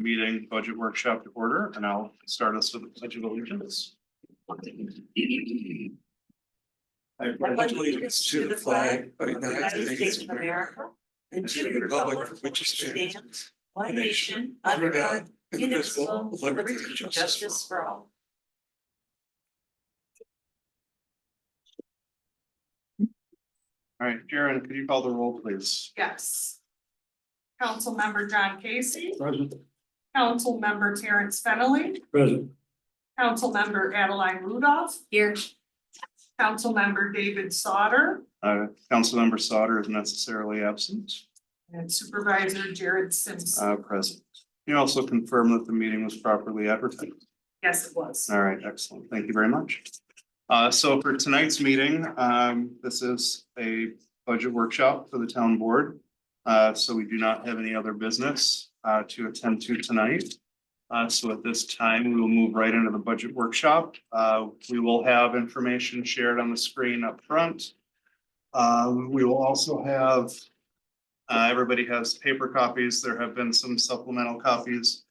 Meeting budget workshop to order, and I'll start us with the pledge of allegiance. I pledge allegiance to the flag of the United States of America and to the republic for which it stands, one nation, under God, indivisible, with liberty and justice for all. All right, Jaren, could you call the roll, please? Yes. Councilmember John Casey, Present. Councilmember Terrence Fennelly, Present. Councilmember Adeline Rudolph. Here. Councilmember David Sauter Councilmember Sauter is necessarily absent, and Supervisor Jared Simpson. present. Can you also confirm that the meeting was properly advertised? Yes, it was. All right, excellent. Thank you very much. So for tonight's meeting, this is a budget workshop for the town board. So we do not have any other business to attend to tonight. So at this time, we will move right into the budget workshop. We will have information shared on the screen up front. We will also have, everybody has paper copies. There have been some supplemental copies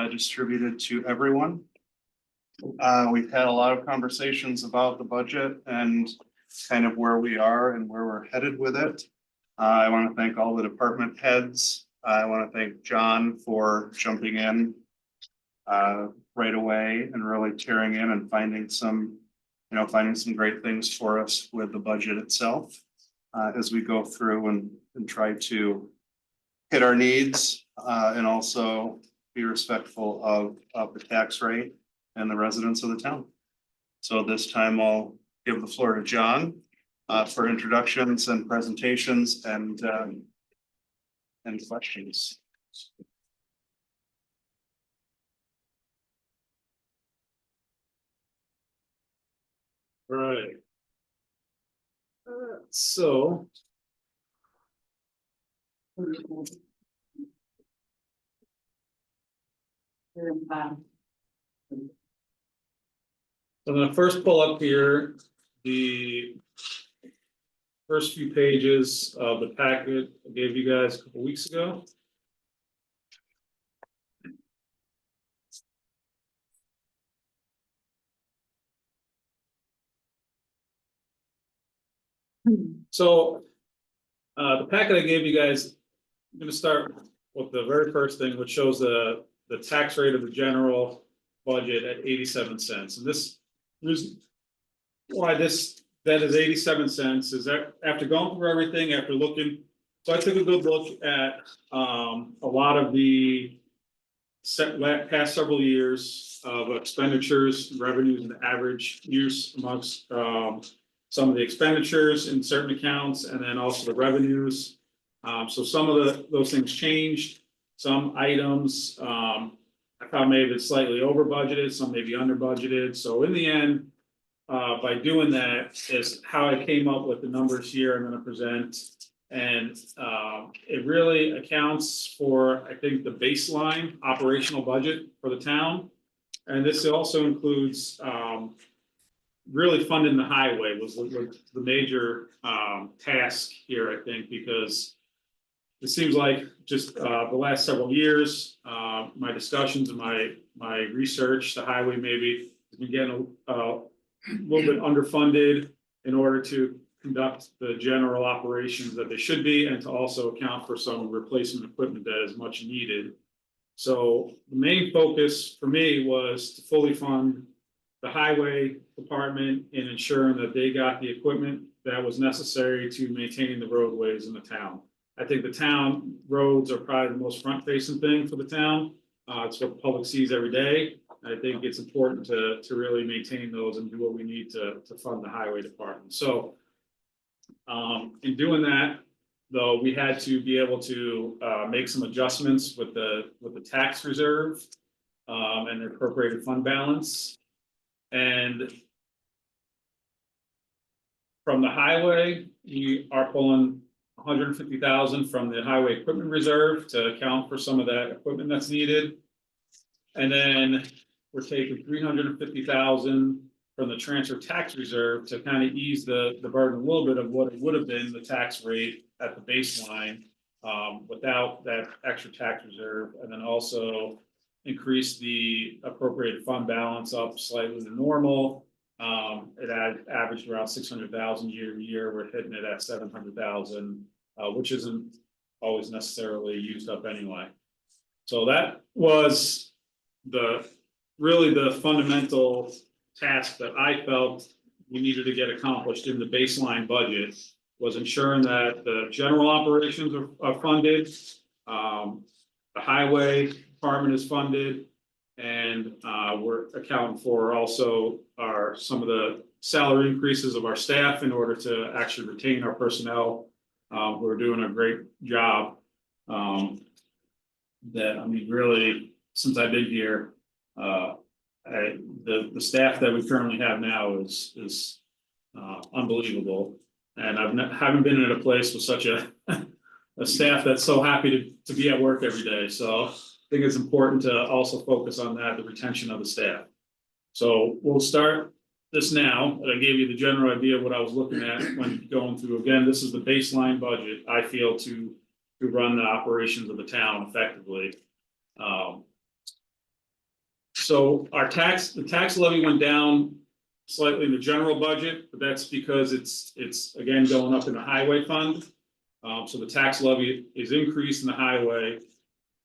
distributed to everyone. We've had a lot of conversations about the budget and kind of where we are and where we're headed with it. I want to thank all the department heads. I want to thank John for jumping in right away and really tearing in and finding some great things for us with the budget itself as we go through and try to hit our needs and also be respectful of the tax rate and the residents of the town. So this time I'll give the floor to John for introductions and presentations and questions. Right. So. I'm gonna first pull up here the first few pages of the packet I gave you guys a couple weeks ago. So the packet I gave you guys, I'm gonna start with the very first thing, which shows the tax rate of the general budget at 87 cents. And this reason why that is 87 cents is that after going through everything, after looking, so I took a good look at a lot of the past several years of expenditures, revenues, and average use amongst some of the expenditures in certain accounts, and then also the revenues. So some of those things changed. Some items I thought maybe it's slightly over budgeted, some maybe under budgeted. So in the end, by doing that is how I came up with the numbers here I'm going to present. And it really accounts for, I think, the baseline operational budget for the town. And this also includes really funding the highway was the major task here, I think, because it seems like just the last several years, my discussions and my research, the highway maybe has been getting a little bit underfunded in order to conduct the general operations that they should be, and to also account for some replacement equipment that is much needed. So the main focus for me was to fully fund the highway department in ensuring that they got the equipment that was necessary to maintain the roadways in the town. I think the town roads are probably the most front-facing thing for the town. It's what the public sees every day. I think it's important to really maintain those and do what we need to fund the highway department. So in doing that, though, we had to be able to make some adjustments with the tax reserve and the appropriated fund balance. And from the highway, we are pulling 150,000 from the highway equipment reserve to account for some of that equipment that's needed. And then we're taking 350,000 from the transfer tax reserve to kind of ease the burden a little bit of what it would have been the tax rate at the baseline without that extra tax reserve. And then also increased the appropriated fund balance up slightly to normal. It had averaged around 600,000 year to year. We're hitting it at 700,000, which isn't always necessarily used up anyway. So that was really the fundamental task that I felt we needed to get accomplished in the baseline budget, was ensuring that the general operations are funded. The highway department is funded, and we're accounting for also some of the salary increases of our staff in order to actually retain our personnel who are doing a great job. Really, since I've been here, the staff that we currently have now is unbelievable. And haven't been in a place with such a staff that's so happy to be at work every day. So I think it's important to also focus on that, the retention of the staff. So we'll start this now. I gave you the general idea of what I was looking at when going through. Again, this is the baseline budget, I feel, to run the operations of the town effectively. So the tax levy went down slightly in the general budget, but that's because it's again going up in the highway fund. So the tax levy is increased in the highway,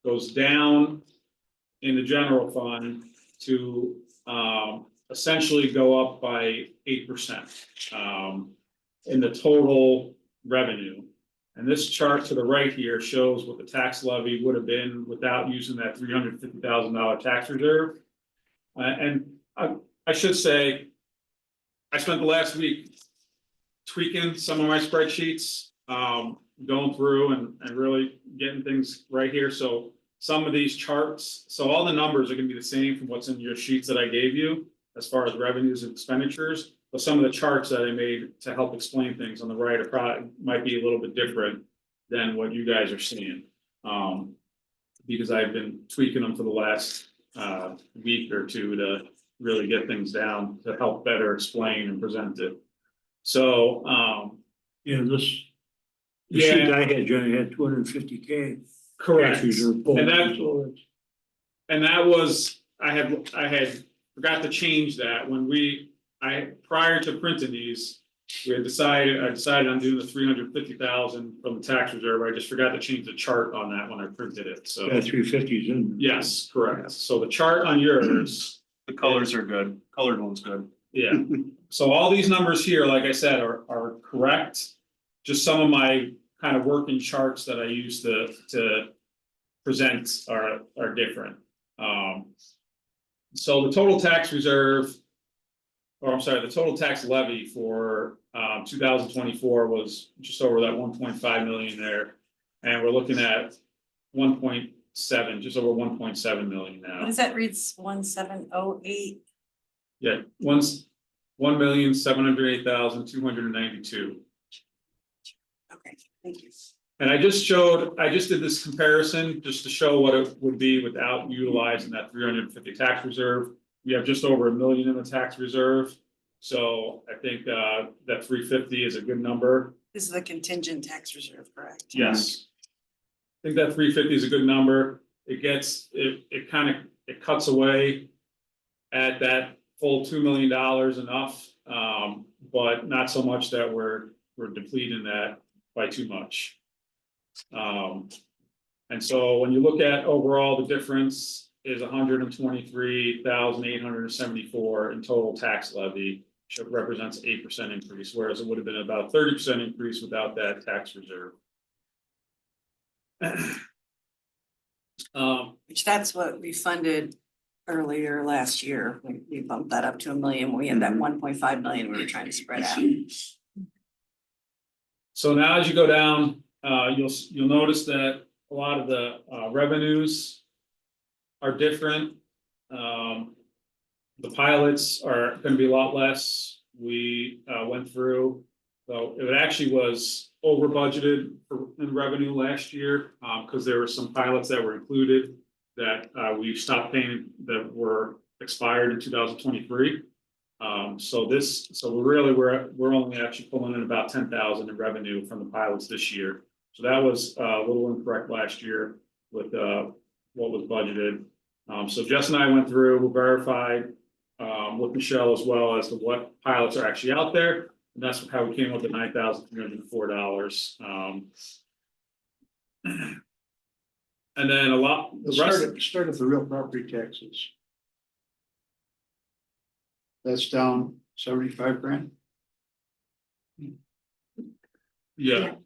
goes down in the general fund to essentially go up by 8% in the total revenue. And this chart to the right here shows what the tax levy would have been without using that $350,000 tax reserve. And I should say, I spent the last week tweaking some of my spreadsheets, going through and really getting things right here. So some of these charts, so all the numbers are going to be the same from what's in your sheets that I gave you as far as revenues and expenditures. But some of the charts that I made to help explain things on the right might be a little bit different than what you guys are seeing. Because I've been tweaking them for the last week or two to really get things down to help better explain and present it. So, The sheet I had, Johnny, had 250K. correct. tax reserve. And that was, I had forgot to change that when prior to printing these, I decided on doing the 350,000 from the tax reserve. I just forgot to change the chart on that when I printed it, so. Yeah, 350's in. Yes, correct. So the chart on yours, The colors are good. Colored one's good. yeah. So all these numbers here, like I said, are correct. Just some of my kind of working charts that I use to present are different. So the total tax reserve, or I'm sorry, the total tax levy for 2024 was just over that 1.5 million there. And we're looking at 1.7, just over 1.7 million now. What does that reads? 1708? Yeah, 1,708,292. Okay, thank you. And I just did this comparison just to show what it would be without utilizing that 350 tax reserve. We have just over $1 million in the tax reserve. So I think that 350 is a good number. This is the contingent tax reserve, correct? Yes. I think that 350 is a good number. It cuts away at that full $2 million enough, but not so much that we're depleting that by too much. And so when you look at overall, the difference is 123,874 in total tax levy, which represents 8% increase, whereas it would have been about 30% increase without that tax reserve. Which that's what we funded earlier last year. We bumped that up to $1 million. We had that 1.5 million we were trying to spread out. So now as you go down, you'll notice that a lot of the revenues are different. The pilots are going to be a lot less. We went through, so it actually was over budgeted in revenue last year because there were some pilots that were included that we stopped paying that were expired in 2023. So we're only actually pulling in about 10,000 in revenue from the pilots this year. So that was a little incorrect last year with what was budgeted. So Jess and I went through, verified, with Michelle as well as to what pilots are actually out there. And that's how we came up with $9,304. And then a lot, the rest, Start at the real property taxes. That's down 75 grand. yeah,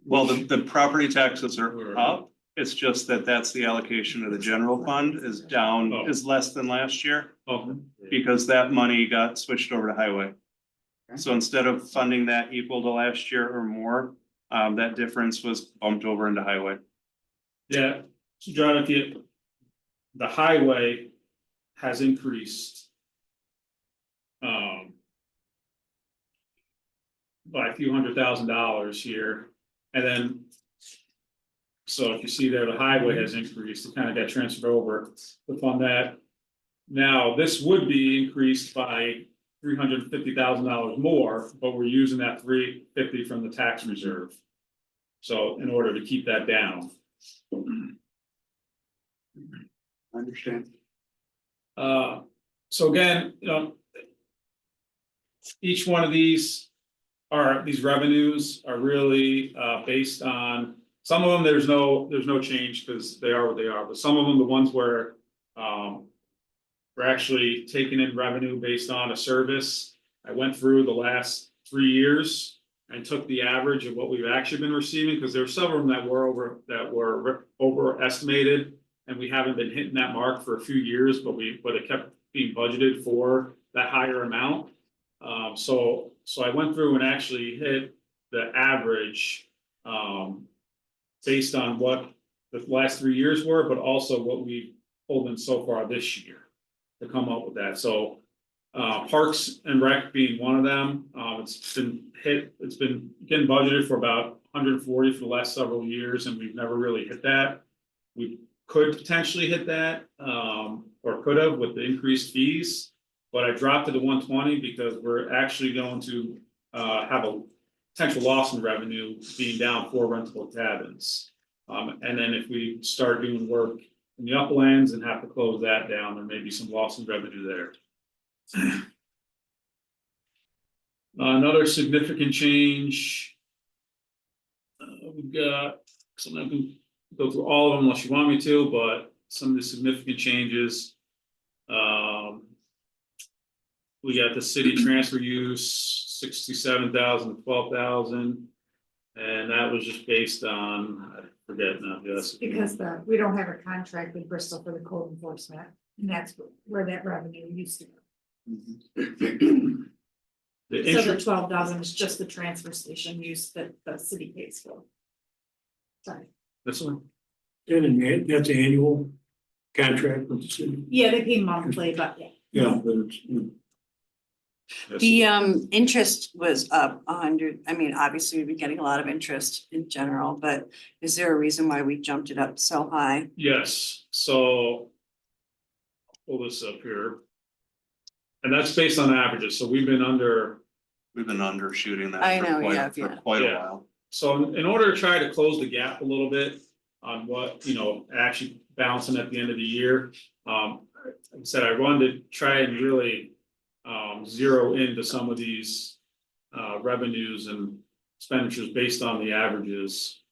Well, the property taxes are up. It's just that that's the allocation to the general fund is down, Oh. is less than last year. oh, Because that money got switched over to highway. Okay. So instead of funding that equal to last year or more, that difference was bumped over into highway. yeah, so John, if you, the highway has increased. By a few $100,000 here, and then. So if you see there, the highway has increased, it kind of got transferred over to fund that. Now, this would be increased by $350,000 more, but we're using that $350 from the tax reserve. So in order to keep that down. I understand. So again, each one of these revenues are really based on, some of them, there's no change because they are what they are, but some of them, the ones where we're actually taking in revenue based on a service. I went through the last 3 years and took the average of what we've actually been receiving, because there are several of them that were overestimated. And we haven't been hitting that mark for a few years, but it kept being budgeted for that higher amount. So I went through and actually hit the average, based on what the last 3 years were, but also what we pulled in so far this year to come up with that. So, Parks and Rec being one of them, it's been getting budgeted for about 140 for the last several years, and we've never really hit that. We could potentially hit that, or could have with the increased fees, but I dropped it to 120 because we're actually going to have a potential loss in revenue being down 4 rentable cabins. And then if we start doing work in the uplands and have to close that down, there may be some loss in revenue there. Another significant change. We've got, some I can go through all of them unless you want me to, but some of the significant changes. We got the city transfer use, 67,000 to 12,000. And that was just based on, I forget now, yes. Because we don't have a contract with Bristol for the code enforcement, and that's where that revenue used to go. The So the interest, 12,000 is just the transfer station use that the city pays for. Sorry. this one, That's an annual contract with the city. Yeah, they pay monthly, but yeah. Yeah, but it's, The interest was up 100, I mean, obviously we've been getting a lot of interest in general, but is there a reason why we jumped it up so high? yes, so. Pull this up here. And that's based on averages, so we've been undershooting that. I know, for yeah. quite a Yeah. while. So in order to try to close the gap a little bit on what, actually bouncing at the end of the year. Like I said, I wanted to try and really zero into some of these revenues and expenditures based on the averages.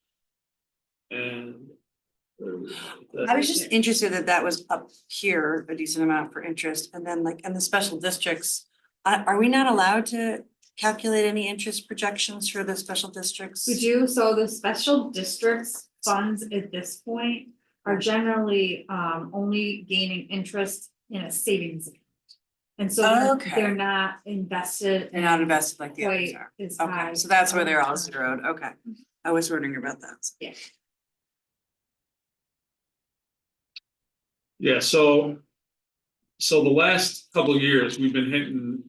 And. I was just interested that was up here a decent amount for interest, and then like in the special districts, are we not allowed to calculate any interest projections for the special districts? We do, so the special districts funds at this point are generally only gaining interest in a savings account. And so Okay. they're not invested. They're not invested like the others quite are. as high. Okay, so that's where they're all zeroed, okay. I was wondering about that. Yeah. Yeah, so the last couple of years, we've been hitting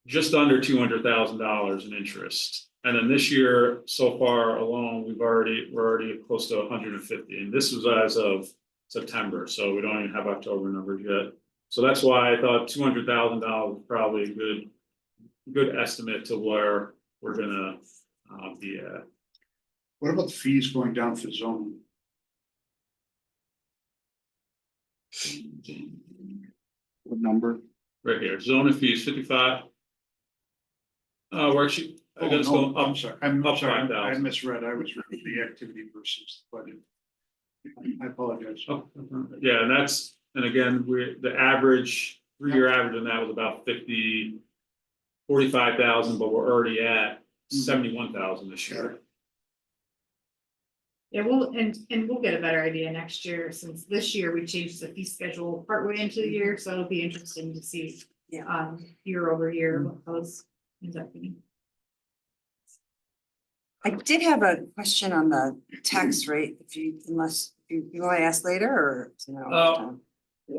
just under $200,000 in interest. And then this year, so far alone, we're already close to 150, and this was as of September, so we don't even have October numbers yet. So that's why I thought $200,000 is probably a good estimate to where we're gonna be at. what about the fees going down for zoning? What number? right here, zoning fees 55. We're actually, I guess Oh, going no, up. I'm sorry, I'm up sorry, I 5,000. misread, I was reading the activity versus the budget. I apologize. Oh, yeah, and that's, and again, the average, 3-year average on that was about 45,000, but we're already at 71,000 this year. Yeah, and we'll get a better idea next year, since this year we changed the fee schedule partway into the year, so it'll be interesting to see. Yeah. Year over year, what those end up being. I did have a question on the tax rate, if you, unless you want to ask later or, you know.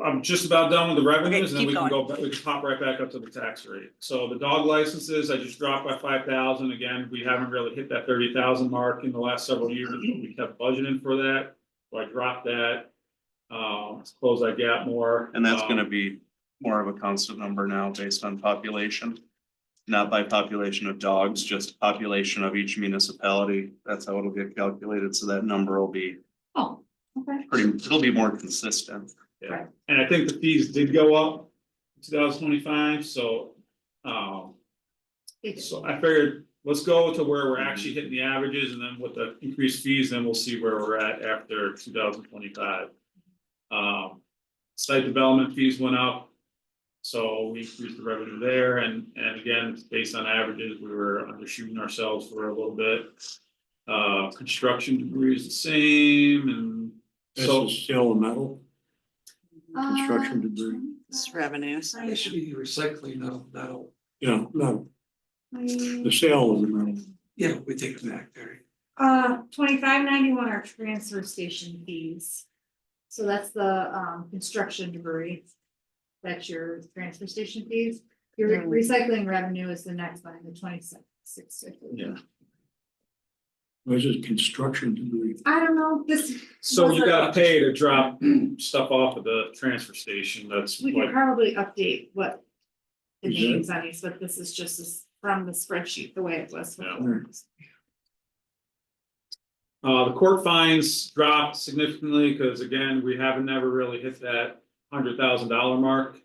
I'm just about done with the revenues, and then keep we can going. go, we can pop right back up to the tax rate. So the dog licenses, I just dropped by 5,000. Again, we haven't really hit that 30,000 mark in the last several years, but we kept budgeting for that. So I dropped that. Close that gap more. And that's gonna be more of a constant number now based on population. Not by population of dogs, just population of each municipality. That's how it'll get calculated. So that number will be Oh, okay. it'll be more consistent. Yeah, and I think the fees did go up in 2025, so so I figured, let's go to where we're actually hitting the averages, and then with the increased fees, then we'll see where we're at after 2025. Site development fees went up, so we increased the revenue there, and again, based on averages, we were undershooting ourselves for a little bit. Construction debris is the same, and That's so the sale of metal, construction debris, It's revenues. It should be recycling of metal. yeah, no, the sale of the metal. Yeah, we take it back there. 2591 are transfer station fees. So that's the construction debris. That's your transfer station fees. Your recycling revenue is the next line, the 26. yeah. This is construction debris. I don't know, this. So you gotta pay to drop stuff off of the transfer station, that's We could what, probably update what the Is that- names on these, but this is just from the spreadsheet, the way it was. Yeah. before. the court fines dropped significantly, because again, we haven't never really hit that $100,000 mark.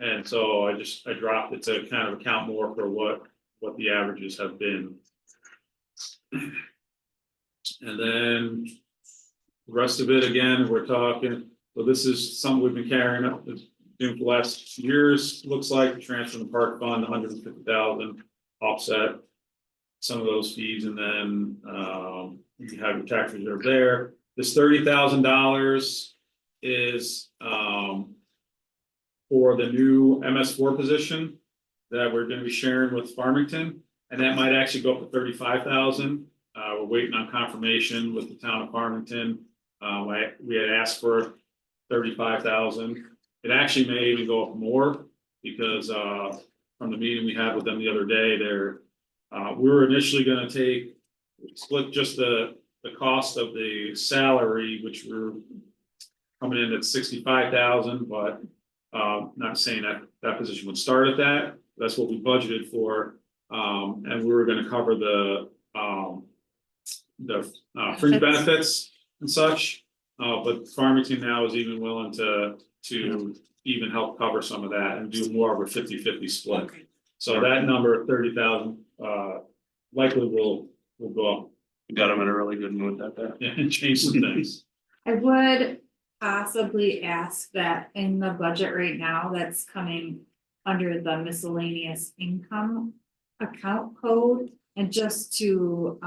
And so I dropped it to kind of account more for what the averages have been. And then the rest of it, again, we're talking, so this is something we've been carrying up, doing for the last years, looks like, transfer the park fund, 150,000 offset some of those fees, and then you have your tax reserve there. This $30,000 is for the new MS4 position that we're gonna be sharing with Farmington, and that might actually go up to 35,000. We're waiting on confirmation with the town of Farmington. We had asked for 35,000. It actually may even go up more, because from the meeting we had with them the other day, we were initially gonna split just the cost of the salary, which we're coming in at 65,000, but not saying that position would start at that. That's what we budgeted for, and we were gonna cover the fringe benefits and such. But Farmington now is even willing to even help cover some of that and do more of a 50-50 split. So that number of 30,000 likely will go up. You got them in a really good mood that day. And change some things. I would possibly ask that in the budget right now, that's coming under the miscellaneous income account code, and just to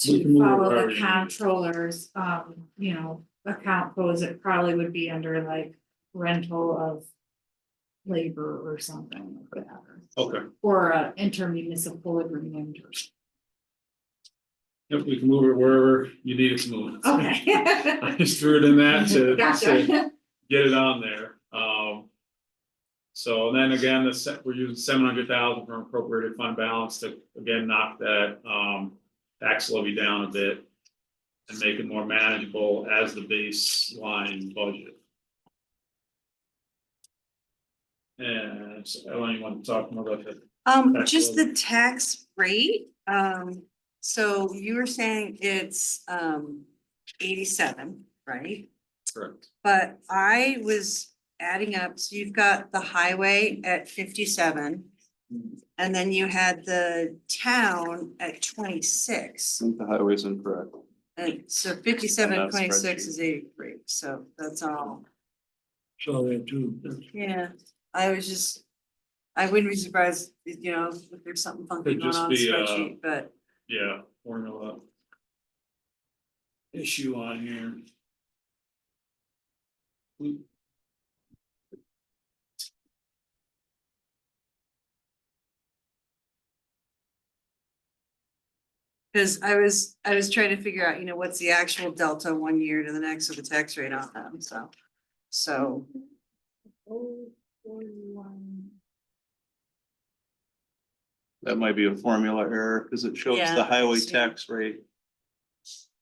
We can move it follow the wherever you need. comptroller's account codes, it probably would be under like rental of labor or something like that. Okay, Or a intermunicipal agreement or. yep, we can move it wherever you need it to move it. Okay. I just threw it in that to Gotcha. get it on there. So then again, we're using 700,000 from appropriated fund balance to again knock that tax levy down a bit and make it more manageable as the baseline budget. And so Ellen, you want to talk more about that? Just the tax rate, so you were saying it's 87, right? Correct. But I was adding up, so you've got the highway at 57. And then you had the town at 26. I think the highway's incorrect. And so 57, On that 26 spreadsheet. is 83, so that's all. So there too. Yeah, I was just, I wouldn't be surprised, you know, if there's something funky Could going just on in the be, spreadsheet, but Yeah, formula. Issue on here. because I was trying to figure out, you know, what's the actual delta 1 year to the next of the tax rate on them, so. So, That might be a formula error because it shows Yeah, the highway see. tax rate.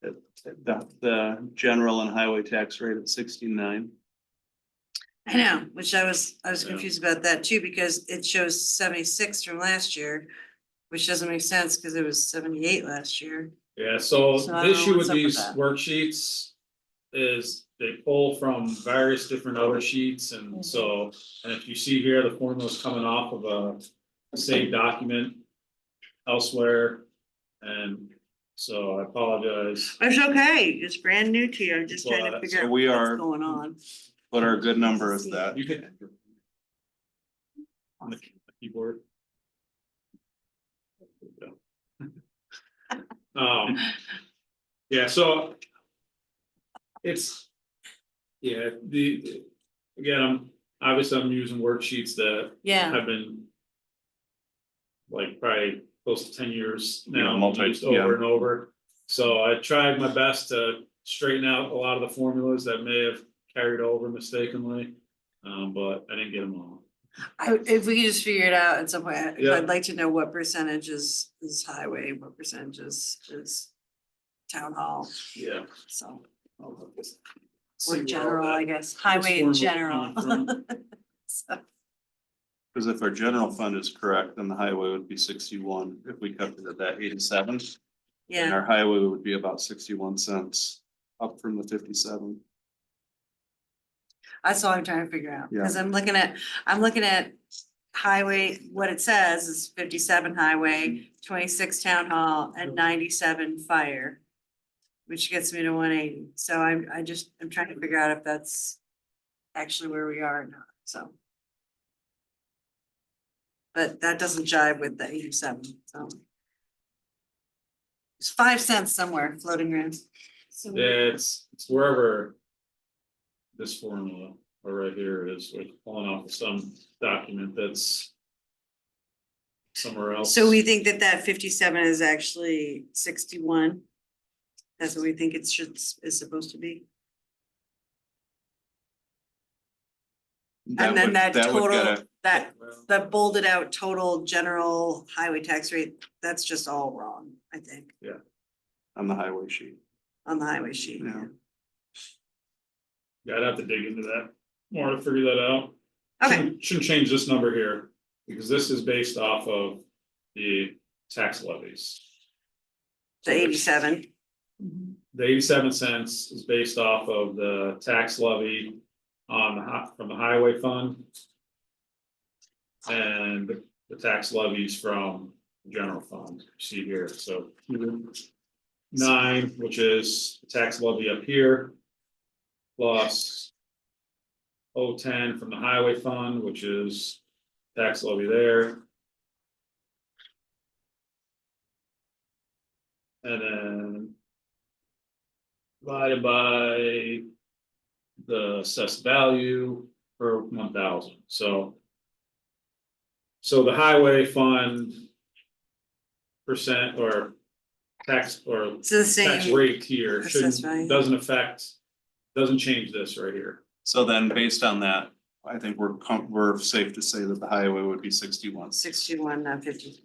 The general and highway tax rate at 69. I know, which I was Yeah. confused about that too, because it shows 76 from last year. Which doesn't make sense because it was 78 last year. Yeah, so So I the don't know issue what's with up with these that. worksheets is they pull from various different other sheets Mm-hmm. and so, and if you see here, the formula's coming off of a saved document elsewhere. And so I apologize. It's okay, it's brand new to you, I'm just trying to But- figure So out we what's are- going on. What our good number is that? You can. On the keyboard. Yeah, so. It's. Yeah, again, I'm using worksheets that Yeah, have been. Like probably close to 10 years now, Yeah, used yeah. over and over. So I tried my best to straighten out a lot of the formulas that may have carried over mistakenly. But I didn't get them all. if we could just figure it out at some point, Yeah. I'd like to know what percentage is highway, what percentage is town hall, Yeah. so. See Or where all general, that- I guess, highway in formula's general. coming from. So, Because if our general fund is correct, then the highway would be 61. If we kept it at that 87. And yeah, our highway would be about 61 cents up from the 57. that's all I'm trying to figure out, because I'm looking at highway, what it says is 57 highway, 26 town hall, and 97 fire. Which gets me to 180, so I'm trying to figure out if that's actually where we are or not, so. But that doesn't jive with the 87, so. It's 5 cents somewhere floating around. So Yeah, it's wherever. This formula or right here is like pulling off of some document that's. Somewhere else. So we think that 57 is actually 61. That's what we think it is supposed to be. And then that would total, get it. that Well, bolded out total general highway tax rate, that's just all wrong, I think, On the highway sheet. on the highway sheet. Yeah. Yeah, I'd have to dig into that more to figure that out. Okay, Shouldn't change this number here, because this is based off of the tax levies. the 87. The 87 cents is based off of the tax levy on from the highway fund. And the tax levies from the general fund, you see here, so. 9, which is the tax levy up here. Plus. 010 from the highway fund, which is tax levy there. And then. Divided by. The assessed value per 1,000, so. So the highway fund. Percent or tax or It's the tax same, rate here assessed value. doesn't change this right here. So then based on that, I think we're safe to say that the highway would be 61. 61, not 57.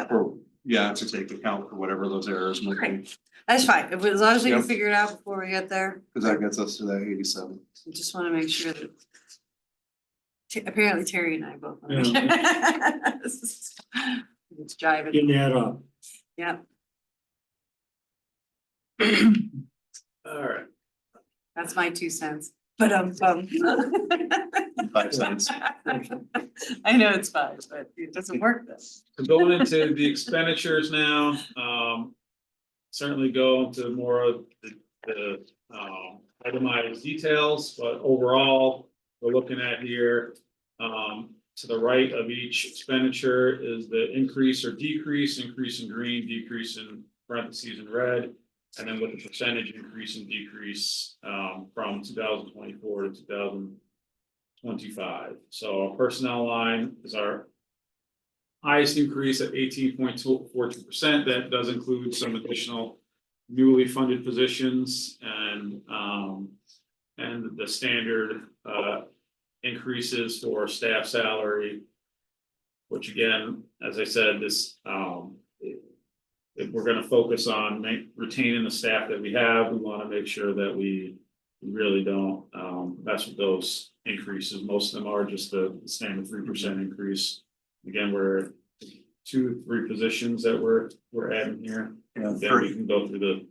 Or, yeah, to take account for whatever those errors might be, Great. That's fine, as long as we can Yep. figure it out before we get there, because that gets us to that 87. I just wanna make sure that. Apparently Terry and I both. It's jiving, Getting that up. yep. All right. That's my 2 cents, but 5 cents. I know it's 5, but it doesn't work this. So going into the expenditures now, certainly go into more of the itemized details, but overall, we're looking at here, to the right of each expenditure is the increase or decrease, increase in green, decrease in parentheses in red, and then with the percentage increase and decrease, from 2024 to 2025. So our personnel line is our highest increase at 18.42%. That does include some additional newly funded positions and the standard increases for staff salary. Which again, as I said, this if we're gonna focus on retaining the staff that we have, we wanna make sure that we really don't mess with those increases. Most of them are just the standard 3% increase. Again, we're 2-3 positions that we're adding here. Yeah, Then we can go through the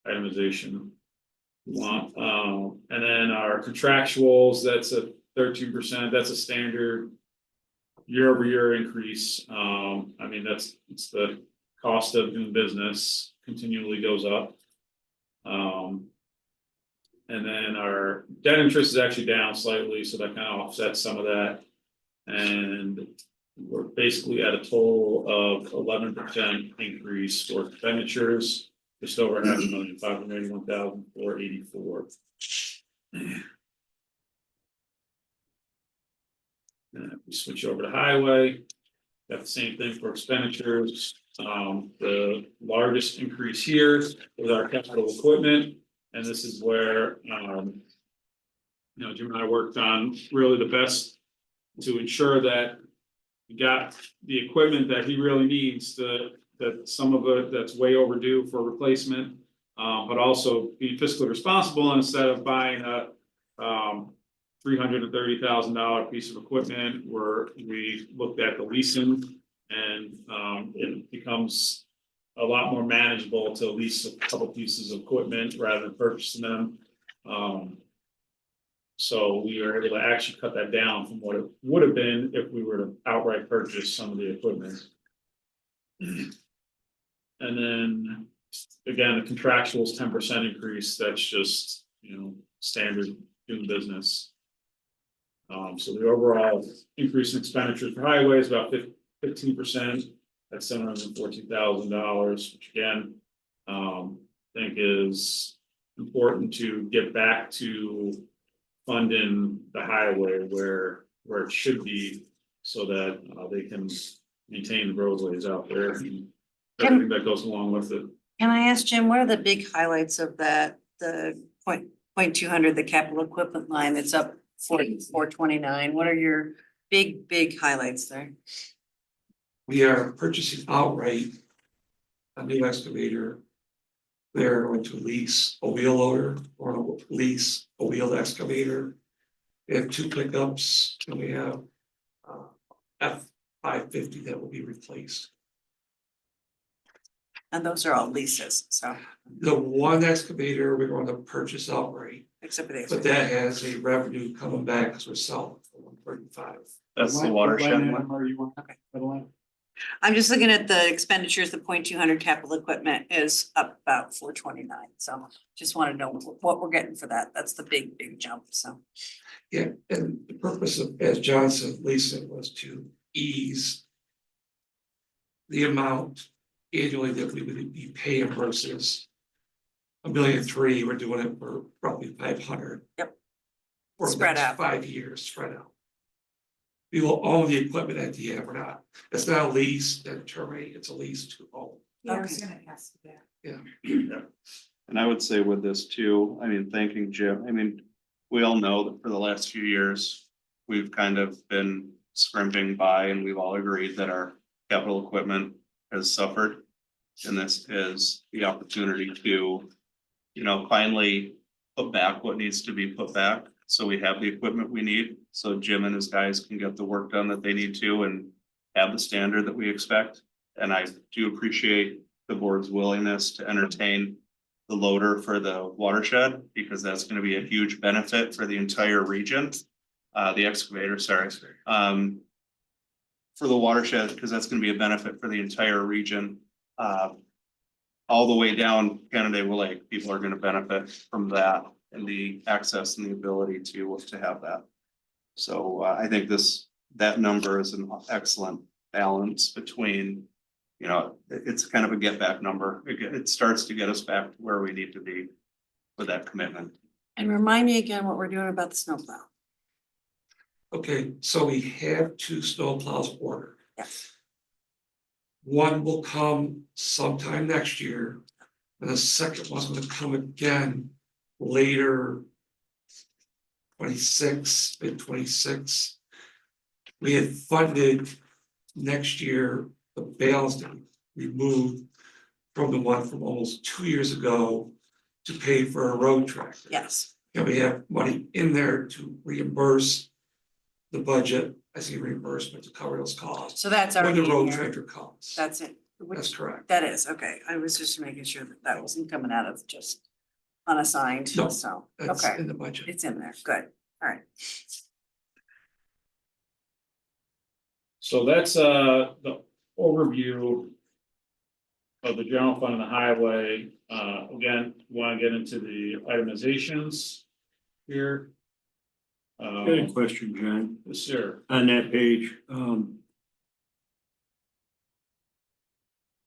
itemization. We want, and then our contractuals, that's a 13%, that's a standard year-over-year increase. I mean, it's the cost of doing business continually goes up. And then our debt interest is actually down slightly, so that kind of offsets some of that. And we're basically at a total of 11% increase for expenditures, just over $581,484. And if we switch over to highway, got the same thing for expenditures. The largest increase here is our capital equipment, and this is where Jim and I worked on really the best to ensure that we got the equipment that he really needs, that some of it that's way overdue for replacement, but also be fiscally responsible, and instead of buying a $330,000 piece of equipment where we looked at the leasing, and it becomes a lot more manageable to lease a couple pieces of equipment rather than purchasing them. So we were able to actually cut that down from what it would have been if we were to outright purchase some of the equipment. And then, again, the contractual is 10% increase. That's just, standard doing business. So the overall increase in expenditures for highway is about 15%. That's $714,000, which again, I think is important to get back to funding the highway where it should be, so that they can maintain the roadways out there and everything that goes along with it. Can I ask Jim, what are the big highlights of that, the point 200, the capital equipment line that's up 429? What are your big highlights there? We are purchasing outright a new excavator. They're going to lease a wheel loader or lease a wheeled excavator. We have 2 pickups, and we have F-550 that will be replaced. And those are all leases, so The one excavator we're going to purchase outright, except for the. but that has a revenue coming back because we're selling for $135. That's the watershed one. Okay. I'm just looking at the expenditures, the 200 capital equipment is up about 429, so just want to know what we're getting for that. That's the big jump, so. Yeah, and the purpose of, as John said, Lisa, was to ease the amount annually that we would be paying versus $1.3 million. We're doing it for probably 500. Yep. For the Spread next out. 5 years, spread out. We will own the equipment at the end. We're not. It's not a lease and terminate. It's a lease to own. Yeah, I was Okay. gonna ask that. And I would say with this too, thanking Jim, we all know that for the last few years, we've kind of been scrimping by, and we've all agreed that our capital equipment has suffered. And this is the opportunity to, finally put back what needs to be put back. So we have the equipment we need, so Jim and his guys can get the work done that they need to and have the standard that we expect. And I do appreciate the board's willingness to entertain the loader for the watershed, because that's gonna be a huge benefit for the entire region. The excavator, sorry, for the watershed, because that's gonna be a benefit for the entire region. All the way down Canandaigua Lake, people are gonna benefit from that and the access and the ability to have that. So I think that number is an excellent balance between, you know, it's kind of a get back number. It starts to get us back to where we need to be with that commitment. And remind me again what we're doing about the snowplow. Okay, so we have 2 snowplows ordered. Yes. One will come sometime next year. And the second one's gonna come again later. 26, mid-26. We had funded next year the balance that we moved from the one from almost 2 years ago to pay for a road tractor. Yes, And we have money in there to reimburse the budget, as a reimbursement to cover those costs. so that's When already the in road here. tractor comes. That's it. That's correct. That is, okay. I was just making sure that that wasn't coming out of just unassigned, No, so, That's okay. in the budget. It's in there. Good. All right. So that's the overview of the general fund and the highway. Again, want to get into the itemizations here. Good question, John. Yes, sir. On that page,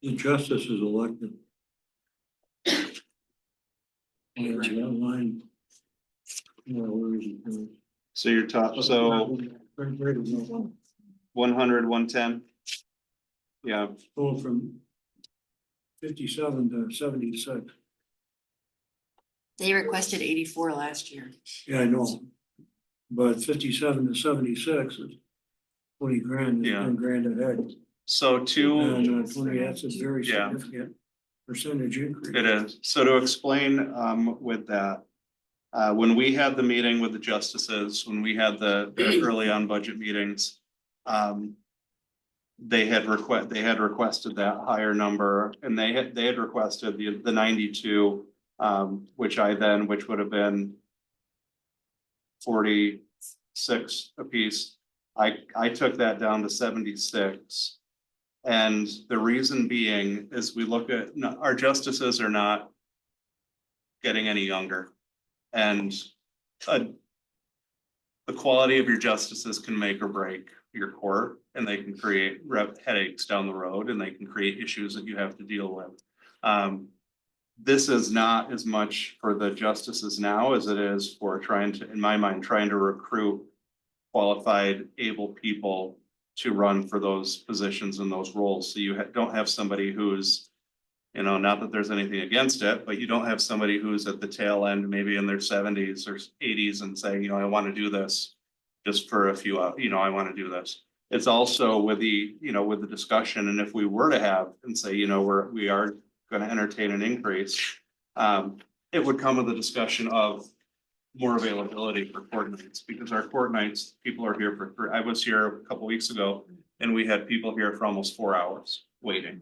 the justice is elected. And that line. Where is it? So your top, so 100, 110. Yeah, Going from 57 to 76. They requested 84 last year. Yeah, I know. But 57 to 76 is 20 grand, Yeah. 10 grand ahead. so two. And 20, that's a very Yeah. significant percentage increase. It is. So to explain with that, when we had the meeting with the justices, when we had the early on budget meetings. They had requested that higher number, and they had requested the 92, which would have been 46 apiece. I took that down to 76. And the reason being is we look at, no, our justices are not getting any younger. And the quality of your justices can make or break your court, and they can create headaches down the road, and they can create issues that you have to deal with. This is not as much for the justices now as it is for trying to, in my mind, trying to recruit qualified, able people to run for those positions and those roles. So you don't have somebody who's, you know, not that there's anything against it, but you don't have somebody who's at the tail end, maybe in their 70s or 80s, and saying, you know, I want to do this just for a few, you know, I want to do this. It's also with the, you know, with the discussion, and if we were to have and say, you know, we are going to entertain an increase, it would come with the discussion of more availability for court nights, because our court nights, people are here for, I was here a couple weeks ago, and we had people here for almost 4 hours waiting.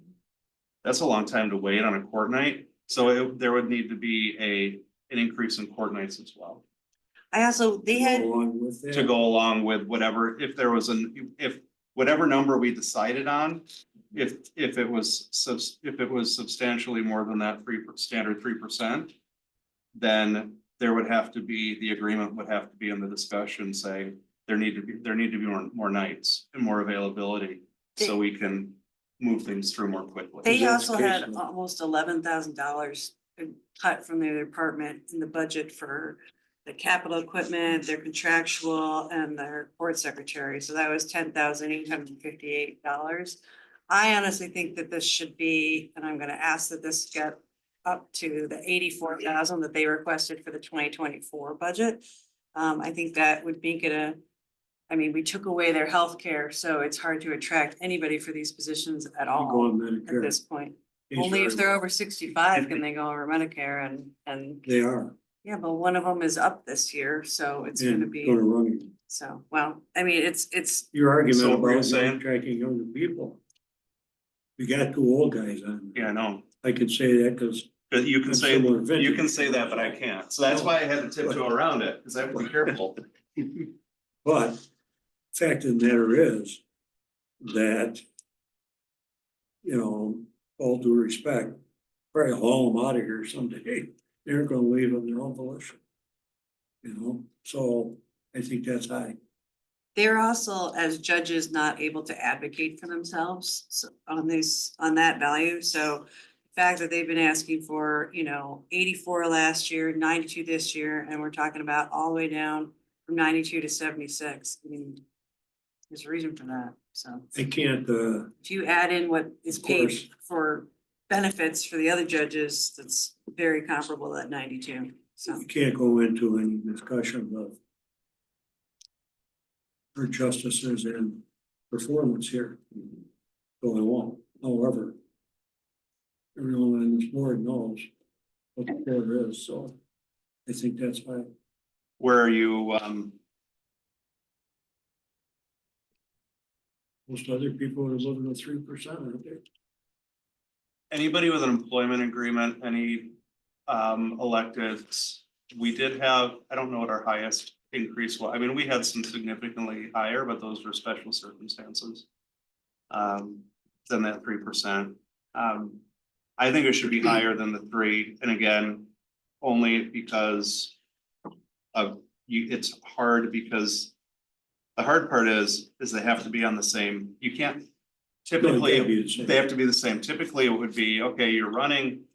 That's a long time to wait on a court night, so there would need to be an increase in court nights as well. I also, they had, Along with that. To go along with whatever, if there was if whatever number we decided on, if it was substantially more than that standard 3%, then there would have to be, the agreement would have to be in the discussion, say, there need to be more nights and more availability, so we can move things through more quickly. they That's also had case law. almost $11,000 cut from their department in the budget for the capital equipment, their contractual, and their court secretary. So that was $10,858. I honestly think that this should be, and I'm gonna ask that this get up to the 84,000 that they requested for the 2024 budget. I think that would make it I mean, we took away their health care, so it's hard to attract anybody for these positions at You go all on at Medicare. this point. These Only if are- they're over 65 can they go over Medicare, and, They are. yeah, but one of them is up this year, so it's gonna And be, go to running. so, well, I mean, it's, So Your argument what were you about saying? attracting younger people. We got 2 old guys on. Yeah, I know. I could say that because But you can That's say, similar you vintage. can say that, but I can't. So that's why I had to tiptoe around it, because I have to be careful. But fact of the matter is that, you know, all due respect, probably haul them out of here someday. They're gonna leave of their own volition. You know, so I think that's high. They're also, as judges, not able to advocate for themselves on this, on that value, so. The fact that they've been asking for, 84 last year, 92 this year, and we're talking about all the way down from 92 to 76. I mean, there's a reason for that, so. I can't, If you add in what is Of paid course. for benefits for the other judges, that's very comparable at 92, so. you can't go into any discussion of our justices and performance here. So I won't, however. Everyone on this board knows what the board is, so I think that's why. Where are you, Most other people are living at 3%, aren't they? anybody with an employment agreement, any electeds? We did have, I don't know what our highest increase was. I mean, we had some significantly higher, but those were special circumstances. Than that 3%. I think it should be higher than the 3, and again, only because of you, it's hard because the hard part is they have to be on the same, you can't. Typically, No, it can't be the same. they have to be the same. Typically, it would be, okay, you're running.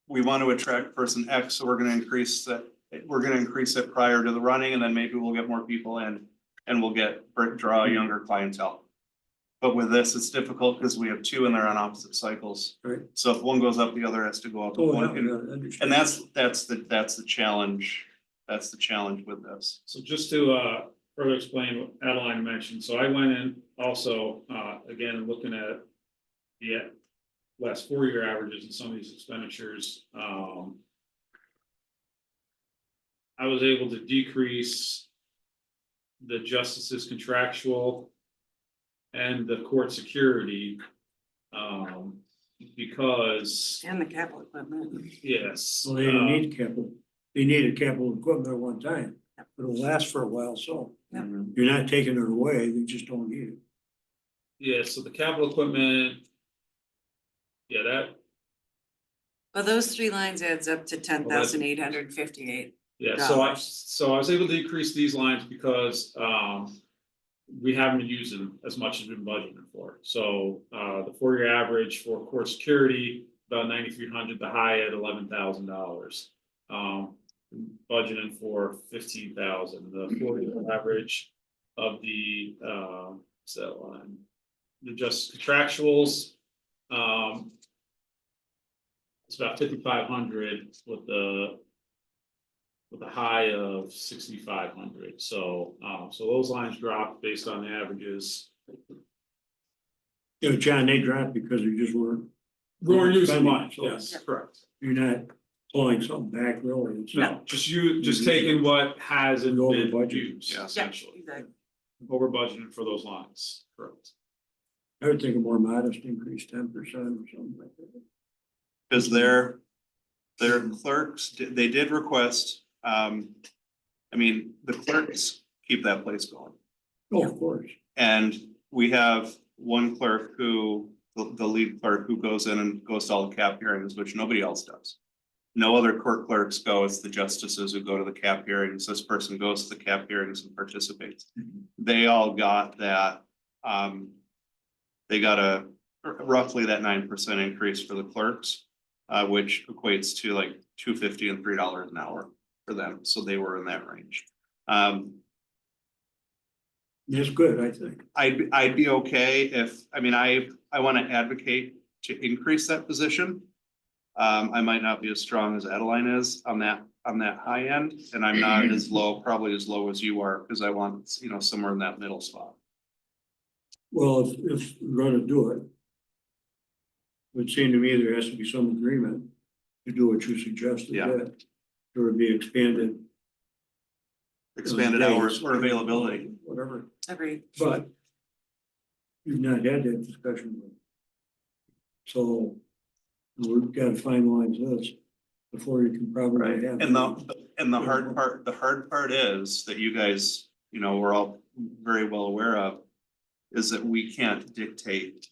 We want to attract person X, so we're gonna increase that, we're gonna increase it prior to the running, and then maybe we'll get more people in. And we'll draw a younger clientele. But with this, it's difficult because we have 2 and they're on opposite cycles. Right. So if one goes up, the other has to go up. Oh, One yeah, can- yeah, I understand. And that's the challenge. That's the challenge with this. So just to further explain what Adeline mentioned, so I went in also, again, looking at the last 4-year averages and some of these expenditures. I was able to decrease the justice's contractual and the court security, because, And the capital equipment. yes. Well, they didn't need capital, they needed capital equipment at one time, but it'll last for a while, so. Yep. You're not taking it away, you just don't need it. Yeah, so the capital equipment. Yeah, that, Well, those 3 lines adds up to 10,858. yeah, so I was able to decrease these lines because, we haven't been using as much as we've been budgeting for. So, the 4-year average for court security, about 9,300, the high at $11,000. Budgeting for 15,000, the 4-year average of the, what's that line? The just contractuals, it's about 5,500 with the high of 6,500. So, so those lines dropped based on the averages. You know, John, they dropped because you just weren't. We weren't using spending, much, so yes, correct. You're not pulling something back really. It's No, just taking what hasn't Over been budget. used, Yeah. essentially, Exactly. over budgeting for those lines, correct. I would think a more modest increase, 10% or something like that. Because their clerks, they did request, I mean, the clerks keep that place going. Oh, of course. And we have one clerk who, the lead clerk who goes in and goes to all the cap hearings, which nobody else does. No other court clerks go, it's the justices who go to the cap hearings. This person goes to the cap hearings and participates. They all got that, they got roughly that 9% increase for the clerks, which equates to like $2.50 and $3 an hour for them. So they were in that range. That's good, I think. I'd be okay if, I mean, I want to advocate to increase that position. I might not be as strong as Adeline is on that high end, and I'm not as low, probably as low as you are, because I want, somewhere in that middle spot. Well, if we're gonna do it, it would seem to me there has to be some agreement to do what you suggested. Yeah. That there would be expanded. Expanded days, hours or availability. Whatever, Agreed. but you've not had that discussion. So We've got to finalize this before you can probably have. And the hard part is that you guys, you know, we're all very well aware of. Is that we can't dictate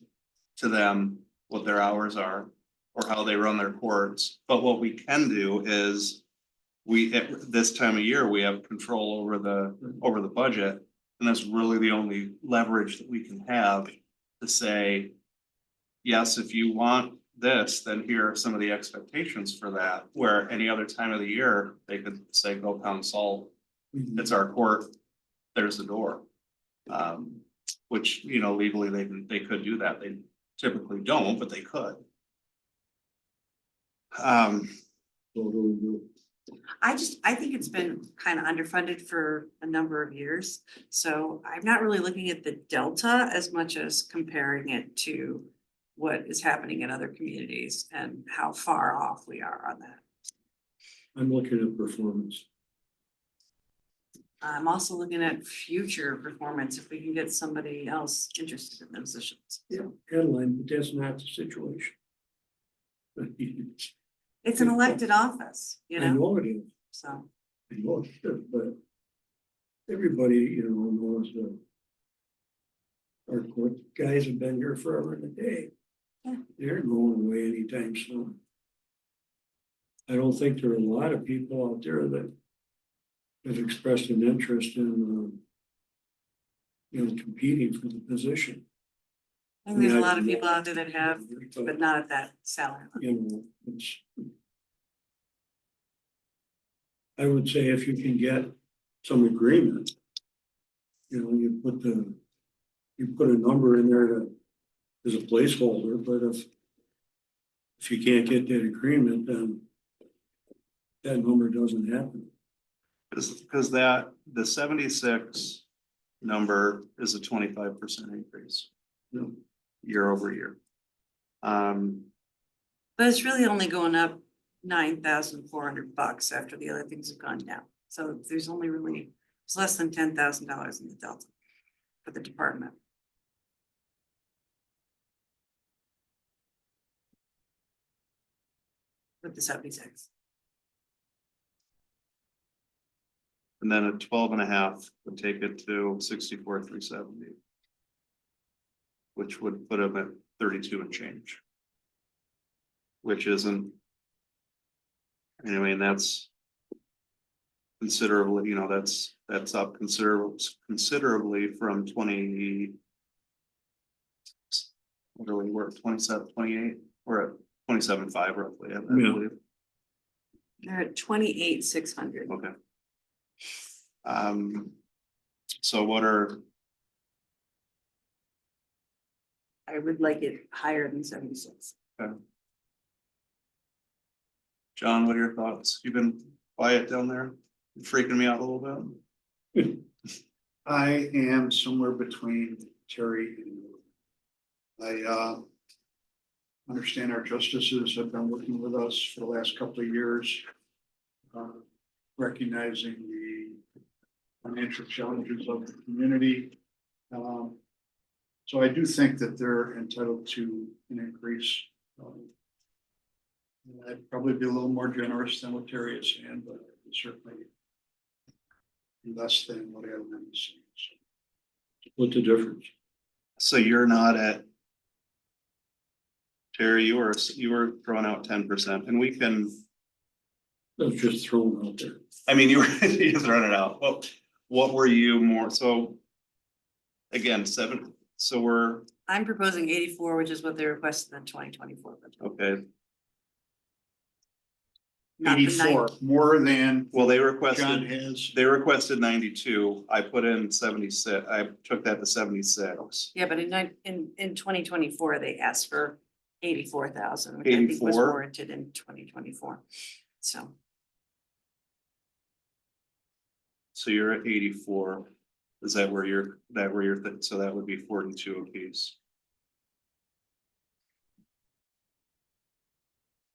to them what their hours are or how they run their courts. But what we can do is at this time of year, we have control over the budget. And that's really the only leverage that we can have to say, yes, if you want this, then here are some of the expectations for that. Where any other time of the year, they could say, go pound salt, it's our court, there's the door. Which, you know, legally they could do that. They typically don't, but they could. I think it's been kind of underfunded for a number of years. So I'm not really looking at the delta as much as comparing it to what is happening in other communities and how far off we are on that. I'm looking at performance. I'm also looking at future performance, if we can get somebody else interested in those positions. Yeah, Adeline, but that's not the situation. It's an elected office, you I know, know it is, so. I know it is, but everybody, you know, knows that our court guys have been here forever and a day. Yeah. They're going away anytime soon. I don't think there are a lot of people out there that have expressed an interest in, you know, competing for the position. I think there's a lot of people out there that have, but not at that salary. level. You know, it's. I would say if you can get some agreement. You know, you put a number in there that is a placeholder, but if you can't get that agreement, then that number doesn't happen. Because the 76 number is a 25% increase. You know, Year over year. But it's really only going up $9,400 after the other things have gone down. So there's only really, it's less than $10,000 in the delta for the department. With the 76. And then a 12.5 would take it to 64,370. Which would put them at 32 and change. Which isn't. Anyway, and that's. Considerably, you know, that's up considerably from 20. What are we, we're at 27, 28, we're at 27.5 roughly, I believe. They're at 28,600. Okay. So what are, I would like it higher than 76. John, what are your thoughts? You've been quiet down there, You're freaking me out a little bit. I am somewhere between Terry and you. I understand our justices have been working with us for the last couple of years, recognizing the financial challenges of the community. So I do think that they're entitled to an increase. I'd probably be a little more generous than what Terry is saying, but certainly less than what Adeline is saying. So. what's the difference? So you're not at. Terry, you were throwing out 10% and we can, That's just thrown out there. I mean, you're throwing it out. Well, what were you more, so. Again, 7, so I'm proposing 84, which is what they requested in 2024. okay, Not the 84, more than well, they John requested, has. they requested 92, I put in 76, I took that to 76. Yeah, but in 2024, they asked for 84,000, which I think was 84? warranted in 2024. So So you're at 84, is that where you're, so that would be 42 apiece.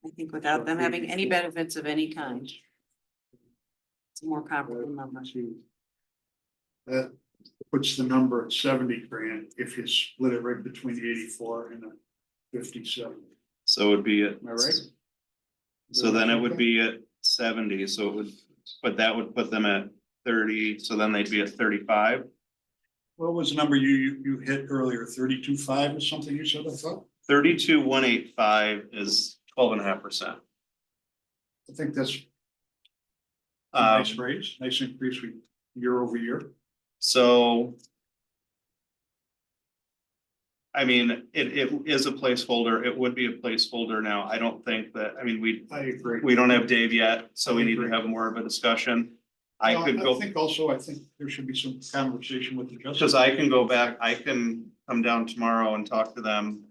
I think without them having any benefits of any kind, it's a more comparable number. That puts the number at 70 grand if you split it right between 84 and 57. So it would be at. Am I right? So then it would be at 70, so it would, but that would put them at 30, so then they'd be at 35. What was the number you hit earlier? 32.5 or something you said, I thought? 32,185 is 12.5%. I think that's a nice raise, nice increase year over year. So. I mean, it is a placeholder. It would be a placeholder now. I don't think that, I mean, I agree. we don't have Dave yet, so we need to have more of a discussion. I could go, I think there should be some conversation with the justice. because I can go back, I can come down tomorrow and talk to them.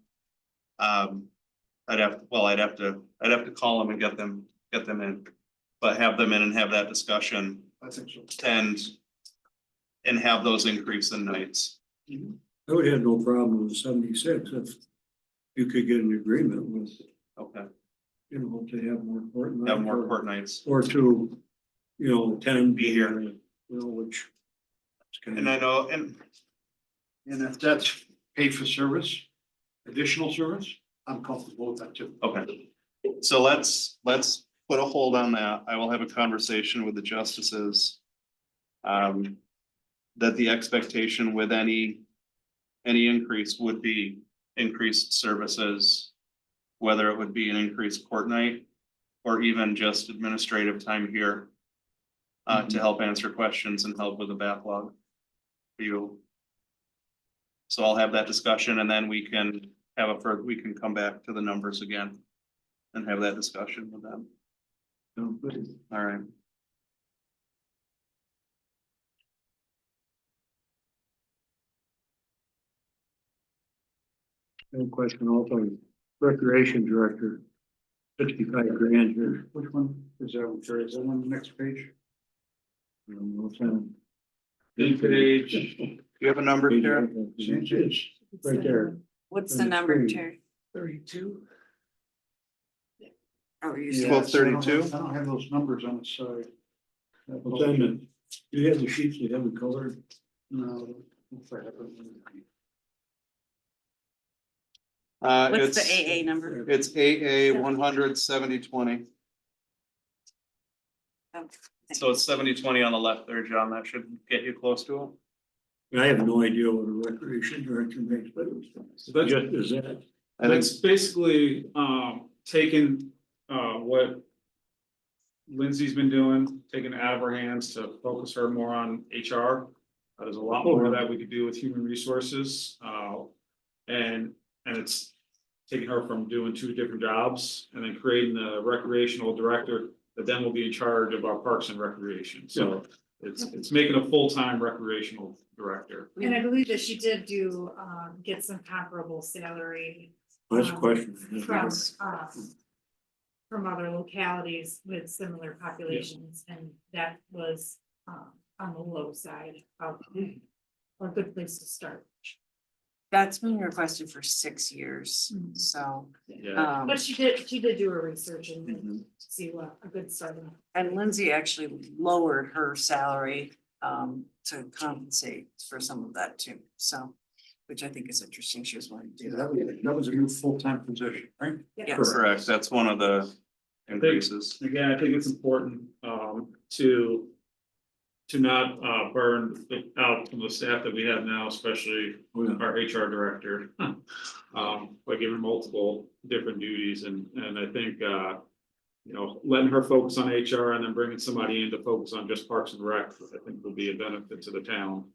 I'd have to call them and get them in, but have them in and have that discussion I think so. and have those increase in nights. I would have no problem with 76 if you could get an agreement with, Okay, you know, to have more court. have more court nights. Or to, you know, 10 Be here. You know, which. it's kind And of- I know, and And if that's paid for service, additional service, I'm comfortable with that too. okay, so let's put a hold on that. I will have a conversation with the justices. That the expectation with any increase would be increased services. Whether it would be an increased court night or even just administrative time here. To help answer questions and help with the backlog. For you. So I'll have that discussion and then we can we can come back to the numbers again. And have that discussion with them. All right. No question also, recreation director, 65 grand here. Which one is that? Is that on the next page? Page, Do you have a number here? It's right there. What's the number, Terry? 32. Oh, you Yeah. said, 1232? I don't have those numbers on the side. Well, then, you have the sheets you haven't colored. No. what's the It's, AA number? it's AA 100/70/20. Oh, So it's 70/20 on the left there, John. That should get you close to it. I have no idea what a recreation director makes, but so that's, just is that. I think, that's basically, taking, what Lindsay's been doing, taking it out of her hands to focus her more on HR. There's a lot more that we could do with human resources, and it's taking her from doing two different jobs and then creating the recreational director that then will be in charge of our parks and recreation. So it's making a full-time recreational director. And I believe that she did do, get some comparable salary. That's a question. From other localities with similar populations, and that was, on the low side of, a good place to start. That's been requested for 6 years, Mhm. so, Yeah, But she did do her research and Mhm. see what a good starting. and Lindsay actually lowered her salary to compensate for some of that too, so. Which I think is interesting, she was wanting to do that. That was a new full-time position, right? Yes. correct. That's one of the increases. again, I think it's important, to not, burn out from the staff that we have now, especially our HR director. By giving multiple different duties and I think, letting her focus on HR and then bringing somebody in to focus on just Parks and Rec, I think will be a benefit to the town.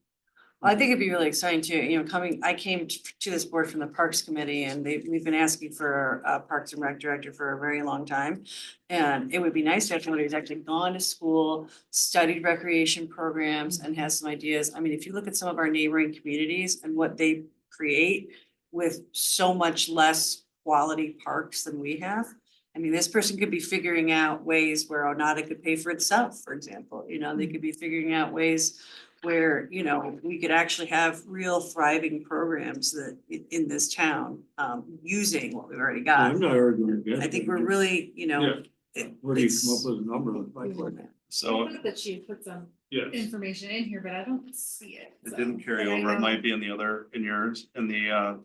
I think it'd be really exciting too, I came to this board from the Parks Committee and we've been asking for a Parks and Rec director for a very long time. And it would be nice to have somebody who's actually gone to school, studied recreation programs and has some ideas. I mean, if you look at some of our neighboring communities and what they create with so much less quality parks than we have. I mean, this person could be figuring out ways where Onata could pay for itself, for example, they could be figuring out ways where, we could actually have real thriving programs that in this town, using what we've already got. I'm not arguing against. I think it. we're really, Yeah. Where do you come up with a number like that? So I thought that she put some Yes, information in here, but I don't see it. it so. didn't carry But I over. It know- might be in the other, in yours, in the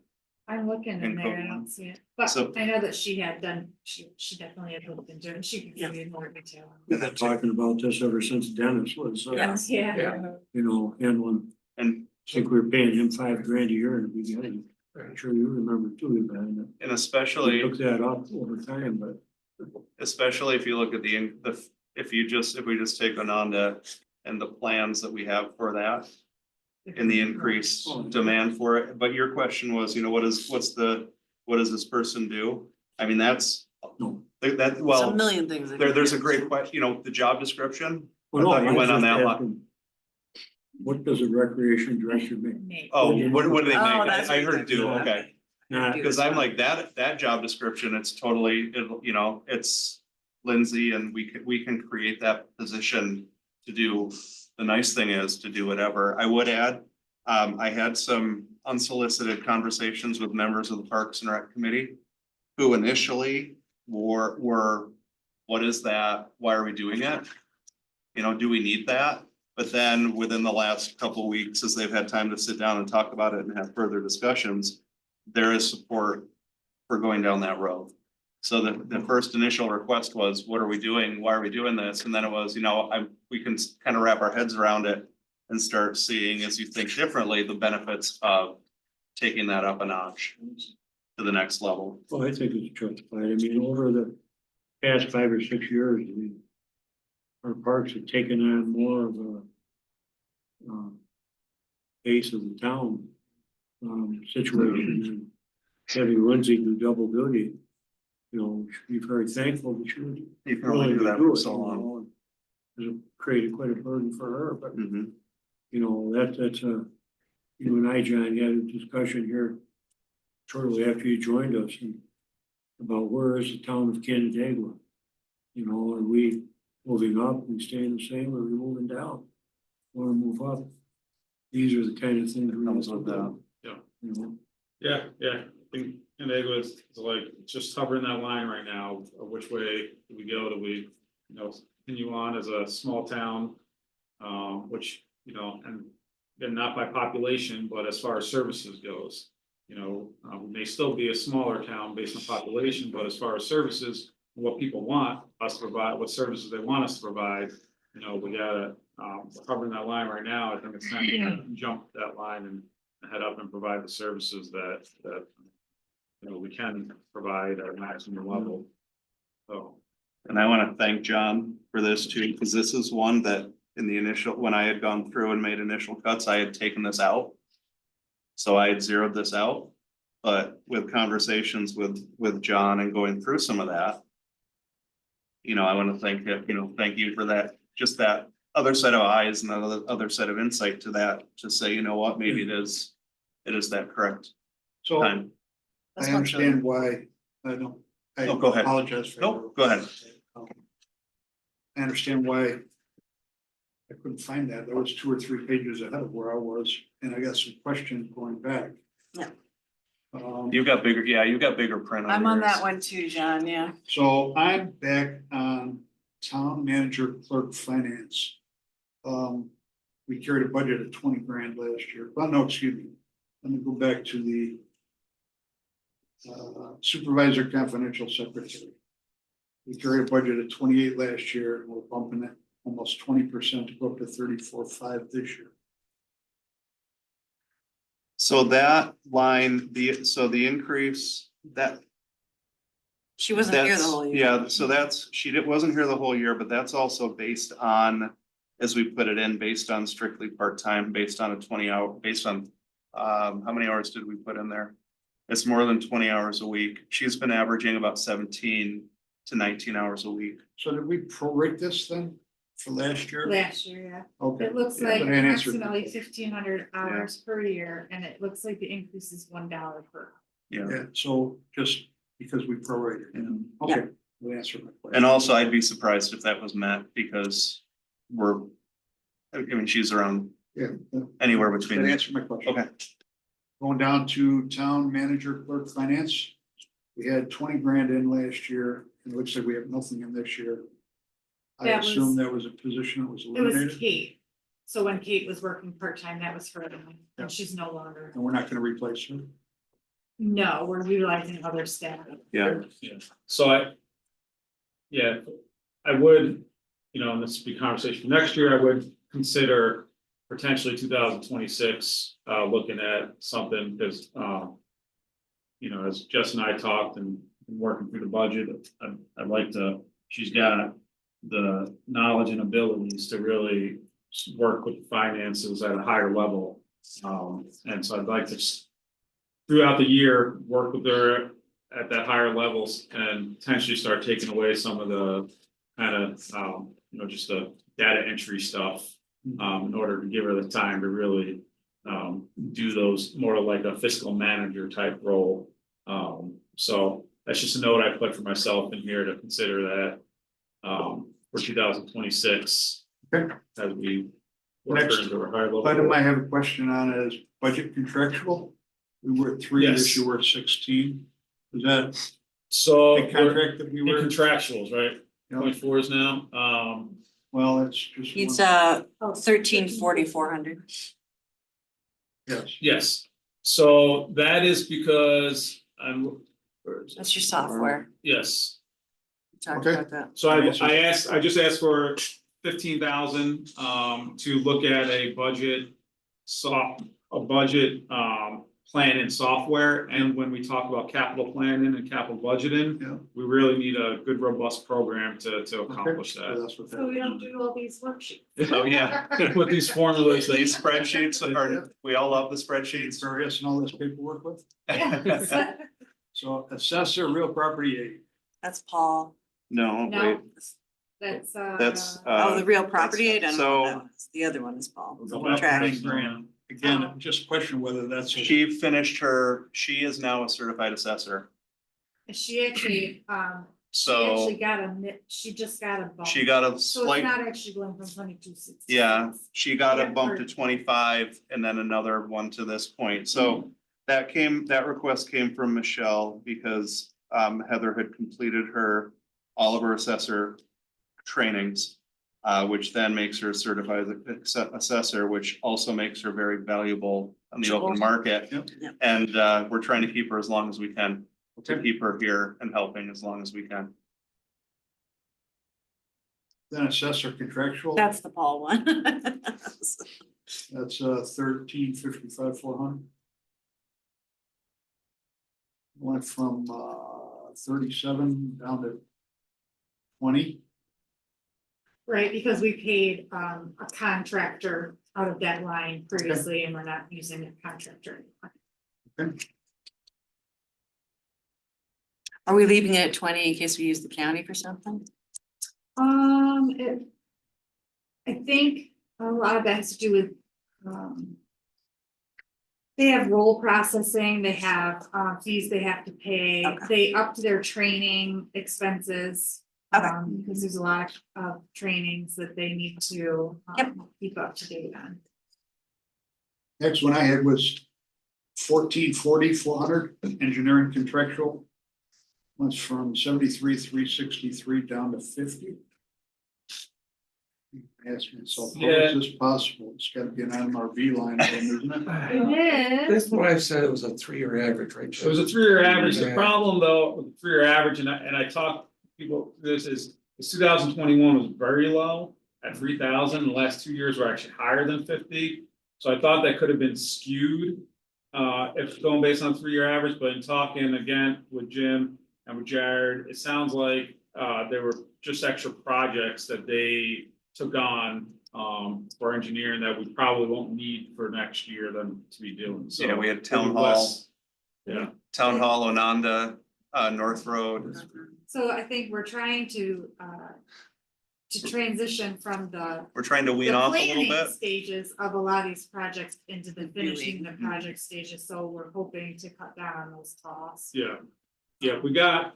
I'm looking In in there, I Copeland. don't see it, but So- I know that she had done, she definitely had looked into it, and she can give you more detail. We've been talking about this ever since Dennis was, Yes. Yeah. you know, and when, And, I think we were paying him $5,000 a year in the beginning. I'm sure you remember too, man. and We especially. looked that up over time, but Especially if you look at if we just take Ananda and the plans that we have for that. And the increased demand for it, but your question was, you know, what does this person do? I mean, that's, no. that, There's a well, million things. that there's a could be great question, you know, the job description. I Well, no, thought you I was went on just that one. asking, what does a recreation director make? Maybe. Oh, what do they Oh, make? that's I what heard you're do, talking about. okay. Not, Cause I'm like, that job description, it's totally, you know, it's Lindsay and we can create that position to do. The nice thing is to do whatever. I would add, I had some unsolicited conversations with members of the Parks and Rec Committee. Who initially were, what is that? Why are we doing it? You know, do we need that? But then within the last couple of weeks, as they've had time to sit down and talk about it and have further discussions, there is support for going down that road. So the first initial request was, what are we doing? Why are we doing this? And then it was, you know, we can kind of wrap our heads around it and start seeing, as you think differently, the benefits of taking that up a notch to the next level. well, I think it's justified. I mean, over the past 5 or 6 years, I mean, our parks have taken on more of a base of the town situation and having Lindsay do double duty. You know, we should be very thankful that she was You can only willing do to that do for it, so you long. know, and it created quite a burden for her, but Mhm. you know, that's a, you and I, John, had a discussion here shortly after you joined us and about where is the town of Canandaigua? You know, are we moving up, we staying the same, or are we moving down? Want to move up? These are the kind of things we Comes have to with that. do. Yeah. You know, Yeah, I think Canandaigua is like just hovering that line right now, of which way do we go, do we, you know, continue on as a small town? Which, you know, and not by population, but as far as services goes. You know, we may still be a smaller town based on population, but as far as services, what people want us to provide, what services they want us to provide, you know, we gotta, covering that line right now, I think it's time to jump that line and head up and provide the services that, you know, we can provide at a maximum level. So, And I want to thank John for this too, because this is one that in the initial, when I had gone through and made initial cuts, I had taken this out. So I had zeroed this out, but with conversations with John and going through some of that. You know, I want to thank you for that, just that other set of eyes and the other set of insight to that, to say, you know what, maybe it is that correct So time. That's I what- understand why, I don't, I Oh, go ahead. apologize for. No, go ahead. I understand why I couldn't find that. There was 2 or 3 pages ahead of where I was, and I got some questions going back. Yeah. You've got bigger print. I'm on yours. that one too, John, yeah. So I'm back on town manager clerk finance. We carried a budget of 20 grand last year. Well, no, excuse me. Let me go back to the supervisor confidential secretary. We carried a budget of 28 last year, and we're bumping it almost 20% to go up to 34.5 this year. So that line, the increase, that. She wasn't here the That's, whole year. yeah, so wasn't here the whole year, but that's also based on, as we put it in, based on strictly part-time, based on a 20-hour, based on, how many hours did we put in there? It's more than 20 hours a week. She's been averaging about 17 to 19 hours a week. So did we prorate this then for last year? Last year, yeah. Okay. It looks Yeah, like but that answered my approximately question. 1,500 hours per year, and it looks like the increase is $1 per. Yeah. Yeah, so just because we prorated. And Okay, that answered my question. also I'd be surprised if that was met because I mean, she's around Yeah. anywhere That between. answered my question. Okay, Going down to town manager clerk finance. We had 20 grand in last year, and it looks like we have nothing in this year. I That was- assume that was a position that was It was eliminated, Kate. So when Kate was working part-time, that was for them, Yeah. and she's no longer. and we're not gonna replace her. No, we're utilizing other staff. Yeah, Yeah, so I would, and this would be conversation for next year, I would consider potentially 2026, looking at something, because, as Jess and I talked and working through the budget, I'd like to, she's got the knowledge and abilities to really work with the finances at a higher level. And so I'd like to throughout the year, work with her at that higher levels and potentially start taking away some of the kind of, just the data entry stuff. In order to give her the time to really, do those more like a fiscal manager type role. So that's just a note I put for myself in here to consider that. For 2026. Okay. As we. work Next into a higher level. Item I have a question on is budget contractual. We were at 3 this Yes. year, we're at 16. Is that So. the we're contract that we in were? contractuals, right? Yeah. 0.4s now, Well, it's just. It's one- 1340,400. Yes. yes, so that is because I'm. where is it? That's your software. Yes, We talked Okay. about that. so I just asked for 15,000, to look at a budget. Plan and software, and when we talk about capital planning and capital budgeting. Yeah. We really need a good robust program to accomplish Okay, that. so that's what So we that. don't do all these worksheets. oh, yeah. With these formulas, These spreadsheets are, we all love the spreadsheets. Various and all this paperwork with. Yes. So assessor, real property aid. That's Paul. No, No. wait, That's, that's. Oh, the real property aid? I don't know what so- that one is. The other one is Paul. The Trash. Grant. Again, just question whether that's. She finished she is now a certified assessor, she actually, so she just got a bump. she got a So it's slight, not actually going from 22.60. yeah, she got a Yeah, bump to or- 25 and then another one to this point, so. That request came from Michelle because Heather had completed all of her assessor trainings. Which then makes her a certified assessor, which also makes her very valuable on the open market. Yep. Yep. And we're trying to keep her as long as we can, to Okay. keep her here and helping as long as we can. Then assessor contractual. That's the Paul one. That's 1355,400. Went from 37 down to 20. Right, because we paid a contractor out of that line previously and we're not using a contractor anymore. Are we leaving it at 20 in case we use the county for something? I think a lot of that has to do with, they have role processing, they have fees they have to pay, Okay. they upped their training expenses. Okay. Because there's a lot of trainings that they need to keep up to date on. Next one I had was 1440,400 engineering contractual. Went from 73,363 down to 50. Ask myself, how is this possible? It's gotta be an MRV line, isn't it? It That's is. what I said, it was a 3-year average, right? it was a 3-year average. The Yeah. problem though, with the 3-year average, and I talked to people, this is, 2021 was very low at 3,000. The last 2 years were actually higher than 50. So I thought that could have been skewed. If going based on 3-year average, but in talking again with Jim and with Jared, it sounds like there were just extra projects that they took on for engineering that we probably won't need for next year them to be doing, so. Yeah, we had town maybe hall, less. Yeah, Town Hall, Ononda, North Road. So I think we're trying to transition from the We're trying to wean off a little planning bit. stages of a lot of these projects into the finishing the Doing. project stages, so we're hoping to cut down on those costs. yeah, yeah, we got,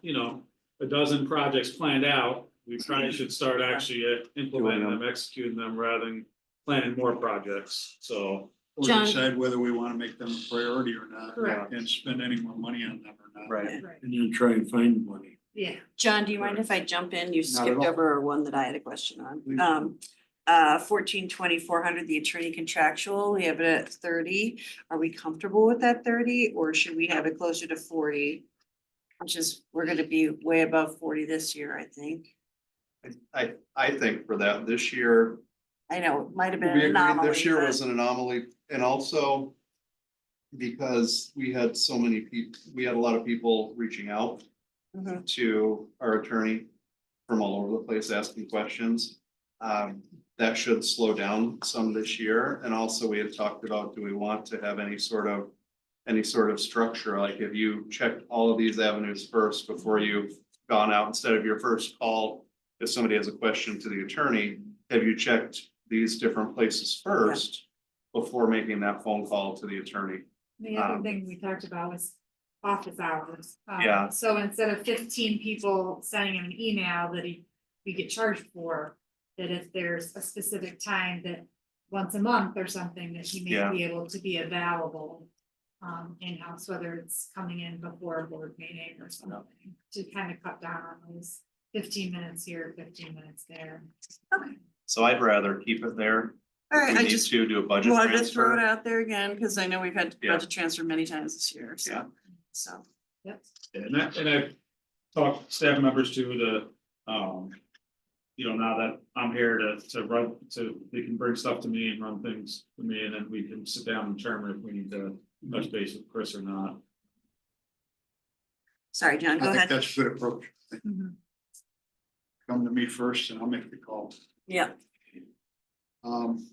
a dozen projects planned out, we probably should start actually implementing them, executing them rather than planning more projects, so. Or John- decide whether we wanna make them a priority or not. Correct. And spend any more money on them or not. Right. Right, And then try and find the money. yeah. John, do you mind if I jump in? You Not at skipped all. over one that I had a question on. Please. $14,2400, the attorney contractual, we have it at 30. Are we comfortable with that 30, or should we have it closer to 40? Which is, we're gonna be way above 40 this year, I think. I think for that this year, I know, it might have been we an agreed anomaly. this year but- was an anomaly, and also because we had so many people, we had a lot of people reaching out Mhm. to our attorney from all over the place asking questions. That should slow down some this year. And also we had talked about, do we want to have any sort of structure? Like, have you checked all of these avenues first before you've gone out, instead of your first call? If somebody has a question to the attorney, have you checked these different places first before making that phone call to the attorney? The other thing we talked about was office hours. Yeah. So instead of 15 people sending him an email that we get charged for, that if there's a specific time that once a month or something, that he Yeah. may be able to be available in-house, whether it's coming in before a board meeting or something, to kind of cut down on those 15 minutes here, 15 minutes there. So I'd rather keep it there. All right, We I need just to do a budget wanted to throw it transfer. out there again, because I know we've had Yeah. budget transfer many times this year, Yeah. so. Yep. And I've talked staff members to now that I'm here to run, they can bring stuff to me and run things for me, and then we can sit down and determine if we need to touch base with Chris or not. Sorry, John, I go think ahead. that's a good approach. Mhm. Come to me first and I'll make the call. Yeah, Um.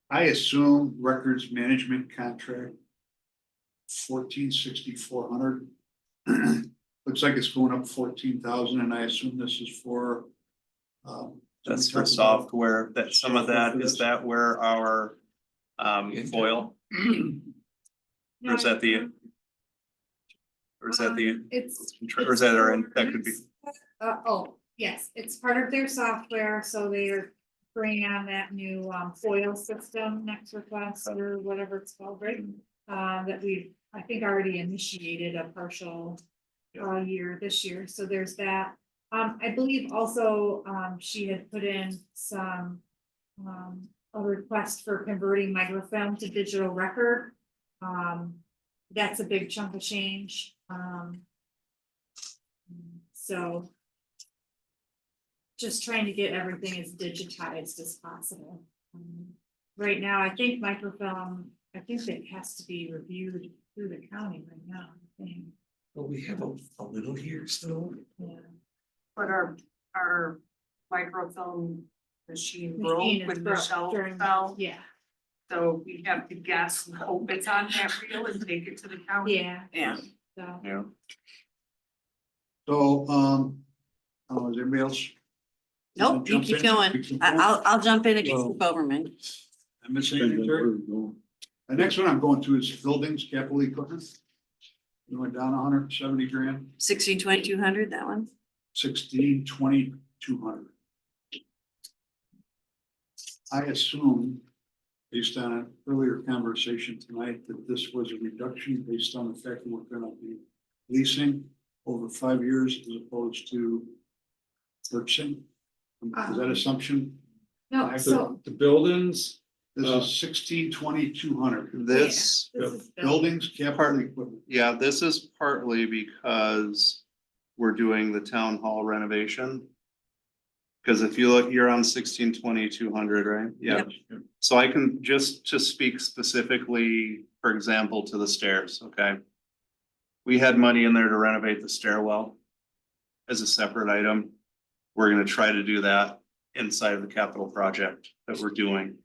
I assume records management contract. 14,6,400. Looks like it's going up 14,000, and I assume this is for. That's for software, that some of that, is that where our foil, or is that the? Or is that the, It's. or is that our, that could be, Yes, it's part of their software, so they're bringing on that new FOIL system, Next Request, or whatever it's called, right? That we've, I think, already initiated a partial year this year, so there's that. I believe also, she had put in some a request for converting microfilm to digital record. That's a big chunk of change. So just trying to get everything as digitized as possible. Right now, I think microfilm, I think it has to be reviewed through the county right now, I think. But we have a little here still. Yeah. But our microfilm machine broke Machine is when broke Michelle during- fell, Yeah, so we have to guess and hope it's on that reel and take it to the county. yeah, yeah. so. yeah, So, is anybody else? Nope, you Jump keep in? going. We keep I'll jump in and you Well- keep over me. I'm missing anything, Terry? The next one I'm going to is buildings, capital equipment. We went down 170 grand, 16,200, that one? 16, 20, 200. I assume, based on an earlier conversation tonight, that this was a reduction based on the fact that we're gonna be leasing over 5 years as opposed to purchasing. Is that assumption? No, so. The buildings, This is 16, 20, 200. this, This is the- Buildings, capital equipment. yeah, this is partly because we're doing the town hall renovation. Cause if you look, you're on 16,200, right? Yeah. So I can just to speak specifically, for example, to the stairs, okay? We had money in there to renovate the stairwell as a separate item. We're gonna try to do that inside of the capital project that we're doing.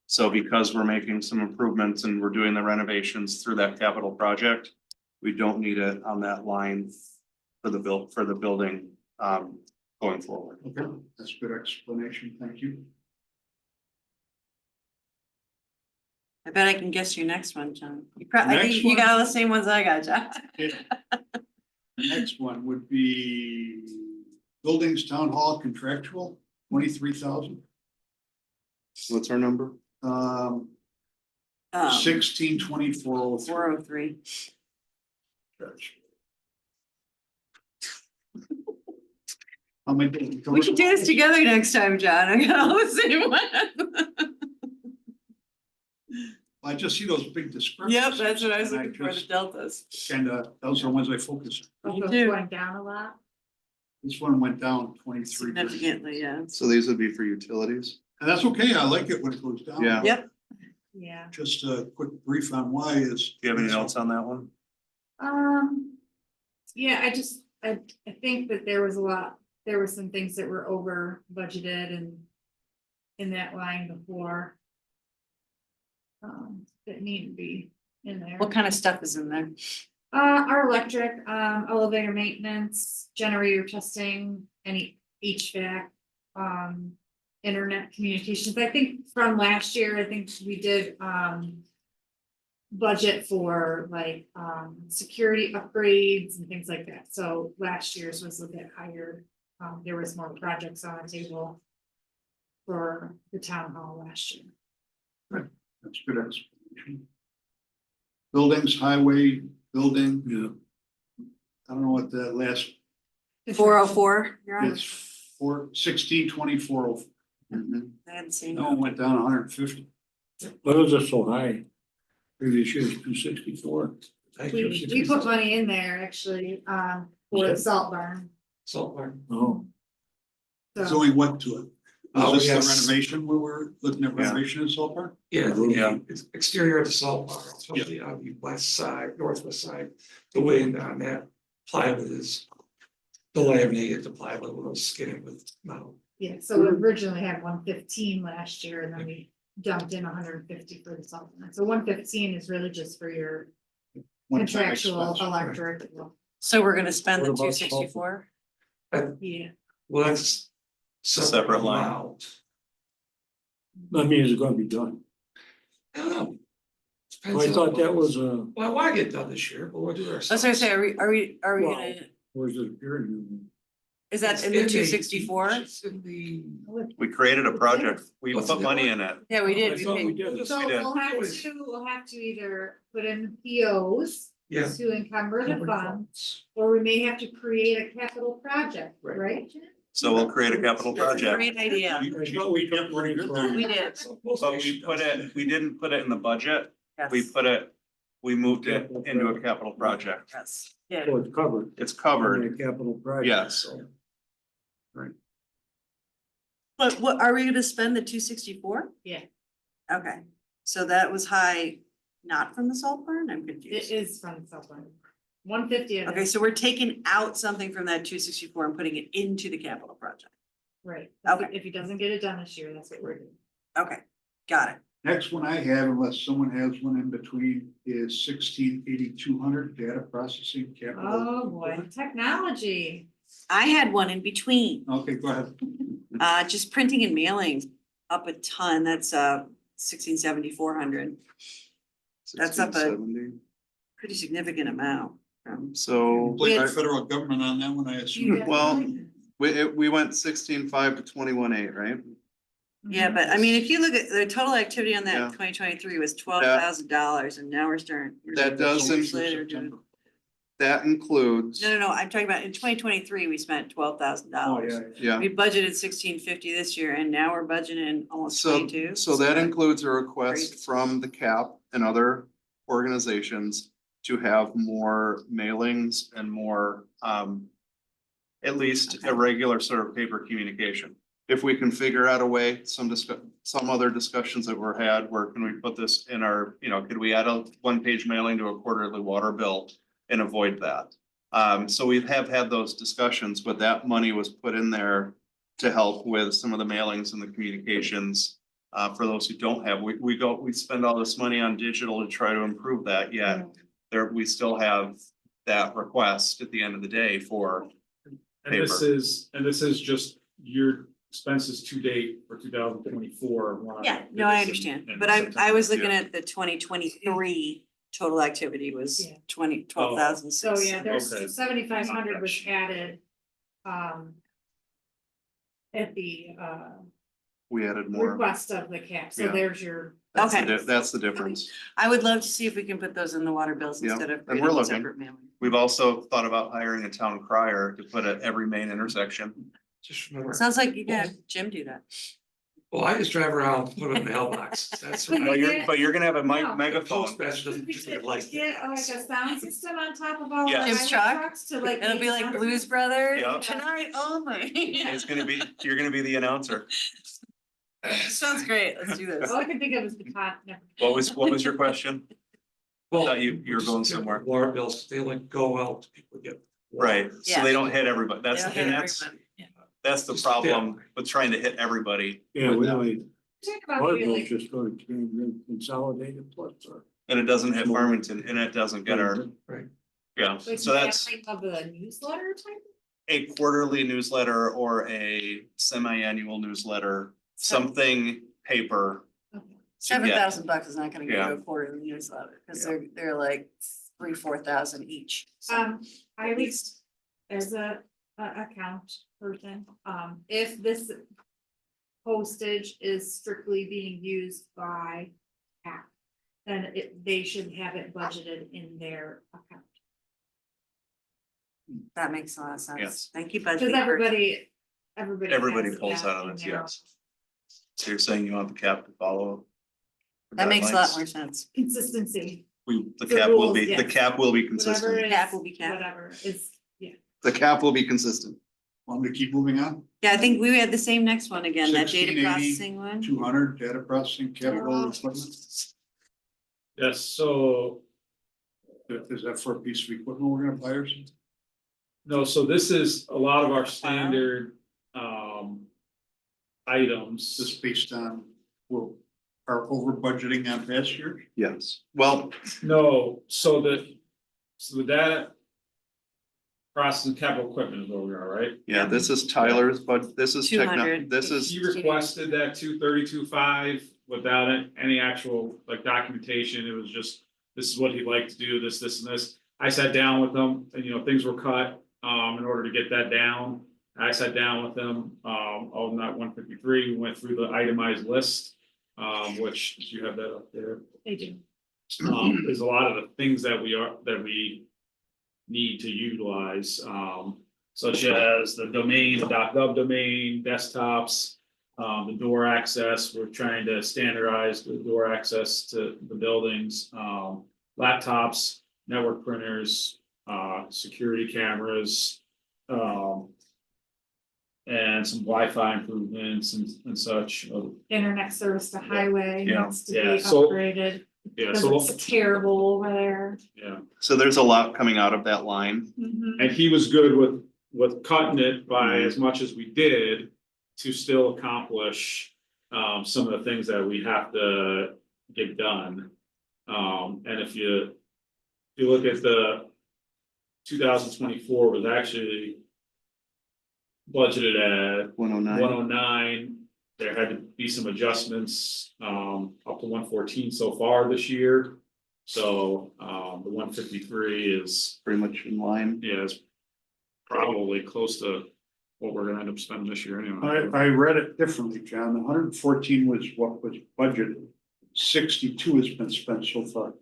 So because we're making some improvements and we're doing the renovations through that capital project, we don't need it on that line for the building going forward. Okay, that's a good explanation. Thank you. I bet I can guess your next one, John. I Next think you got one? all the same ones I got, John. The next one would be buildings, town hall contractual, 23,000. What's our number? 16, 24. 403. We should do this together next time, John. I got all the same one. I just see those big discrepancies. Yep, that's what I was and looking for, the just deltas. Kinda, those are the ones I focus on. Also too. going down a lot. This one went down 23%. Significantly, yeah. So these would be for utilities. And that's okay, I like it when it goes down. Yeah. Yep. Yeah. Just a quick brief on why is. Do you have any notes on that one? Yeah, I think that there were some things that were over budgeted and in that line before. That need to be in there. What kind of stuff is in there? Our electric, elevator maintenance, generator testing, any HVAC, internet communications. I think from last year, I think we did, budget for like, security upgrades and things like that. So last year's was a bit higher. There was more projects on the table for the town hall last year. That's good explanation. Buildings, highway, building. Yeah. I don't know what that last, 404, you're on. it's 1624. I hadn't seen No, it went down 150. Why was it so high? Previous year was 264. We put money in there actually, for the salt barn. Salt barn. Oh, There's So, only what to it? Oh, Is this yes. the renovation where we're looking at Yeah. renovation in Salt Park? Yeah, Yeah. the exterior of the salt barn, especially on the west side, northwest side, the wind on that plywood is. The laminated, the plywood was skidding with metal. yeah, so we originally had 115 last year and then we dumped in 150 for the salt barn. So 115 is really just for your One-time contractual expense. electric. So we're gonna spend What the about 264? Yeah, Well, that's. Separate line. amount. that means it's gonna be done. I don't know. Well, I thought that was, Well, I want to get done this year, but we'll do our. I was gonna say, are we Well, gonna, where's the period? is that in the 264? It's in the. We created a project. We put money in it. Yeah, we I did. thought We we paid. did. so We did. we'll have to either put in POs Yeah. to encumber the funds, or we may have to create a capital project, Right. right? So we'll create a capital project. Great idea. I thought we got money from. We did. But we didn't put it in the budget. We Yes. we moved it into a capital project. Yes. Yeah. Oh, it's covered. It's covered. In a Capital project. Yes. But what, are we gonna spend the 264? Yeah. Okay, so that was high, not from the salt barn? I'm It confused. is from someone. 150 of Okay, it, so we're taking out something from that 264 and putting it into the capital project. right. Okay. If he doesn't get it done this year, that's what we're doing. Okay, got it. Next one I have, unless someone has one in between, is 168200 data processing capital. Oh, boy, technology. I had one in between, Okay, go ahead. just printing and mailing up a ton, that's 1670, 400, That's up a- 1670. pretty significant amount. So Played by Yes. federal government on that one, I assume. Well, we went 16.5 to 21.8, right? Yeah, but I mean, if you look at the total activity on Yeah. that 2023 was $12,000 and now we're starting. That does Years include later doing- That includes, No, I'm talking about in 2023, we spent $12,000. Oh, yeah. We budgeted 1650 this year and now we're budgeting almost So, 22. so that includes a request Great. from the CAP and other organizations to have more mailings and more, at least Okay. a regular sort of paper communication. If we can figure out a way, some other discussions that were had, where can we put this in our, could we add a one-page mailing to a quarterly water bill and avoid that? So we have had those discussions, but that money was put in there to help with some of the mailings and the communications. For those who don't have, we spend all this money on digital to try to improve that, yet we still have that request at the end of the day for, And this is just your expenses to date for 2024. Yeah, no, I understand, but I was looking at the 2023 total activity was Yeah. 12,000. So, yeah, there's Okay. 7,500 was added, at the, we added more. request of the cap, so Yeah. there's your. Okay. That's the difference. I would love to see if we can put those in the water bills Yeah, instead of and we're creating a looking. separate mailing. We've also thought about hiring a town crier to put at every main intersection. Just remember, Sounds like you got Jim do that. well, I just drive around, and put it in the mailbox, that's what But I. you're gonna have a No. megaphone. Postmaster doesn't particularly like Get it. like a sound system on top of all the Yes. Jim's highway truck? trucks to like. It'll be like Blues Brothers, Yeah. tonight only. It's gonna be, you're gonna be the announcer. Sounds great, let's do this. All I can think of is the con. What was your question? Well, thought you were just going get somewhere. Water bills, they like go out, people get. Right, so Yeah. they don't hit everybody. They That's, don't hit and that's, everyone. Yeah. that's the problem with trying to hit everybody. Yeah, with we that. only, Talk about water maybe bills like, just go to consolidated plus. And it doesn't hit Farmington and it doesn't get our, Right. yeah, like so that's mailing of the newsletter type. a quarterly newsletter or a semi-annual newsletter, something paper. Okay. $7,000 get. is not gonna go Yeah. to a quarterly newsletter, cause Yeah. they're like 3,000-4,000 each. So, I at least, as a account person, if this postage is strictly being used by app, then they should have it budgeted in their account. that makes a lot of sense. Yes. Thank you, budget. Cause everybody. Everybody has pulls that out of in it, their yes. So you're saying you want the cap to follow? the That makes a lot guidelines? more sense. Consistency, The the cap will rules, be, the yes. cap will be whatever consistent. it is. Cap will be cap. Whatever is, yeah. The cap will be consistent. Want me to keep moving on? Yeah, I think we had the same next one again, that data 1680, processing one. 200 data processing capital equipment. Yes, so, Is that for a piece of equipment we're gonna buy or something? no, so this is a lot of our standard, items. Just based on, well, our over budgeting on past years? Yes, well, No, so the data processing capital equipment is where we are, right? yeah, this is Tyler's, but this is 200. this is, He requested that 232.5 without any actual like documentation. It was just, this is what he'd like to do, this, and this. I sat down with him and, things were cut, in order to get that down. I sat down with them, on that 153, we went through the itemized list, which you have that up there. They do. There's a lot of the things that we need to utilize, such as the domain, .gov domain, desktops, the door access. We're trying to standardize the door access to the buildings, laptops, network printers, security cameras, and some Wi-Fi improvements and such. Internet service to highway Yeah. needs to Yeah, be so- upgraded, Yeah, cause so, it's terrible over there. yeah, so there's a lot coming out of that line. and he was good with cutting it by as much as we did to still accomplish some of the things that we have to get done. And if you look at the 2024 was actually budgeted at 109. 109. There had to be some adjustments, up to 114 so far this year. So, the 153 is, Pretty much in line. is probably close to what we're gonna end up spending this year anyway. I read it differently, John. 114 was what was budgeted. 62 has been spent so far.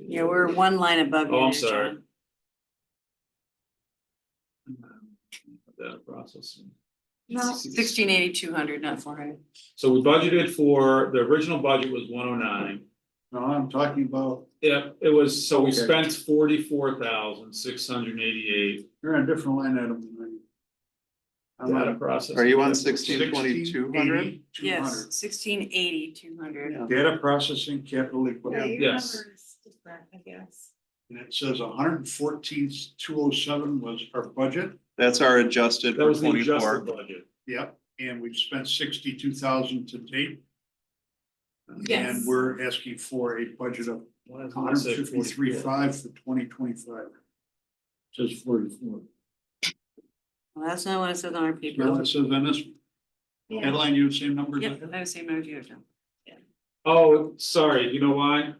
Yeah, we're one line above you. Oh, I'm there, sorry. John. That processing. No, 1680, 200, not 400. So we budgeted for, the original budget was 109. No, I'm talking about, Yep, it was, so we Okay. spent 44,688. you're on a different line item than me. I'm Data on processing. Are you on 1680, 1620, 200? 200. Yes, 1680, 200. Yeah. Data processing capital yeah, equipment, your Yes. number is different, I guess. and it says 114,207 was our budget. That's our adjusted That for was the adjusted 24. budget. Yep, and we've spent 62,000 to date. Yes. And we're asking for a budget of Why doesn't it say 153.5 for 2025. Says 44. Well, that's not what it says on our paper. Now it says on this Yeah. headline, you have the same numbers? Yep, I was saying no to you, John. Oh, sorry, you know why?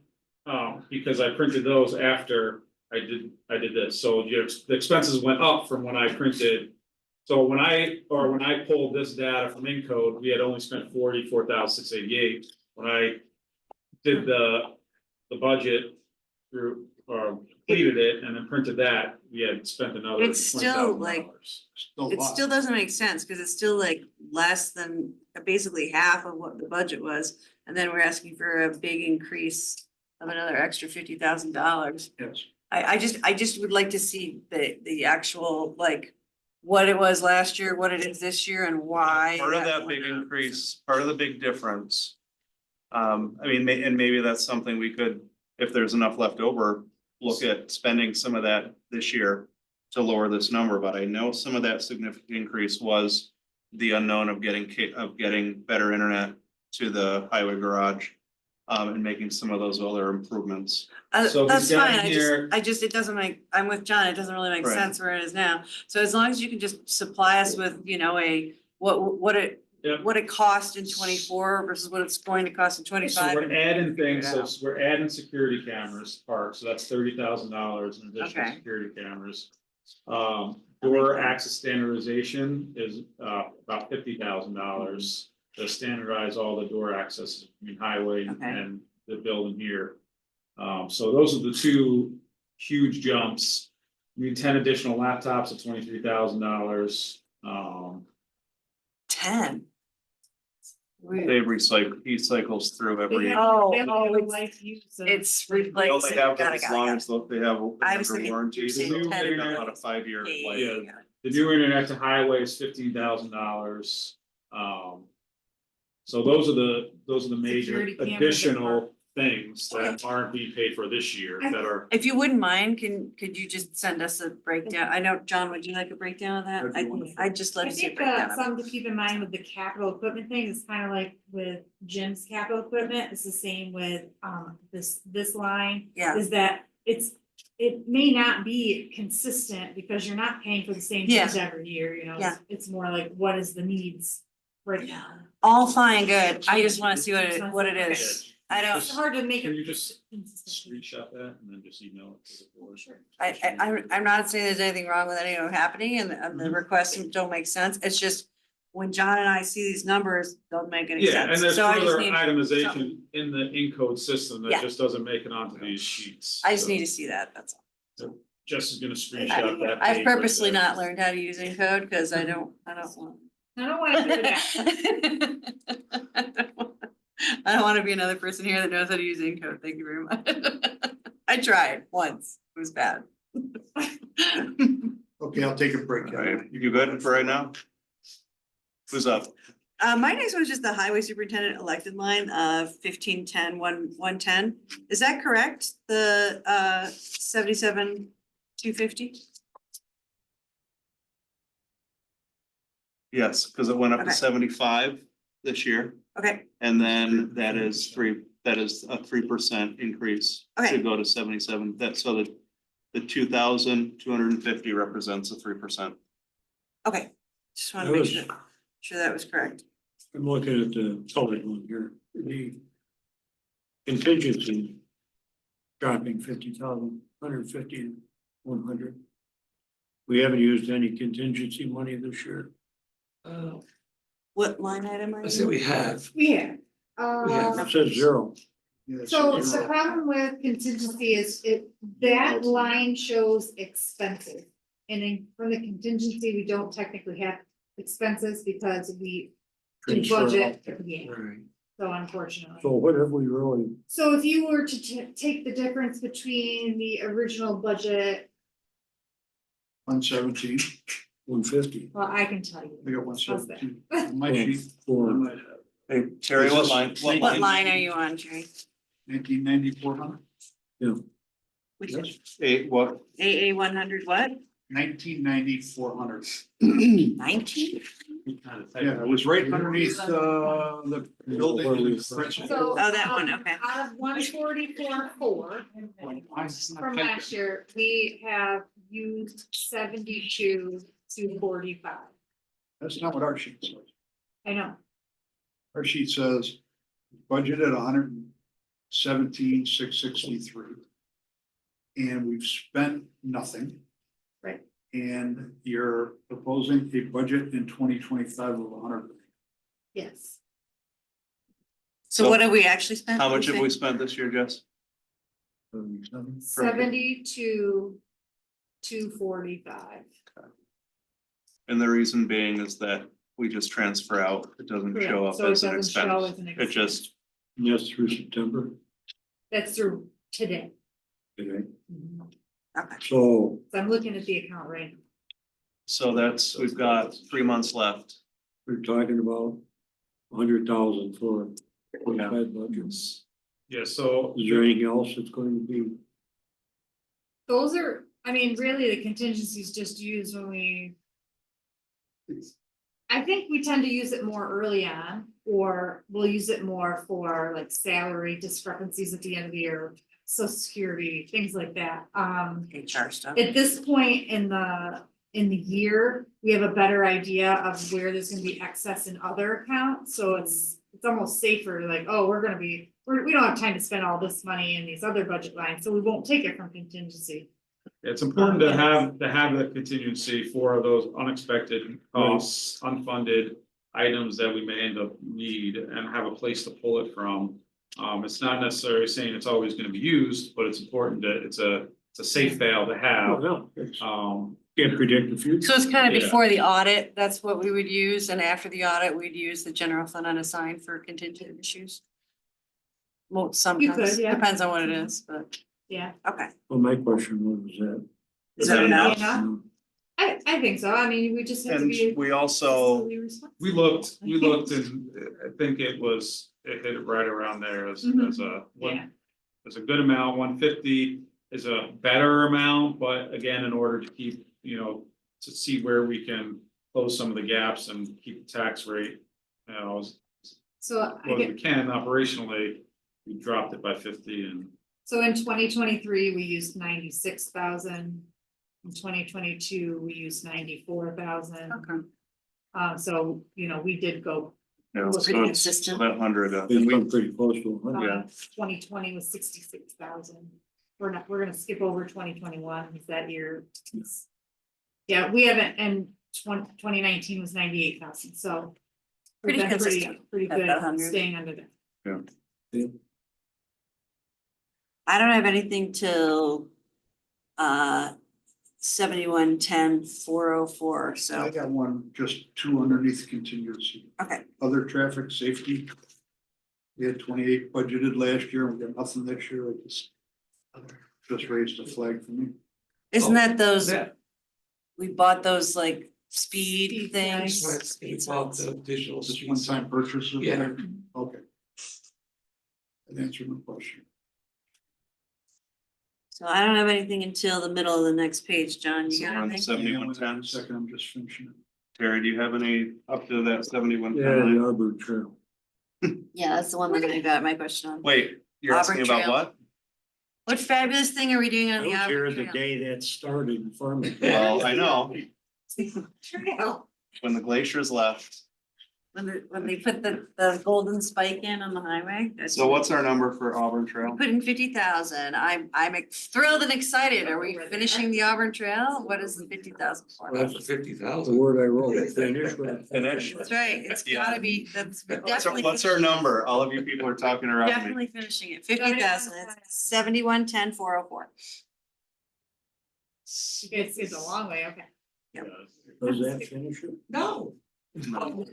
Because I printed those after I did this, so the expenses went up from when I printed. So when I pulled this data from Encode, we had only spent 44,688. When I did the budget through, or completed it and then printed that, we had spent another It's still, $20,000. Still a It lot. still doesn't make sense, because it's still like less than, basically half of what the budget was, and then we're asking for a big increase of another extra $50,000. Yes. I just would like to see the actual, like, what it was last year, what it is this year, and why. Part of that went big up. increase, part of the big difference. I mean, and maybe that's something we could, if there's enough left over, look at spending some of that this year to lower this number, but I know some of that significant increase was the unknown of getting better internet to the highway garage, and making some of those other improvements. So That's we've got fine, here- it doesn't make, I'm with John, it doesn't really make Right. sense where it is now. So as long as you can just supply us with, you know, what it cost in 24 versus what it's going to cost in So 25. we're adding things, Figure so we're adding security cameras, park, so that's $30,000 in additional Okay. security cameras. Door access standardization is about $50,000 to standardize all the door access between highway Okay. and the building here. So those are the two huge jumps. We need 10 additional laptops at $23,000. 10. They he cycles through every. Oh, They have oh, a it's- life use of- It's They like. only have got them it, as got it, long got as they have I was under thinking warranty. you're saying New 10. internet. About a 5-year Yeah, life. yeah, yeah, yeah. The new internet to highway is $15,000. So those are the major Security cameras additional things that aren't being paid for this year that are. If you wouldn't mind, could you just send us a breakdown? I know, John, would you like a breakdown of that? That'd be wonderful. I'd just love I to see a think breakdown. of it. something to keep in mind with the capital equipment thing is kind of like with Jim's capital equipment, it's the same with this line. Yeah. Is that it may not be consistent because you're not paying for the same Yeah. things every year, you know? Yeah. It's more like, what is the needs right Yeah. now? All fine, good. I just wanna see what it is. I It's don't, hard to make Can it. you just consistent. screenshot that and then just email it to the board? Sure. I'm not saying there's anything wrong with any of them happening and the Mhm. requests don't make sense. It's just when John and I see these numbers, don't make any Yeah, and sense. there's So I just further need, itemization in the encode system Yeah. that just doesn't make it onto these sheets. I just So need to see that, that's all. Jess is gonna screenshot that. I've page right purposely there. not learned how to use Encode because I don't want. I don't wanna do that. I don't wanna be another person here that knows how to use Encode, thank you very much. I tried once, it was bad. Okay, I'll take a break. All right, you good for right now? Who's up? My next one is just the highway superintendent elected line of 1510-110. Is that correct? The 77,250? Yes, because it went up to Okay. 75 this year, Okay, and then that is a 3% increase Okay. to go to 77. So the 2,250 represents a 3%. okay. Just wanna That make was- sure that was correct. I'm looking at the colored one here, the contingency dropping 50,000, 150 and 100. We haven't used any contingency money this year. What line item are you? I say we have. Yeah. It says zero. Yeah, So it's- the problem with contingency is that line shows expenses. And then from the contingency, we don't technically have expenses because we do Transfer. budget at the beginning, Right. so unfortunately. So what have we really, So if you were to take the difference between the original budget, 117, 150 well, I can tell you. I got 117 on my Well, sheet, for, Hey, Terry, what line? What line are you on, Jerry? 1990, Which Yes. is Hey, what? AA 100 what? 1990, 19? Yeah, it was right underneath, the building. So. Oh, that one, okay. Out of 144.4 from last year, we have used 72,245. That's not what our sheet says. I know, Our sheet says budgeted 117,663. And we've spent nothing. Right. And you're proposing a budget in 2025 of 100. yes. So what have we actually spent? How did much you have say? we spent this year, Jess? 72, 245. And the reason being is that we just transfer out, it doesn't show up So it as an doesn't show expense. as an It expense. just, And that's through September, That's through today. okay? Okay. So So I'm looking at the account right now. so that's, we've got 3 months left. we're talking about 100,000 for qualified budgets. Yeah, so. Is there anything else that's going to be? Those are, I mean, really, the contingencies just used when we. I think we tend to use it more early on, or we'll use it more for like salary discrepancies at the end of the year, social security, things like that. HR stuff. At this point in the year, we have a better idea of where there's gonna be excess in other accounts, so it's almost safer, like, oh, we don't have time to spend all this money in these other budget lines, so we won't take it from contingency. It's important to have the contingency for those unexpected costs, unfunded items that we may end up need and have a place to pull it from. It's not necessarily saying it's always gonna be used, but it's important that it's a safe valve to have. Well, it's- Um, Can't predict the future. So it's kind of Yeah. before the audit, that's what we would use, and after the audit, we'd use the general fund unassigned for contingent issues. Well, sometimes, yeah. depends on what it is, but, Yeah, okay. Well, my question was that. Is that enough? I think so, I mean, we just have to And be. we also, fiscally responsible. we looked and I think it hit it right around there as a Yeah. It's a good amount. 150 is a better amount, but again, in order to keep, to see where we can close some of the gaps and keep the tax rate, as So I well as get, we can operationally, we dropped it by 50 and so in 2023, we used 96,000. In 2022, we used 94,000. Okay. So, we did go, you know, Pretty so it's consistent. that 100, It's been pretty close to 100. Yeah. 2020 was 66,000. We're gonna skip over 2021, because that year. Yeah, we haven't, and 2019 was 98,000, so. we've Pretty been consistent Pretty at good that at 100. staying under that. I don't have anything till 7110-404. I So, got one, just two underneath contingency. okay, Other traffic safety. We had 28 budgeted last year, and we got nothing this year, it just raised a flag for me. isn't that those, That, we bought those like speed Speed things? signs. it's about the digital. Just street one-time purchases? Yeah. Okay. That answered my question. So I don't have anything until the middle of the next page, John, you So got on anything? 7110. Second, I'm just finishing it. Terry, do you have any up to that 71? Yeah, the Arbor Trail. Yeah, that's the one that I got my question on. Wait, you're asking Auburn about Trail. what? What fabulous thing are we doing I on the was here Auburn the Trail? day that started in Farmington. Well, I know, Trail. when the glaciers left. When they put the golden spike in on the highway. That's- So what's our number for Auburn Trail? Put in 50,000. I'm thrilled and excited. Are we finishing the Auburn Trail? What is the 50,000 for? Well, that's for The 50,000. word I wrote, finish with. Finish. That's right. It's Yeah. gotta be, that's So definitely. what's our number? All of you people are talking around me. Definitely finishing it. 50,000. It's 7110-404. It's a long way, okay. Does that finish it? No. Come on.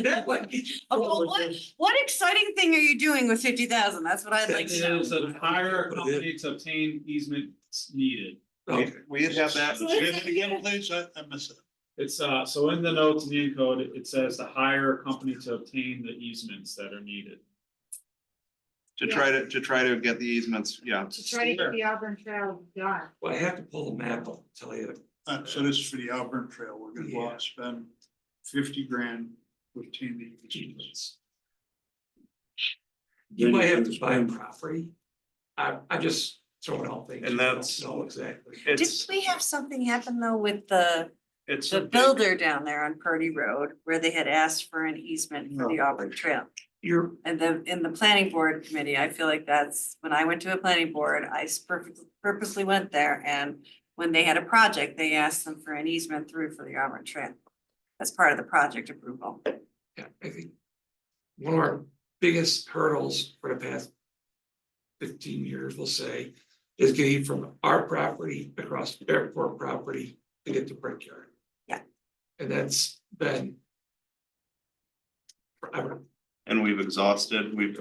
That one gets you- Oh, well, what exciting thing are you doing with 50,000? That's what I'd like to know. is a hire a company to obtain easements needed. Okay. We'd have that. So it's- please, I miss it. It's so in the notes in the encode, it says to hire a company to obtain the easements that are needed. To try to get the easements, yeah. To try to get the Auburn Trail done. Well, I have to pull the map up, to tell you. So this is for the Auburn Trail, we're gonna go out Yeah. and spend 50 grand with team meetings. Achievements. You might have to buy property. I just throwing out things. And you don't that's- know exactly. Did It's, we have something happen though with the it's a big- builder down there on Purdy Road where they had asked for an easement for the Auburn Trail? You're, And in the planning board committee, I feel like that's, when I went to a planning board, I purposely went there, and when they had a project, they asked them for an easement through for the Auburn Trail. That's part of the project approval. yeah, I think one of our biggest hurdles for the past 15 years, we'll say, is getting from our property across the airport property to get to Brickyard. Yeah. And that's been forever. And we've exhausted, we've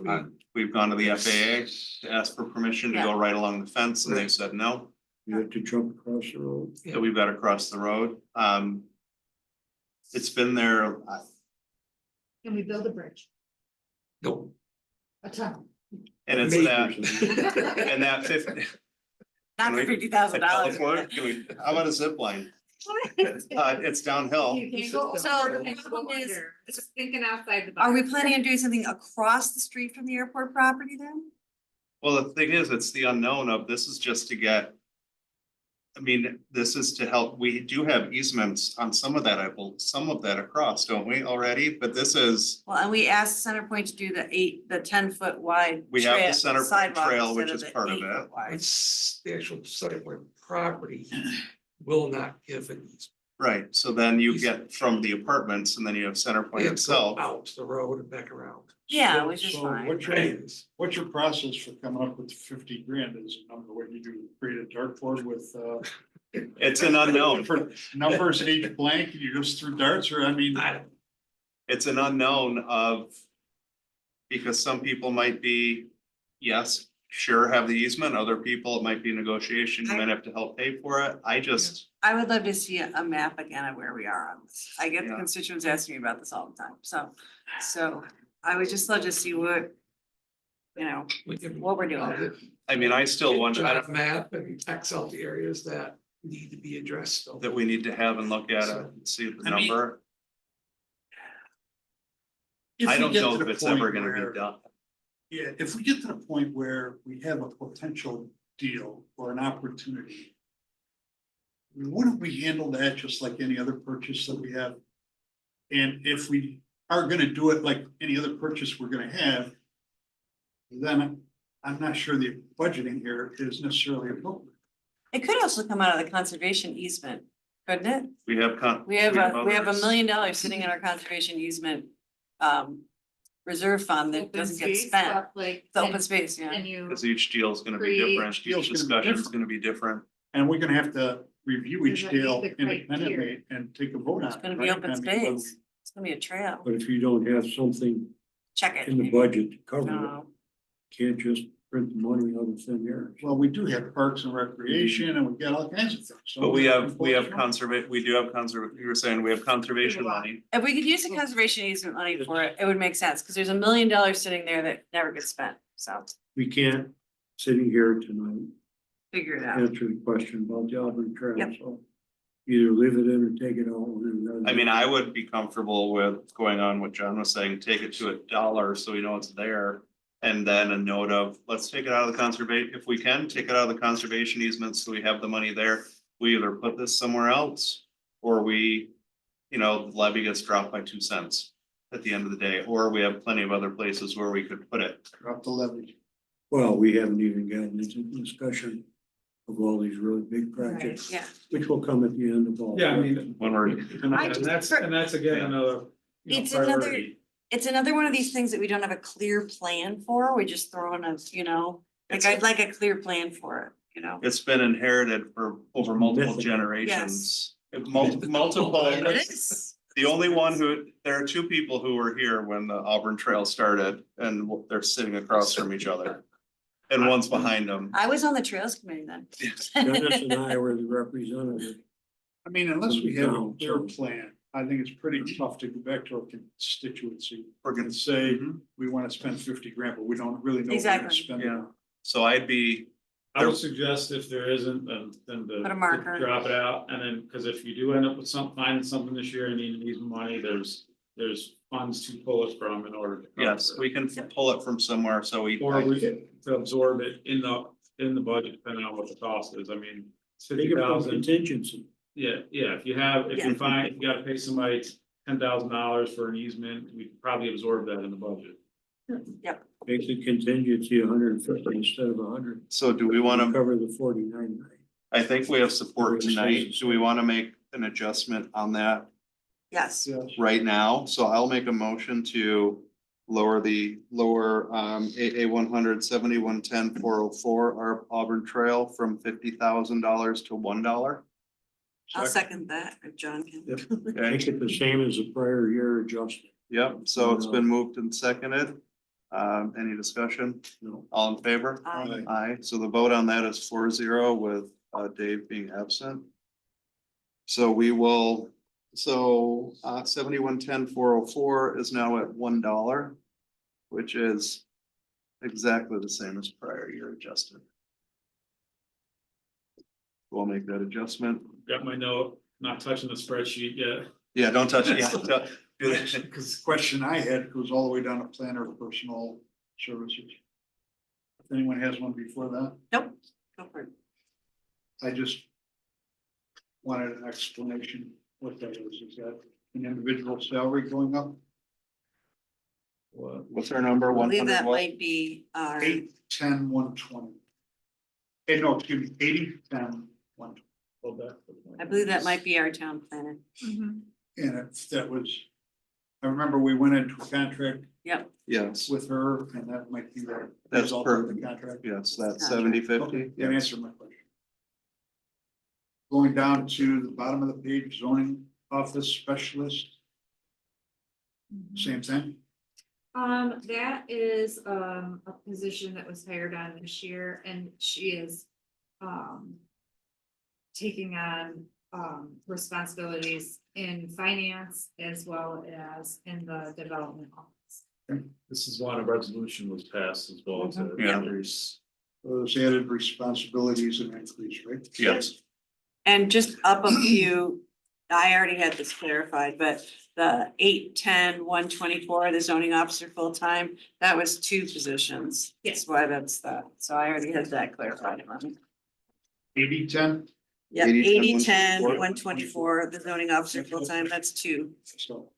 gone to the FAA to ask for permission to go right along the fence and they said no, You have to jump across the road. that we've got to cross the road. It's been there, Can we build a bridge, Nope. a tunnel? and it's that, and that 50. Not for $50,000. How about a zip line? It's downhill. You can't go. So the problem is, Just thinking outside the box. are we planning on doing something across the street from the airport property then? Well, the thing is, it's the unknown of, this is just to get. I mean, this is to help, we do have easements on some of that, some of that across, don't we already? But this is, Well, and we asked Centerpoint to do the 10-foot wide. we have the trail- Centerpoint sidewalk Trail, which instead is the part of 8-foot it. wide. It's the actual Centerpoint property will not give an easement. Right, so then you get from the apartments and then you have Centerpoint They have to go itself. out the road and back around. Yeah, So- which is so fine. What's your process for coming up with 50 grand is a number, what you do, create a dartboard with, It's an unknown. different numbers, each blank, you just threw darts, or I mean, It's an unknown of. Because some people might be, yes, sure, have the easement, other people, it might be negotiation, you might have to help pay for it, I just. I would love to see a map again of where we are on this. I get the Yeah. constituents asking me about this all the time, so I would just love to see what, you know, We can- what we're doing. I mean, I still wonder, I Draft don't, map and X out the areas that need to be addressed. still. that we need to have and look at it and see the I mean, number. if I we don't get know to if the it's ever point gonna where- be done. Yeah, if we get to the point where we have a potential deal or an opportunity. Wouldn't we handle that just like any other purchase that we have? And if we are gonna do it like any other purchase we're gonna have. Then I'm not sure the budgeting here is necessarily appropriate. It could also come out of the conservation easement, couldn't it? We have We have $1 others. million sitting in our conservation easement reserve fund that Open doesn't get space spent. stuff, like, The open space, yeah. and you, Cause each deal is gonna be Create- different, Each deal's each gonna be discussion's different. gonna be different. And we're gonna have to review each Does it meet deal the criteria? independently and take a vote on it. It's gonna be right? open I mean, whether space. It's gonna be a trail. But if you don't have something Check it. in the budget to cover it, No. can't just print the money out of thin air. Well, we do have parks and recreation and we've got all kinds of things. So But we have we have conservation. you were saying we have conservation money. If we could use the conservation easement money for it, it would make sense, because there's $1 million sitting there that never gets spent, so We can't, sitting here tonight, figure it out. answer the question about the Auburn Trail, Yep. so. Either leave it in or take it out. I mean, I would be comfortable with going on what John was saying, take it to $1 so we know it's there. And then a note of, let's take it out of the conservation, if we can, take it out of the conservation easement, so we have the money there. We either put this somewhere else, or we, the levy gets dropped by 2 cents. At the end of the day, or we have plenty of other places where we could put it. Drop the levy. Well, we haven't even gotten into discussion of all these really big projects, Yeah, which will come at the end of all. Yeah, I mean, When we're, and that's again another. It's another- priority. it's another one of these things that we don't have a clear plan for, we just throw in like, I'd like a clear plan for it, it's been inherited for over multiple generations. Multiple. It is. The only one there are 2 people who were here when the Auburn Trail started and they're sitting across from each other. And one's behind them. I was on the Trails Committee then. Dennis and I were the representatives. I mean, unless we have a No, clear so- plan, I think it's pretty tough to go back to our constituency We're gonna and say, Mhm. we want to spend 50 grand, but we don't really know. what we're gonna Exactly. spend it Yeah. on. So I'd be, I would suggest if there isn't, then to Put a marker. to drop it out, and then, cause if you do end up with finding something this year and need money, there's funds to pull it from in order to. cover yes, it. we can pull it from somewhere, so Or we can to absorb it in the budget, depending on what the cost is, I mean, Take it from 50,000. contingency. Yeah, if you gotta pay somebody $10,000 for an easement, we could probably absorb that in the budget. Make the contingency 150 instead of 100. So do we wanna, Cover the 49. I think we have support tonight, do we wanna make an adjustment on that Yes, Yes. right now? So I'll make a motion to lower AA 100 7110 404 our Auburn Trail from $50,000 to $1. I'll second that, if John can. Yep. Okay, Make it the same as the prior year adjustment. yep, so it's been moved and seconded. Any discussion? No. All in favor? Aye. Aye, so the vote on that is 4-0 with Dave being absent. So we will, 7110 404 is now at $1, which is exactly the same as prior year adjusted. We'll make that adjustment. Got my note, not touching the spreadsheet yet. Yeah, don't touch it. Yeah, don't do that. Because the question I had goes all the way down to planner personal services. If anyone has one before that, Nope, go for it. I just wanted an explanation what that is. Is that an individual salary going up? What's our number? I believe 100 that what? might be our, 810 120. Hey, no, excuse me, 8010 120. Hold back. I believe that might be our town planner. Mhm. And if that was, I remember we went into a contract Yep, Yes, with her and that might be the That's result of the perfect. contract. yes, that's Gotcha. 70/50. Okay, that answered my question. Going down to the bottom of the page, zoning office specialist, same thing. That is, a position that was hired on this year and she is, taking on, responsibilities in finance as well as in the development office. This is one, a resolution was passed as well to Mhm. Yeah. increase. Those added responsibilities and increase, right? Yes, and just up a few, I already had this clarified, but the 810 124, the zoning officer full-time, that was two positions. That's why that's that, so I already had that clarified. 8010, Yeah, 80, 80 10 124. 124, the zoning officer full-time, that's two. so.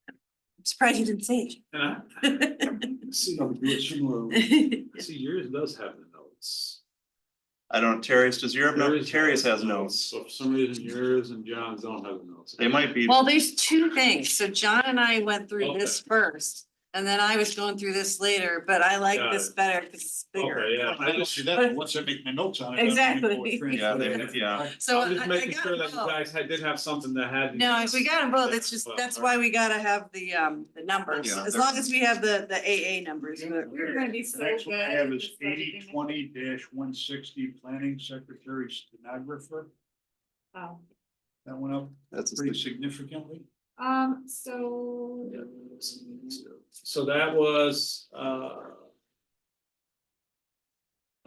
I'm surprised you didn't say And I it. See, I would do it similarly. see yours does have the notes. I don't, Terry's, does your, no, Terry's has notes. So for some reason, yours and John's don't have the notes. They might be, Well, there's two things. So John and I went through this Okay. first, and then I was going through this later, but I like Got this it. better because it's bigger. Okay, yeah. I don't see that, but once I make my notes on it. Exactly. yeah, yeah. So I'm just I making got sure them that you both. guys did have something that had. No, if we got them both, it's just, Well, that's all why right. we gotta have the numbers, Yeah. as long as we have the AA numbers. We're gonna be The so next good. one I have at is this budgeting. 8020-160 planning secretary stenographer. Oh, That went up That's pretty a, significantly. so. So that was,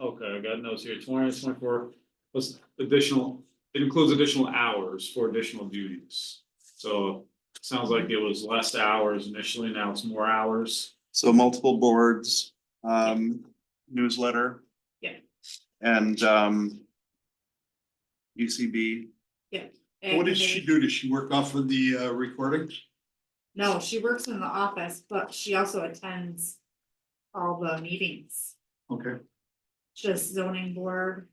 okay, I got notes here, 2024 was additional, it includes additional hours for additional duties. So it sounds like it was less hours initially, now it's more hours. so multiple boards, newsletter. Yeah. And, UCB, What does she do? Does she work off of the recordings? No, she works in the office, but she also attends all the meetings, Okay, just zoning board.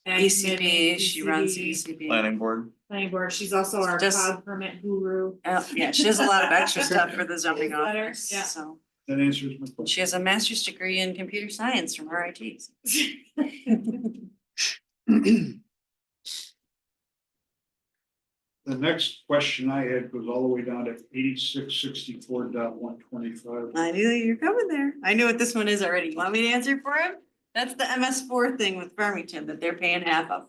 ag ECB, committee, she runs ECB, ECB. planning board. Planning board, she's also our Just- cloud permit guru. Yeah, she does a lot of extra stuff for the zoning Newsletter, office, yeah. so. that answers my question. She has a master's degree in computer science from RIT. The next question I had goes all the way down to 8664.125. I knew you were coming there. I knew what this one is already. You want me to answer for him? That's the MS4 thing with Farmington that they're paying half of.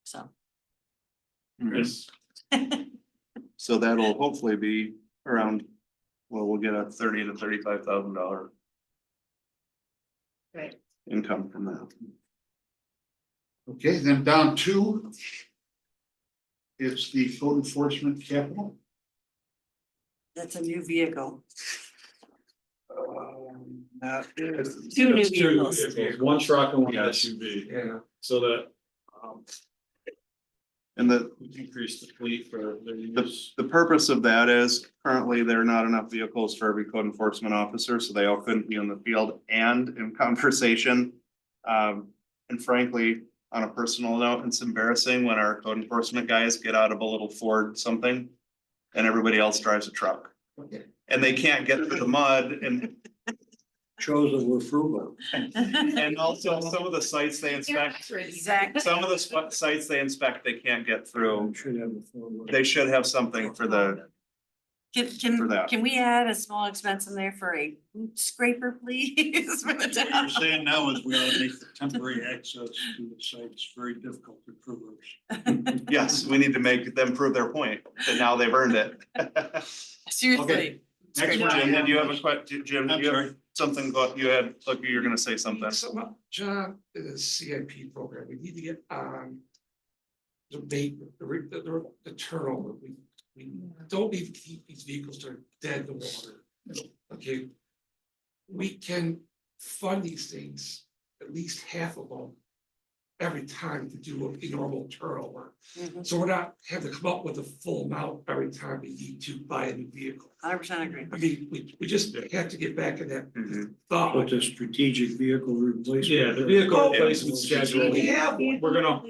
So. Yes. So that'll hopefully be around, well, we'll get a $30,000 to $35,000 Right. income from that. Okay, then down two. It's the code enforcement capital. That's a new vehicle. That is, Two new That's two vehicles. One truck and one Yes. SUV. Yeah. So that, and the, increase the fleet for their the, use. the purpose of that is currently there are not enough vehicles for every code enforcement officer, so they all couldn't be on the field and in conversation. And frankly, on a personal note, it's embarrassing when our code enforcement guys get out of a little Ford something and everybody else drives a truck. Okay. and they can't get through the mud and, Shows that we're frugal. and also some of the sites they inspect. Exactly. Some of the sites they inspect, they can't get through. Should have a four-wheel. They should have something for the, for that. Can we add a small expense in there for a boot scraper, please, for the What town? you're saying now is we ought to make the temporary access to the sites very difficult for travelers. Yes, we need to make them prove their point, that now they've earned it. Seriously. Next one. Jim, did you have a question? Jim, I'm did you have sorry. something, you had, look, you're gonna say something. John, the CIP program, we need to get on. The bait, the turnover, we don't need to keep these vehicles that are dead in the water. Okay. We can fund these things, at least half of them. Every time to do a normal turnover, Mhm. so we're not having to come up with a full amount every time we need to buy a new vehicle. 100% agree. I mean, we just have to get back in that Mhm. thought. But the strategic vehicle replacement. Yeah, the vehicle Oh, replacement schedule. We have one. We're gonna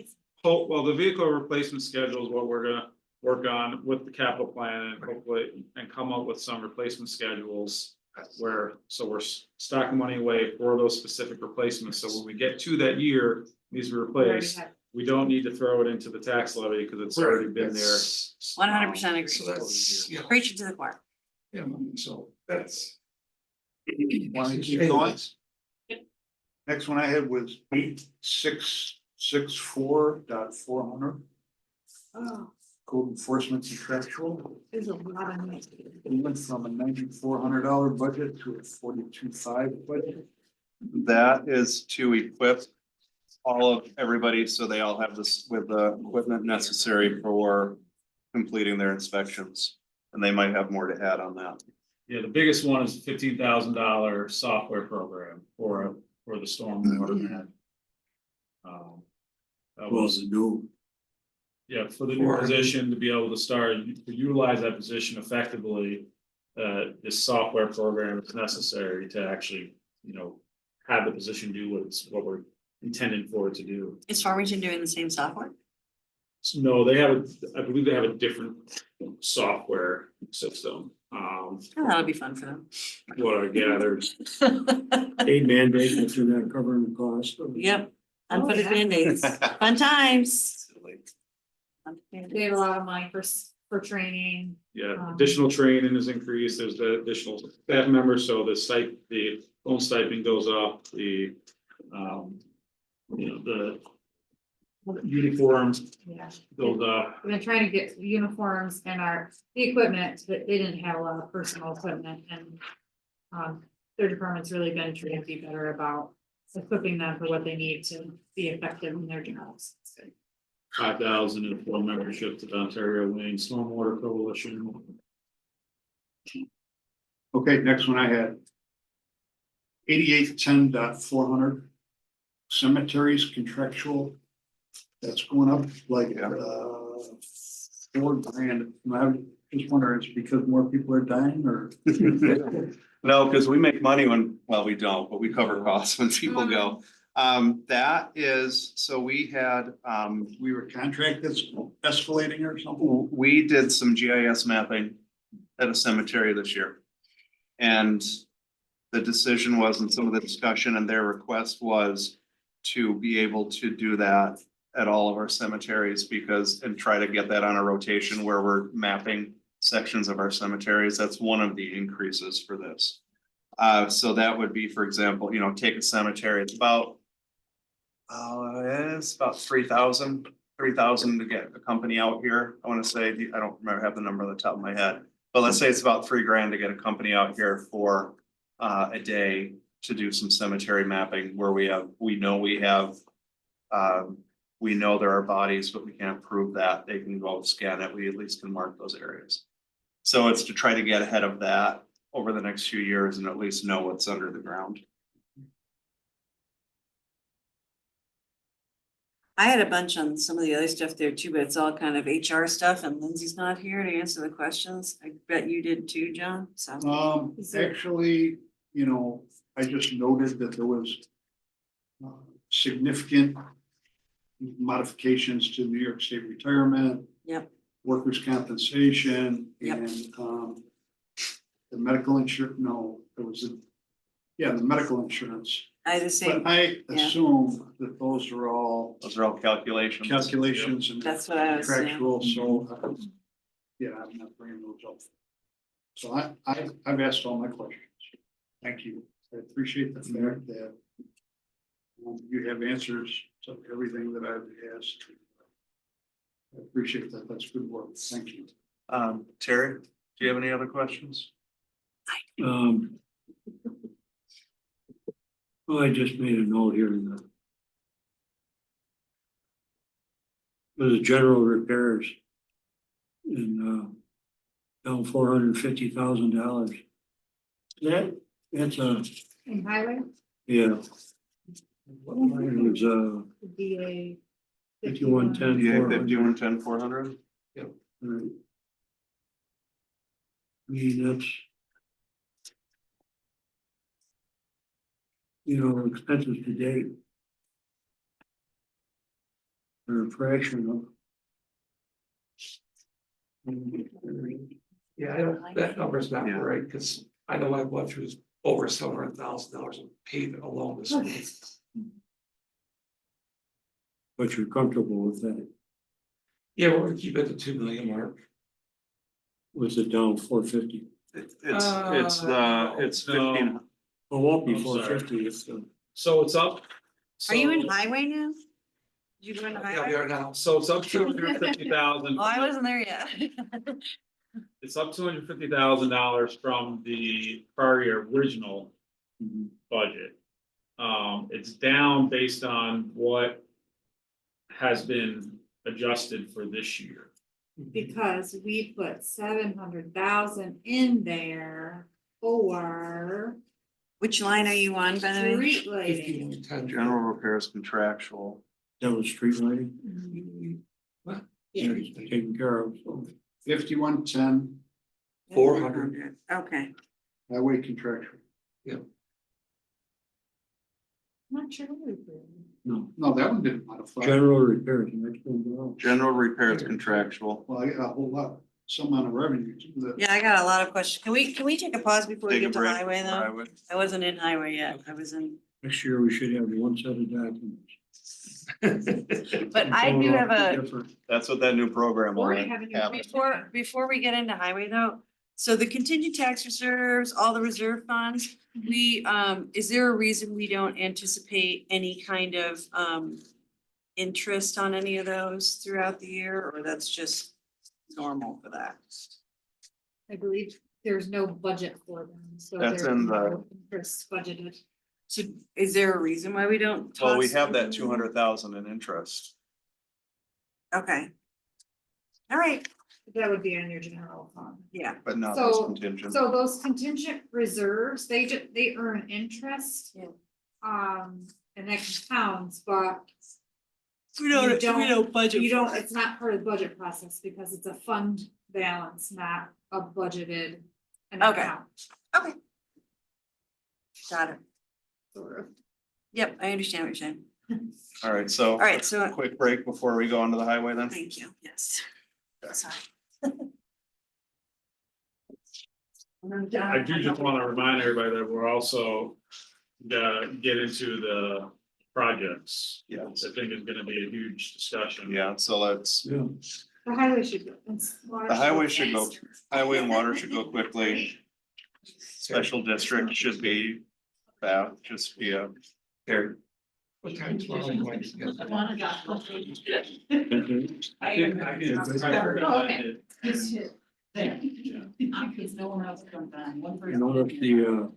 well, the vehicle replacement schedule is what we're gonna work on with the capital plan and hopefully, and come up with some replacement schedules. Where, so we're stocking money away for those specific replacements, so when we get to that year, these are replaced. We don't need to throw it into the tax levy, because it's already been there. 100% agree. So that's, yeah, Preach it to the choir. yeah, so that's. Want to keep going? Next one I had was 8664.400 Oh, code enforcement contractual. there's a lot of noise. We went from a $9,400 budget to a $42,500 budget. That is to equip all of everybody, so they all have this with the equipment necessary for completing their inspections. And they might have more to add on that. Yeah, the biggest one is $15,000 software program for the stormwater man. That Was was, the new. yeah, for the new position to be able to start, to utilize that position effectively. This software program is necessary to actually, have the position do what we're intended for it to do. Is Farmington doing the same software? So, no, I believe they have a different software system. Oh, that'll be fun for them. What I gathered, State mandate if they're not covering the cost. of- Yep. Oh, Unfunded yeah. mandates. Fun times. Unfunded They have a mandates. lot of money for training. yeah, additional training is increased, there's the additional staff members, so the phone stipend goes up, the uniforms Yeah. goes up. We've been trying to get uniforms and the equipment, but they didn't have a lot of personal equipment and. Their department's really been trying to be better about equipping them for what they need to be effective in their jobs. 5,000 in full membership to the Ontario Wing Stormwater Coalition. Okay, next one I had. 8810.400 cemeteries contractual. That's going up like $4,000. And I'm just wondering, it's because more people are dying or? No, because we make money we don't, but we cover costs when people go. That is, so we had, We were contracted escalating or something? we did some GIS mapping at a cemetery this year. And the decision was, and some of the discussion and their request was to be able to do that at all of our cemeteries and try to get that on a rotation where we're mapping sections of our cemeteries. That's one of the increases for this. So that would be, for example, take a cemetery, it's about 3,000 to get a company out here. I want to say, I don't remember, have the number on the top of my head, but let's say it's about $3,000 to get a company out here for a day to do some cemetery mapping where we know there are bodies, but we can't prove that. They can go scan it. We at least can mark those areas. So it's to try to get ahead of that over the next few years and at least know what's under the ground. I had a bunch on some of the other stuff there too, but it's all kind of HR stuff and Lindsay's not here to answer the questions. I bet you did too, John, so. Actually, I just noted that there was significant modifications to New York State retirement. Yep. Workers' compensation Yep. and the medical insurance, no, it was, yeah, the medical insurance. I the But same, I Yeah. assume that those are all Those are all calculations. calculations and that's what I was saying. contractual, so, yeah, I'm not bringing those up. So I've asked all my questions. Thank you. I appreciate the fact that you have answers to everything that I've asked. I appreciate that. That's good work. Thank you. Terry, do you have any other questions? Well, I just made a note here in the general repairs and down $450,000. That's In highway, yeah. It was DA. 5110. Yeah, 5110 400. Right. I mean, that's. Expenses to date. Are a fraction of. Yeah, I don't, that number's not Yeah. right, because I know I've went through over $700,000 of pavement alone this week. But you're comfortable with that. Yeah, we're gonna keep it at the 2 million mark. Was it down 450? It's No. 15. Well, it won't be I'm sorry. 450. It's So it's up. Are you in so- highway now? Did you go into Yeah, we highway? are now. So it's up 250,000. Oh, I wasn't there yet. It's up $250,000 from the prior year original budget. It's down based on what has been adjusted for this year. Because we put 700,000 in there for Which line are you on, by the way? street lighting. 5110. General repairs contractual. That was street lighting. Yeah. Taken care of. So 5110 400. Okay, highway contractual. Not sure. no, No, that one didn't modify. general repairs. Next one down. General repairs contractual. Well, I got a whole lot, some amount of revenue. yeah, I got a lot of questions. Can we take a pause before we Take a get to break. highway though? Highway. I wasn't in highway yet. I was in, Next year, we should have one set of documents. but I do have a, Different. That's what that new program will Or you have a new- have. before we get into highway though, so the contingent tax reserves, all the reserve funds, we, is there a reason we don't anticipate any kind of, interest on any of those throughout the year, or that's just normal for that? I believe there's no budget for them, so That's there's in no interest budgeted. So is there a reason why we don't? Well, we toss have that anything? 200,000 in interest. Okay. All right, That would be on your general fund. yeah, But not those So- contingent. So those contingent reserves, they earn interest. Yeah. And that compounds, but we don't, You don't- we don't budget. you for don't, it. it's not part of the budget process because it's a fund balance, not a budgeted. an Okay. account, Got it. sort of. Yep, I understand what you're saying. All right, so. All right, so, Quick break before we go onto the highway then. thank you, yes. Sorry. I do just want to remind everybody that we're also get into the projects. Yes. I think is gonna be a huge discussion. Yeah, so let's, Yeah. The highway should go. the highway should go, highway and water should go quickly. Special district should be, just be a. There. What time tomorrow? I'm going to get that. I did. Oh, okay. You notice you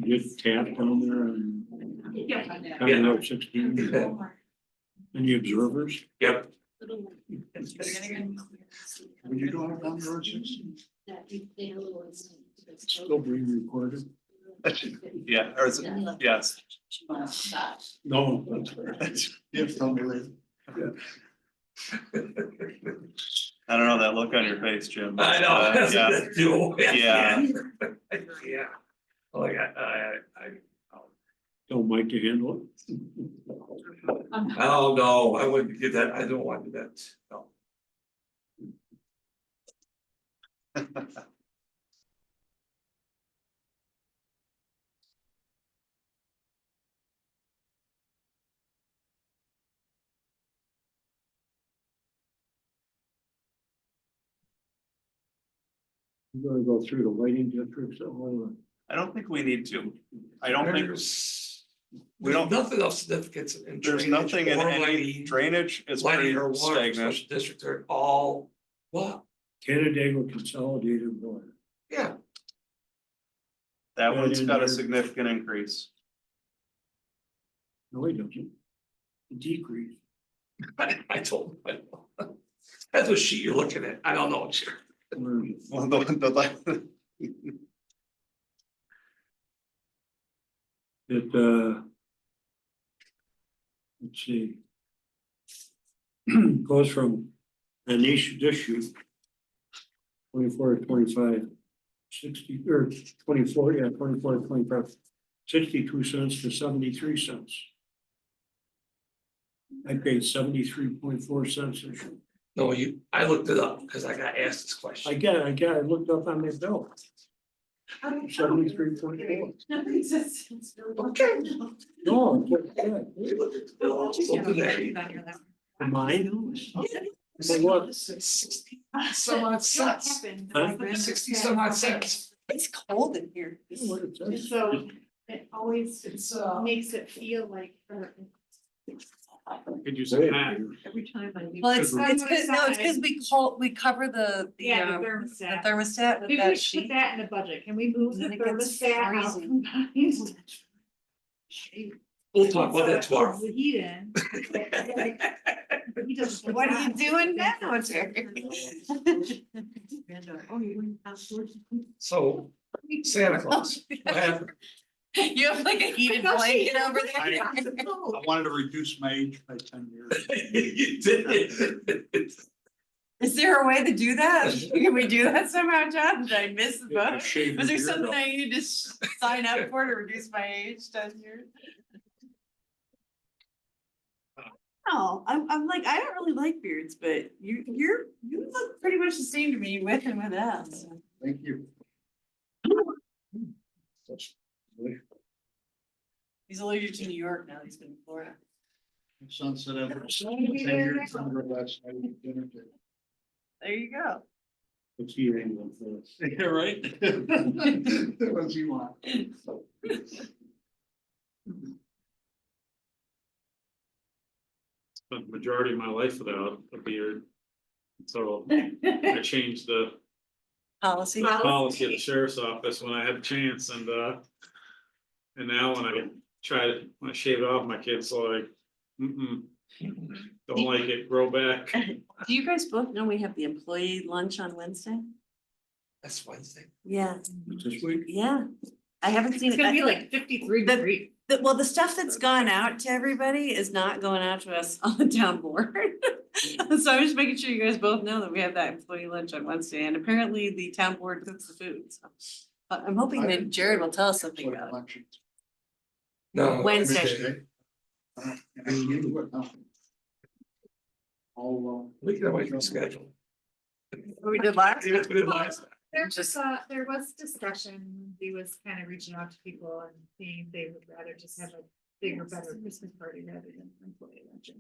get tapped down there and coming up 16. And the observers. Yep. When you don't have down the road, Still being recorded. Yeah, or is it, yes. No, that's right. you tell me later. I don't know, that look on your face, Jim. I know. That's Yeah, what I do. Yeah. Yeah. Oh, yeah, I. Tell Mike to handle it. Oh, no, I wouldn't do that. I don't want to do that. No. We're gonna go through the lighting districts, all I don't think we need to. I don't think, we don't, Nothing of significance in. there's drainage nothing in or any lighting, drainage is Lighting pretty or water, stagnant. special districts are all, well, Canandaigua Consolidated Water. yeah, That Yeah, one's in got a there. significant increase. No, it doesn't. Decrease. I told him. That's what sheet you're looking at. I don't know what you're. Where is it? Well, the- It, let's see. Goes from an issue, this sheet. 24 to 25, 60, or 24, yeah, 24 to 25, 62 cents to 73 cents. I paid 73.4 cents this year. No, I looked it up because I got asked this question. I looked up on my bill, 73.4. Okay. No, yeah, We looked at the bill, also today. mine. But what? 60 some odd cents. 60 some odd cents. It's cold in here. What it And says. so it always It's makes it feel like. Could use a hat. Every time I. Well, it's On it's the cause, no, it's cause side. we cover the Yeah, the the thermostat. thermostat with Maybe we that should put sheet. that in the budget. Can we move the And it gets thermostat out? freezing. from We'll talk about that tomorrow. The heat in. He doesn't put What are you that. doing now, Terry? Oh, you went outdoors. So Santa Claus, what happened? You have like a heated blanket over there. I wanted to reduce my age by 10 years. You did. Is there a way to do that? Can we do that somehow, John? Did I miss the boat? Was there something I need to sign up for to reduce my age 10 years? No, I'm like, I don't really like beards, but you look pretty much the same to me with and without. So. Thank you. He's allergic to New York now, he's been in Florida. My son said I was Be 10 there years next younger last night at dinner table. There you go. What's he angle for us? Yeah, right? What do you want? Spent the majority of my life without a beard. So I changed the Policy. policy of the sheriff's office when I had a chance and now when I shave it off, my kid's like, don't like it, grow back. Do you guys both know we have the employee lunch on Wednesday? That's Wednesday. Yeah, This week? yeah. I haven't seen It's it. gonna be like 53 degrees. Well, the stuff that's gone out to everybody is not going out to us on the town board. So I'm just making sure you guys both know that we have that employee lunch on Wednesday, and apparently the town board cooks the food, so. I'm hoping that Jared will tell us something about it. Elections. No. Wednesday. And I can do it now. All, We can always reschedule. What we did last. We did last time. There was discussion, he was kind of reaching out to people and seeing if they would rather just have a bigger, better Christmas party rather than an employee luncheon.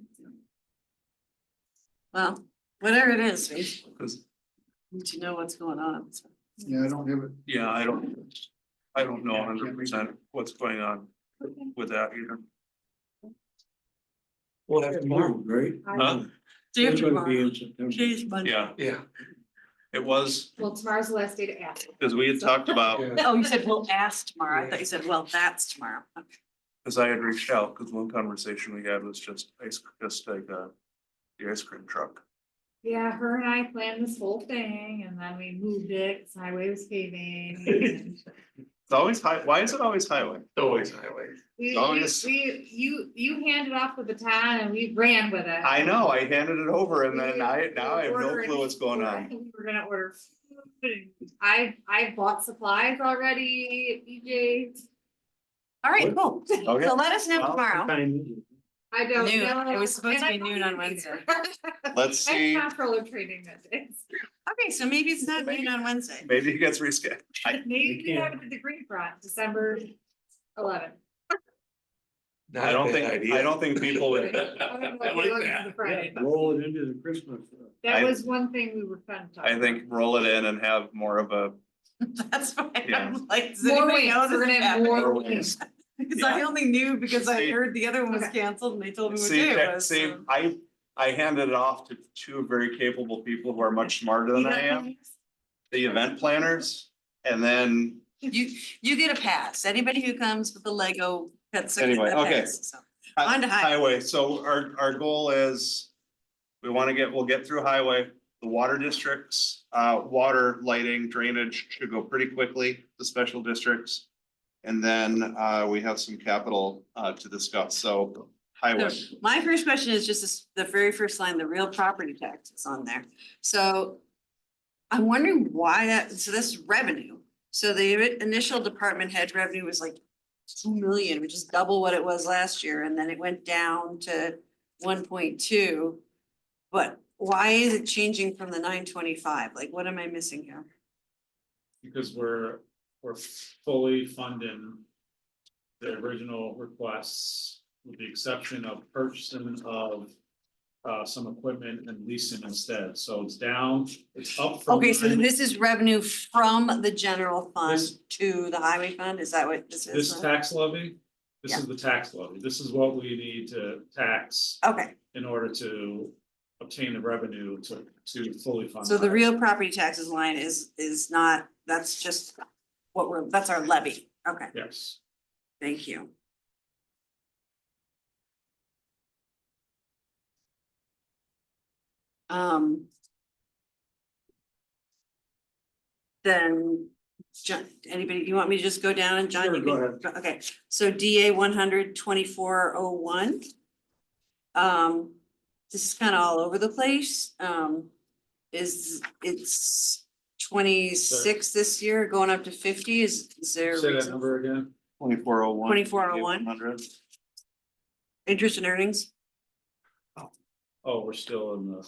Well, whatever it is, we Cause, need to know what's going on, so. yeah, I don't have it. yeah, I don't know 100% what's going on with that either. We'll have tomorrow. Right? Huh? Day It's after gonna be tomorrow. in September. Today's Monday. Yeah, Yeah. it was, Well, tomorrow's the last day to ask. because we had talked about, Yeah. Oh, you said, well, ask tomorrow. I thought you said, well, that's tomorrow. Okay. because I had reached out, because one conversation we had was just like the ice cream truck. Yeah, her and I planned this whole thing and then we moved it, 'cause highway was paving. It's always why is it always highway? Always highway. You handed off the baton and we ran with it. I know, I handed it over and then now I have no Ordering clue what's going food. on. We were gonna order food. I bought supplies already at BJ's. All right, cool. Okay. So let us know Well, tomorrow. What time is it? I don't Noon. know. It was supposed to and be I noon don't on either. Wednesday. Let's I see, have comptroller training that day. Okay, so maybe it's not noon on Wednesday. maybe it gets rescheduled. Maybe we can't. have it at the Green Front, December 11th. I don't think people would, I like that. Roll it into the Christmas. That I- was one thing we were fun talking. I think roll it in and have more of a That's why Yeah. I'm like, does More anybody wings, know we're this gonna is have more happening? wings. Because I only knew because I See- heard the other one was Okay. canceled and they told me what See, day it that- was. see, so. I handed it off to two very capable people who are much smarter than I am, the event planners. And then, You get a pass. Anybody who comes with a Lego gets a Anyway, a okay. pass, so. On to highway, so our goal is, we'll get through highway, the water districts, water, lighting, drainage should go pretty quickly, the special districts. And then, we have some capital, to discuss, so highway. So my first question is just the very first line, the real property tax is on there. So I'm wondering why that, so this is revenue. So the initial department head revenue was like 2 million, which is double what it was last year, and then it went down to 1.2. But why is it changing from the 925? Like, what am I missing here? Because we're fully funding the original requests, with the exception of purchasing of some equipment and leasing instead. So it's down, it's up from. Okay, so 9 this is revenue from the general fund This- to the highway fund? Is that what this is? This tax levy, this Yeah. is the tax levy. This is what we need to tax Okay, in order to obtain the revenue to fully fund. so the that. real property taxes line is not, that's just that's our levy. Okay, Yes. thank you. Then, John, anybody, you want me to just go down and John? Sure, you go can- Okay, so DA 12401. This is kind of all over the place. It's 26 this year, going up to 50. Is there a Say that reason? number again. 2401. 2401. 100. Interest and earnings? Oh, we're still in the.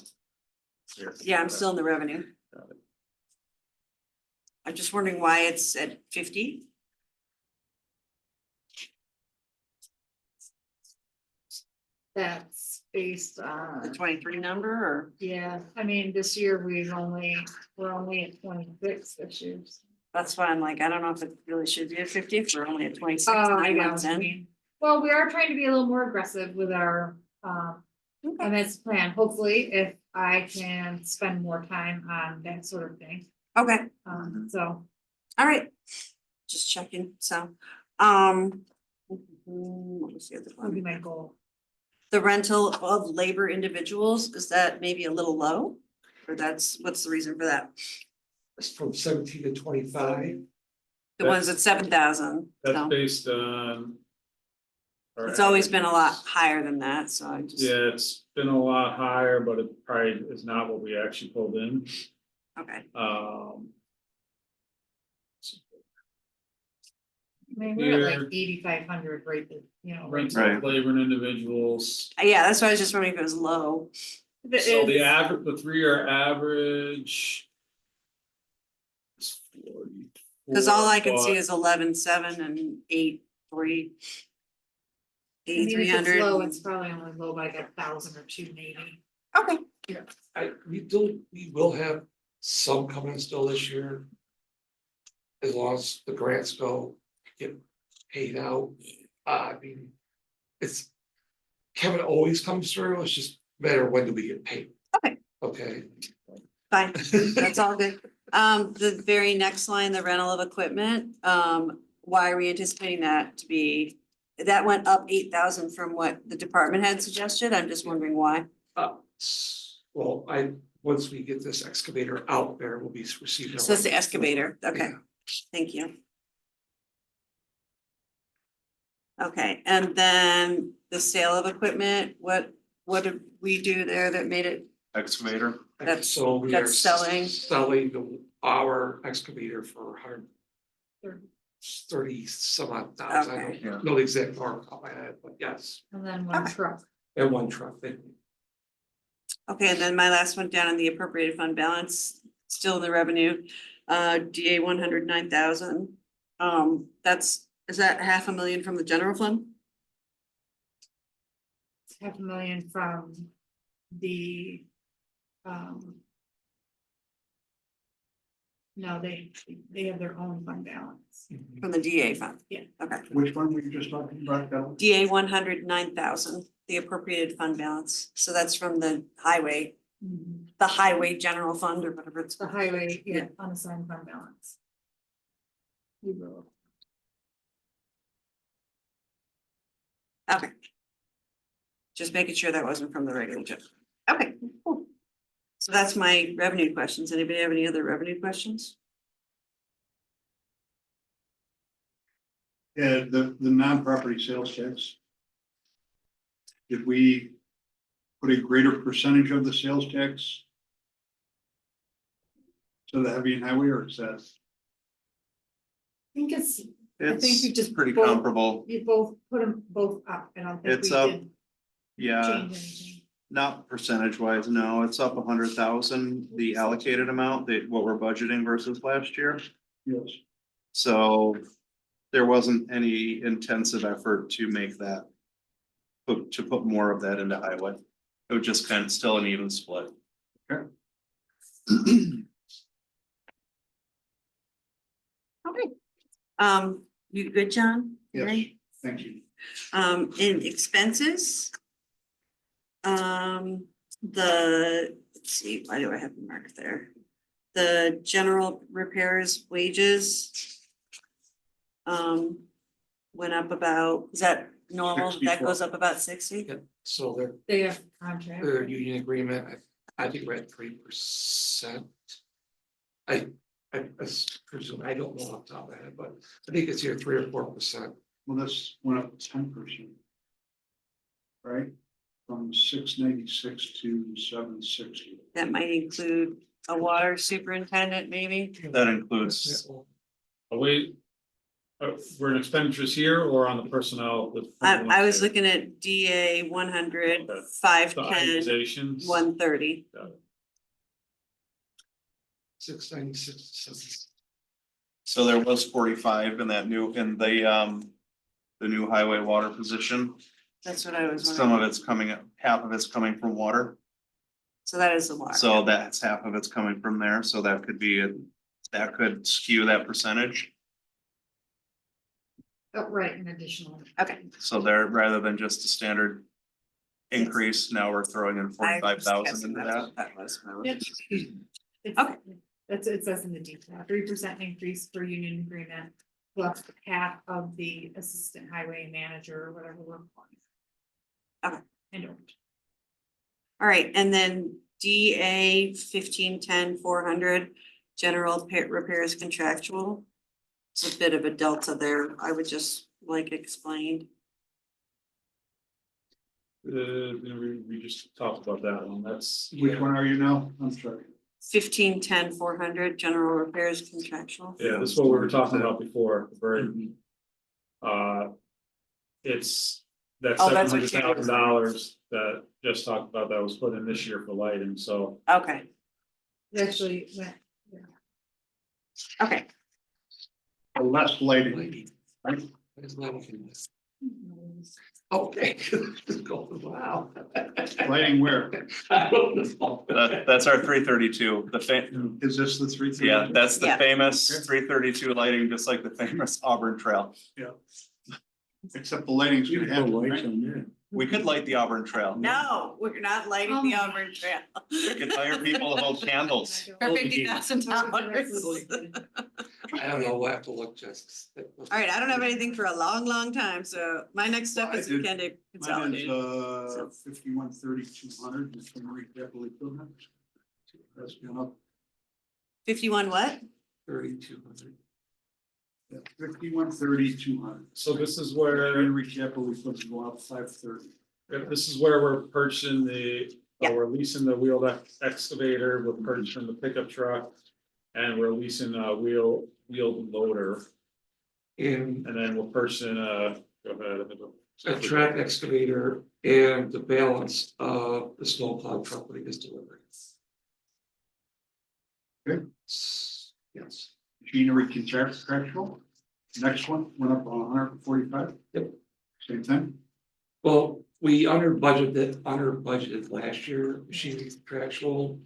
Yeah, I'm still in the revenue. Got it. I'm just wondering why it's at 50. That's based The on, 23 number or? yeah, I mean, this year we're only at 26 this year. That's why I'm like, I don't know if it really should be at 50 if we're only at 26. Oh, I 9 know months what you in. mean. Well, we are trying to be a little more aggressive with our, Okay. MS plan, hopefully, if I can spend more time on that sort of thing. Okay, So, all right. Just checking, so, what was the other that would be one? my goal. The rental of labor individuals, is that maybe a little low? Or what's the reason for that? It's from 17 to 25. The ones at 7,000, That's so based on. our it's always average. been a lot higher than that, so I just, Yeah, it's been a lot higher, but it probably is not what we actually pulled in. okay. I mean, we're at Here. like 8,500 right, right Rental Right. of labor and individuals. Yeah, that's why I was just wondering if it was low. So the average, the 3-year average. Is 44, Cause all I can see but is 11,700 and 8,300. I mean, if it's 8,300. low, it's probably only low by like 1,000 or 2 maybe. Okay, We will have some coming still this year. As long as the grants get paid out, I mean, it's. Kevin always comes through, it's just a matter of when do we get paid. Okay. Okay. fine, that's all good. The very next line, the rental of equipment, why are we anticipating that to be? That went up 8,000 from what the department had suggested. I'm just wondering why. Well, once we get this excavator out there, we'll be receiving. So it's the excavator. Okay, Yeah. thank you. Okay, and then the sale of equipment, what did we do there that made it? Excavator. That's- So we that's are selling. selling our excavator for 130 some odd thousand. I Okay. don't know the exact number off the top of my head, but yes, And then one Okay. truck. and one truck. Okay, and then my last one down in the appropriated fund balance, still in the revenue, DA 109,000. Is that 500,000 from the general fund? It's 500,000 from the. No, they have their own fund balance. From the DA fund? Yeah. Okay, Which one were you just talking about, Cal? DA 109,000, the appropriated fund balance, so that's from the highway general fund or whatever it's. The highway, yeah, unassigned fund balance. You will. Okay. Just making sure that wasn't from the regular check. Okay, cool. So that's my revenue questions. Anybody have any other revenue questions? Yeah, the non-property sales tax. Did we put a greater percentage of the sales tax to the heavy and highway, or is that? I think I think you It's just pretty both- comparable. you both put them both up, I don't think It's we up. did Yeah, change anything. not percentage wise, no, it's up 100,000, the allocated amount, that what we're budgeting versus last year. Yes. So there wasn't any intensive effort to make that. To put more of that into highway. It was just kind of still an even split. Okay. You good, John? Yes. Right. Thank you. In expenses. Let's see, why do I have the mark there? The general repairs wages. Went up about, is that normal? That 64. goes up about 60? Yeah, so They have contract. their union agreement, I think we're at 3%. I presume, I don't know off the top of my head, but I think it's here 3 or 4%. Well, this went up 10%. Right? From 696 to 760. That might include a water superintendent, maybe? That includes, Are we? We're in expenditures here or on the personnel? I was looking at DA 100, The 510, itemizations. 130. 696. so there was 45 in that new, in the new highway water position. That's what I was Some wondering. of it's coming, half of it's coming from water, So that is the water. so that's half of it's coming from there, so that could be, that could skew that percentage. Oh, right, an additional. Okay. So there, rather than just a standard increase, now we're throwing in I was 45,000 guessing into that's that. what that was. It's- Okay. That's, it says in the detail, 3% increase for union agreement, plus half of the assistant highway manager or whatever we're calling. Okay. And All right, and then DA 1510 400 general repairs contractual. It's a bit of a delta there. I would just like explained. We just talked about that one. That's. Which one are you now? I'm sorry. 1510 400 general repairs contractual. Yeah, this is what we were talking about before, the very. It's that Oh, seven that's what hundred you're thousand dollars that just talked about that was put in this year for lighting, so. Okay, it actually went. okay. Less lighting. Lady. Right? There's lighting. Okay. Wow. Lighting where? I don't know. That's our 332, Is this the 3? yeah, that's the Yeah. famous 332 lighting, just like the famous Auburn Trail. Except the lighting's You gonna can have. put lights on that. We could light the Auburn Trail. No, we're not lighting the Oh. Auburn Trail. We could hire people to hold candles. For $50,000. I don't know, we'll have to look just. All right, I don't have anything for a long, long time, so my next step is we can do Mine consolidate. is 51,200 with some capital equipment. That's gone up. 51 what? 3,200. 51,200. So this is where, Capital equipment go up 530. this is where we're purchasing the, Yeah. we're leasing the wheeled excavator, we're purchasing the pickup truck. And we're leasing a wheeled loader, And and then we're purchasing go ahead. a track excavator and the balance of the snowplow truck when it gets delivered. Okay. Yes. Machinery contractual. Next one went up 145. Yep. Same thing. Well, we under budgeted last year, machinery contractual.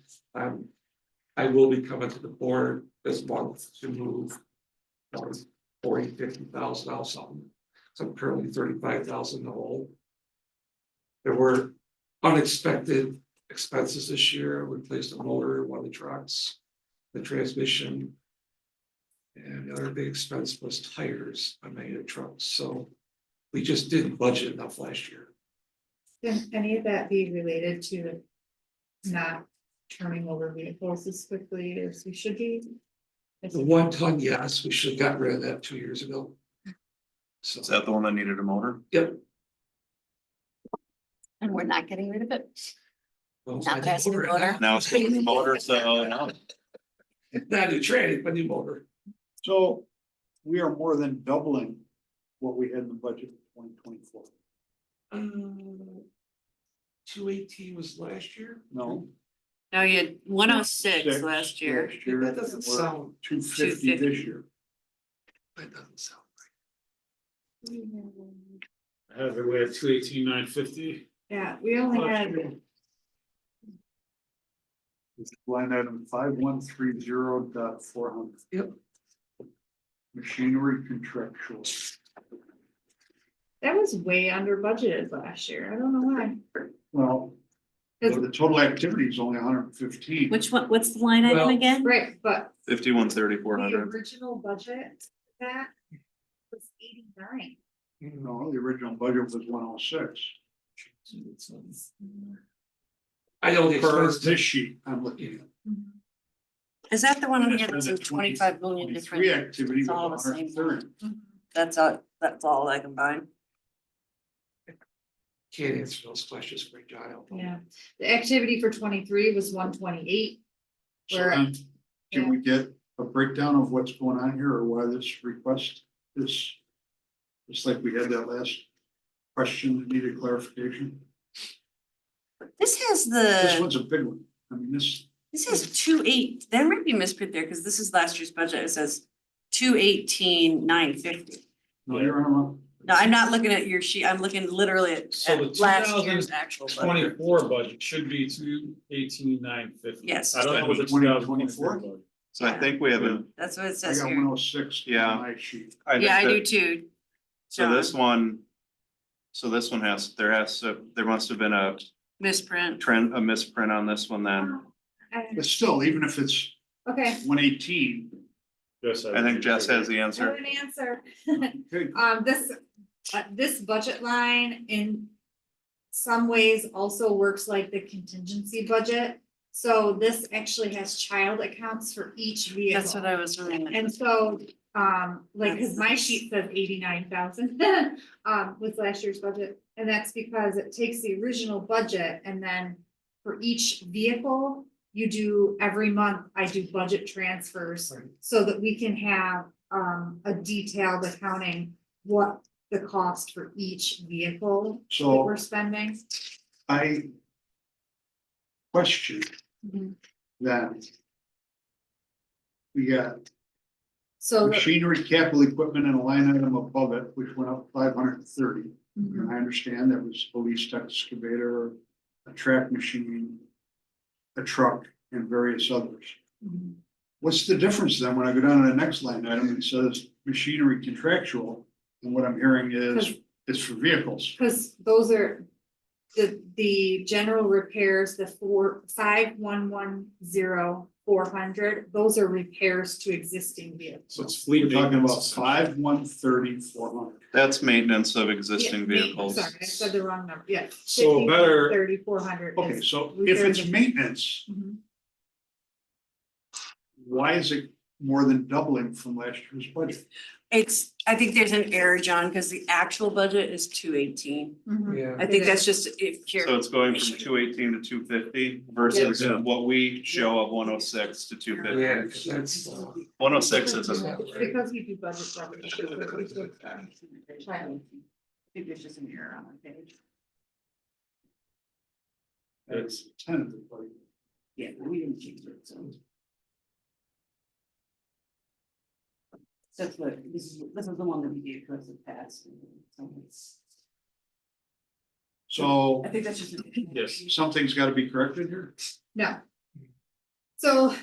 I will be coming to the board this month to move. 40,000-50,000 out something. So I'm currently 35,000 in the hole. There were unexpected expenses this year. We replaced the motor, one of the trucks, the transmission. And the other big expense was tires on many of the trucks, so we just didn't budget enough last year. Can any of that be related to not turning over vehicles as quickly as we should be? The 1 ton, yes, we should have got rid of that 2 years ago. So, Is that the one that needed a motor? yep. And we're not getting rid of it. Well, Not I did passing order it motor. now. Now it's getting a motor, so no. Not a new tranny, but new motor. So we are more than doubling what we had in the budget for 2024. 218 was last year? No. No, you had 106 Six last year. Last year. That doesn't We're sound, 250 this year. that doesn't sound I have it, we had 218,950. Yeah, we only had, Line item 5130.400. Yep. Machinery contractual. that was way under budgeted last year. I don't know why. Well, the total activity is only 115. Which one, what's the line item Well- again? Right, but 51,3400. the original budget, that was 89. No, the original budget was 106. I know the Per expense, this sheet I'm looking at. Is that the one on here And that says the 25 million 23 different? activity It's all the was same 130. That's all I can find. can't answer those questions for John. I don't know. Yeah, the activity for 23 was 128. So Where- then, can we get a breakdown of what's going on here or why this request is? Just like we had that last question that needed clarification. This has This the, one's a big one. I mean, this, this has 2.8, there might be a misprint there, because this is last year's budget, it says 218,950. no, you're on. No, I'm not looking at your sheet, I'm looking literally at So the last year's actual budget. 2024 budget should be 218,950. Yes. I don't know what the 2024 budget. So I think we have a, That's what it I says got here. 106 Yeah. on my sheet. Yeah, I do think that- too. So this John. one, so this one there must have been a Misprint. a misprint on this one then. But still, even if it's Okay, 118, Yes, I think Jess has the I have answer. an answer. okay, This budget line in some ways also works like the contingency budget. So this actually has child accounts for each vehicle. That's what I was doing. And so, like, cause my sheet says 89,000, with last year's budget. And that's because it takes the original budget and then for each vehicle, you do every month, I do budget transfers. Right. So that we can have, a detailed accounting, what the cost for each vehicle that so we're spending. I question Mhm. that we got So. the- machinery, capital equipment and a line item above it, which went up 530. Mhm. And I understand that was a leased excavator, a track machine, a truck, and various others. Mhm. What's the difference then when I go down to the next line item and it says machinery contractual? And what I'm hearing is, it's for vehicles. Cause those are the general repairs, the 5110400, those are repairs to existing vehicles. So it's We're fleet. talking about maintenance. 5,130,400. That's maintenance of existing Yeah, vehicles. Sorry, I said the wrong number, yeah. So better- 3,400. Okay, so if it's maintenance, why is it more than doubling from last year's budget? I think there's an error, John, because the actual budget is 218. Yeah. I think that's just if here. So it's going from 218 to 250 versus Yeah. what we show of 106 to 250. Yeah, 'cause that's, 106 isn't. Because we do budget. stuff. I think there's just an error on the page. It's tentative, but Yeah, we didn't change it, so. That's what, this is the one that we gave to us in the past. so I think that's just. Yes. something's gotta be corrected here. No. So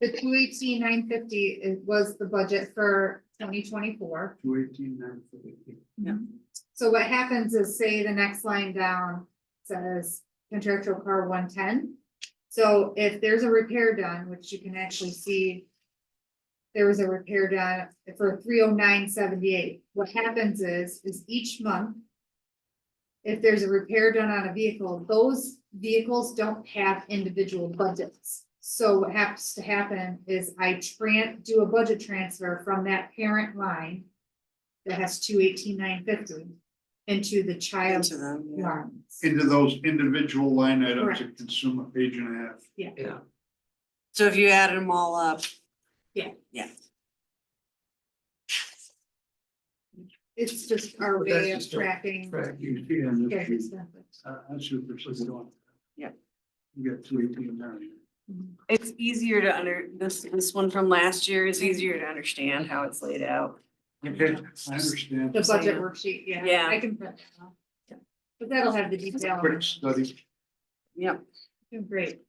The 218,950 was the budget for 2024. 218,950. So what happens is, say the next line down says contractual car 110. So if there's a repair done, which you can actually see, there was a repair done for 309.78. What happens is each month, if there's a repair done on a vehicle, those vehicles don't have individual budgets. So what happens to happen is I do a budget transfer from that parent line that has 218,950 into the child's Into them, yeah. lines. Into those individual line items Correct. that consume a page and a half. Yeah, So if you added them all up. Yeah. Yeah. It's just our But that's way of just a tracking. Fact, you see on cash this sheet, expenses. that's what they're doing. Yeah. You got 218 there. It's easier to this one from last year is easier to understand how it's laid out. Okay, I understand. The budget worksheet, yeah. Yeah. I can print that out. But that'll have the detail. Quick study. Yep. Great.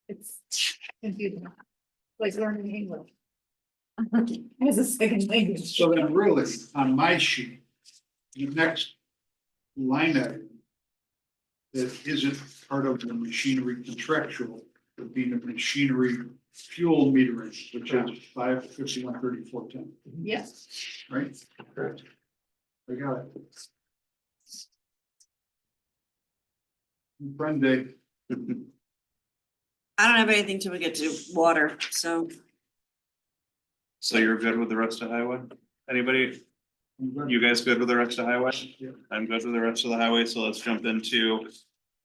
It's confusing. Like learning English. As a second language. So then really, on my sheet, the next line item that isn't part of the machinery contractual would be the machinery fuel metering, which is 551.3410, Yes. right? correct. I got it. Brenda, I don't have anything till we get to water, so So you're good with the rest of highway? Anybody, you guys good with the rest of highway? Yeah. I'm good with the rest of the highway, so let's jump into,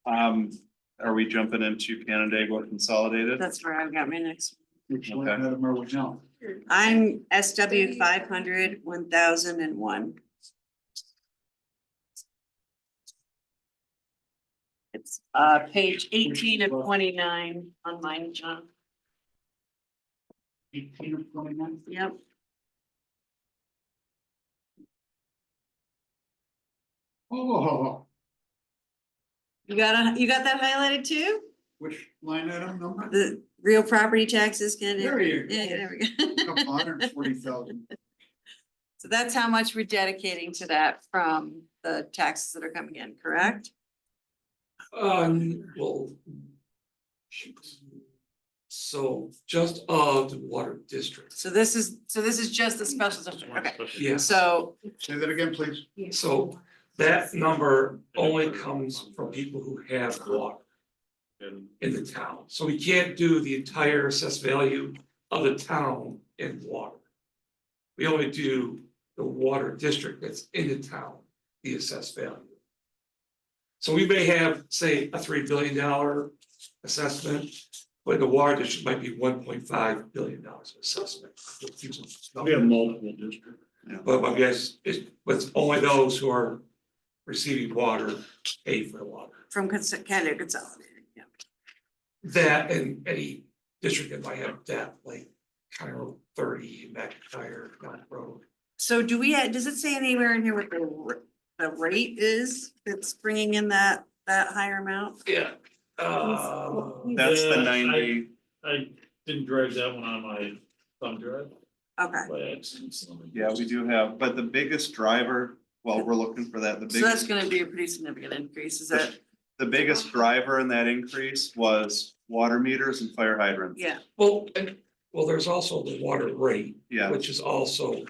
are we jumping into Canandaigua Consolidated? that's where I've got my next. which line item are we now? I'm SW 500, 1001. It's page 18 of 29 on mine, John. 18 or 29? Yep. Oh, You got that highlighted too? which line item number? The real property taxes can. There you Yeah, go. there we go. 140,000. So that's how much we're dedicating to that from the taxes that are coming in, correct? Well. shoot. So just of the water district, So this is just the special district, okay. yes. So, Say that again, please. So that number only comes from people who have water in the town. So we can't do the entire assessed value of the town in water. We only do the water district that's in the town, the assessed value. So we may have, say, a $3 billion assessment, but the water district might be $1.5 billion assessment. We have multiple districts. But yes, it's only those who are receiving water pay for the water. from Canada Consolidated, yeah. That and any district that might have debt, like Cairo 30, McIntyre, Mount Road. So does it say anywhere in here what the rate is that's bringing in that higher amount? Yeah. That's the Yeah, 90, I didn't drag that one on my thumb drive. Okay, by accident, so let me- yeah, we do have, but the biggest driver, well, we're looking for that, the so that's biggest, gonna be a pretty significant increase, is that, the biggest driver in that increase was water meters and fire hydrants. yeah, Well, there's also the water rate, Yeah, which is also,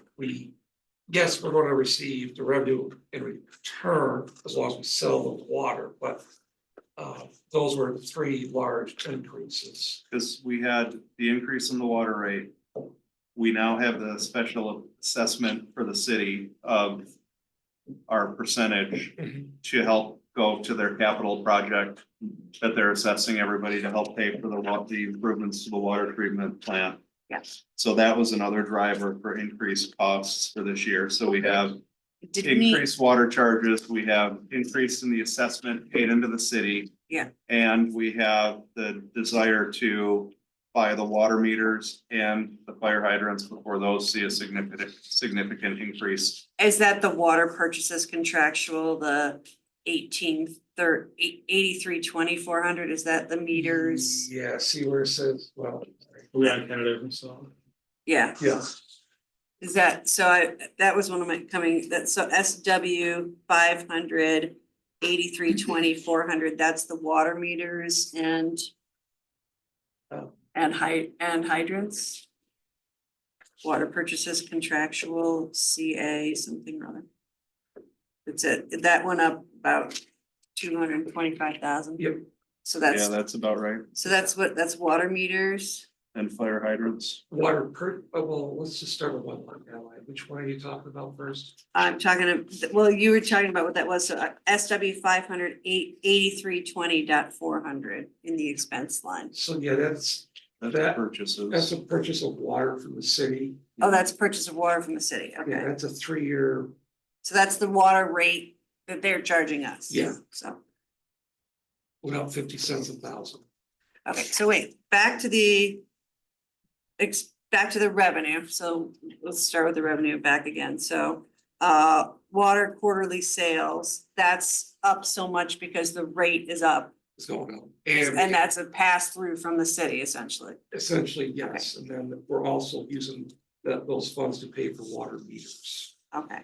yes, we're gonna receive the revenue in return as long as we sell the water, but those were three large increases. because we had the increase in the water rate. We now have the special assessment for the city of our percentage to help go to their capital project that they're assessing everybody to help pay for the improvements to the water treatment plant. yes. So that was another driver for increased costs for this year. So we have Did we, increased water charges, we have increase in the assessment paid into the city. Yeah. And we have the desire to buy the water meters and the fire hydrants before those see a significant increase. is that the water purchases contractual, the 8320 400, is that the meters? Yeah, see where it says, well, sorry. We on tentative, so. Yeah, Yeah, is that, that was one of my coming, that, so SW 500, 8320, 400, that's the water meters and Oh. and hydrants. Water purchases contractual, CA, something or other. That's it, that went up about 225,000. Yep. So Yeah, that's about right. so that's water meters. And fire hydrants. well, let's just start with one line, Ally. Which one are you talking about first? I'm talking, well, you were talking about what that was, so SW 500, 8320.400 in the expense line. So yeah, that's That's That- purchases. a purchase of water from the city. Oh, that's purchase of water from the city, Yeah, okay, that's a 3-year, so that's the water rate that they're charging us. Yeah. So, without 50 cents a thousand. okay, so wait, back to the revenue, so let's start with the revenue back again, so. Water quarterly sales, that's up so much because the rate is up, It's going up. and And that's a pass through from the city essentially. essentially, yes, and then we're also using those funds to pay for water meters. Okay.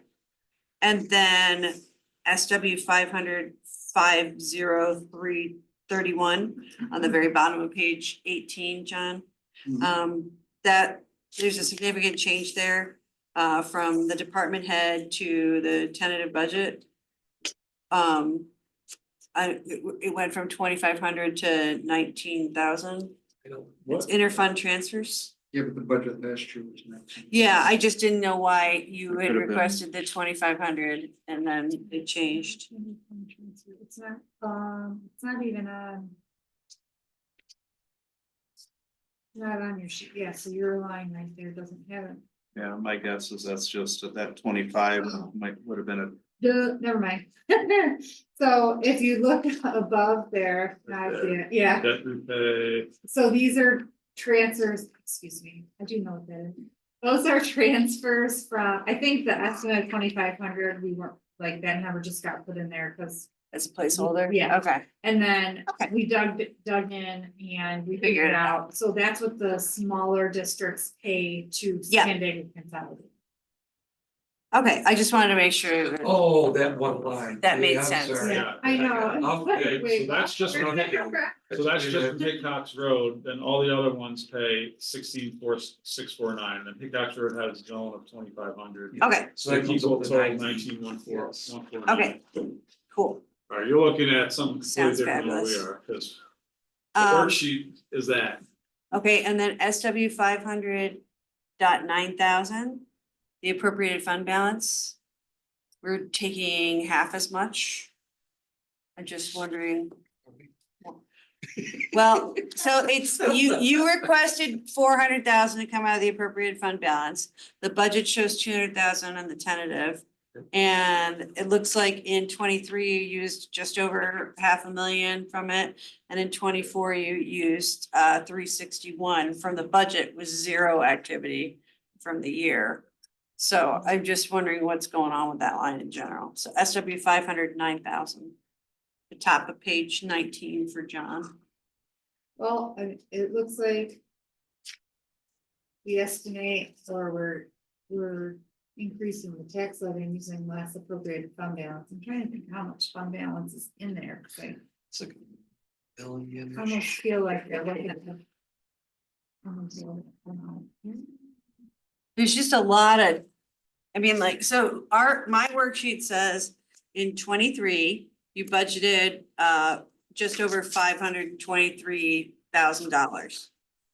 And then SW 500, 50331 on the very bottom of page 18, John. That, there's a significant change there from the department head to the tentative budget. It went from 2,500 to 19,000. I don't, It's interfund transfers. Yeah, but the budget last year was 19. Yeah, I just didn't know why you had Could've been. requested the 2,500 and then it changed. It's not even on. Not on your sheet, yeah, so your line right there doesn't have it. Yeah, my guess is that's just that 25 would have been a. Never mind. So if you look above there, I see it, yeah, That, so these are transfers, excuse me, I do know what that is. Those are transfers from, I think the estimate of 2,500, we weren't, like, that number just got put in there, because, As a placeholder? Yeah. Okay, and then Okay. we dug in and we Figured figured it it out, so that's what the smaller districts pay to Yeah. Scandic consolidate. okay, I just wanted to make sure. that- oh, that one line. That made Yeah, I'm sense. sorry. Yeah, I know. Okay, Wait, so that's just what? one hit. So that's just from Hickox Road, then all the other ones pay 16,649, and Hickox Road has a zone of 2,500. Okay, So that comes Equal up to total 19,149. 19,149. okay, cool. All right, you're looking at something completely Sounds different than we fabulous. are, because the Um, worksheet is that. okay, and then SW 500.9,000, the appropriated fund balance. We're taking half as much. I'm just wondering. Well, so it's, you requested 400,000 to come out of the appropriated fund balance. The budget shows 200,000 on the tentative. And it looks like in 23 you used just over 500,000 from it. And in 24 you used 361 from the budget with zero activity from the year. So I'm just wondering what's going on with that line in general. So SW 509,000. The top of page 19 for John. Well, it looks like. We estimate, or we're increasing the tax levy and using less appropriated fund balance. I'm trying to think how much fund balance is in there, cause I It's like a billion. almost feel like they're looking at the. There's just a lot of, I mean, like, so my worksheet says in 23, you budgeted just over $523,000.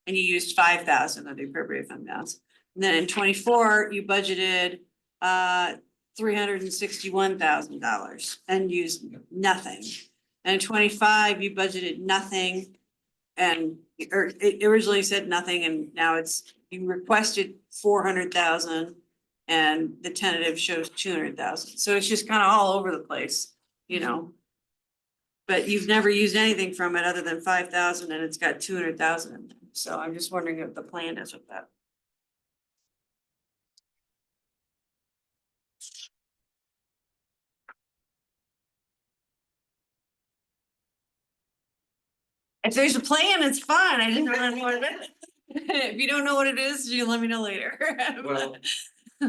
And you used 5,000 of the appropriate fund balance. And then in 24, you budgeted $361,000 and used nothing. And in 25, you budgeted nothing. And, or it originally said nothing, and now it's, you requested 400,000 and the tentative shows 200,000. So it's just kind of all over the place, you know? But you've never used anything from it other than 5,000 and it's got 200,000 in there. So I'm just wondering what the plan is with that. If there's a plan, it's fine. I didn't really know what it is. If you don't know what it is, you let me know later. Well, I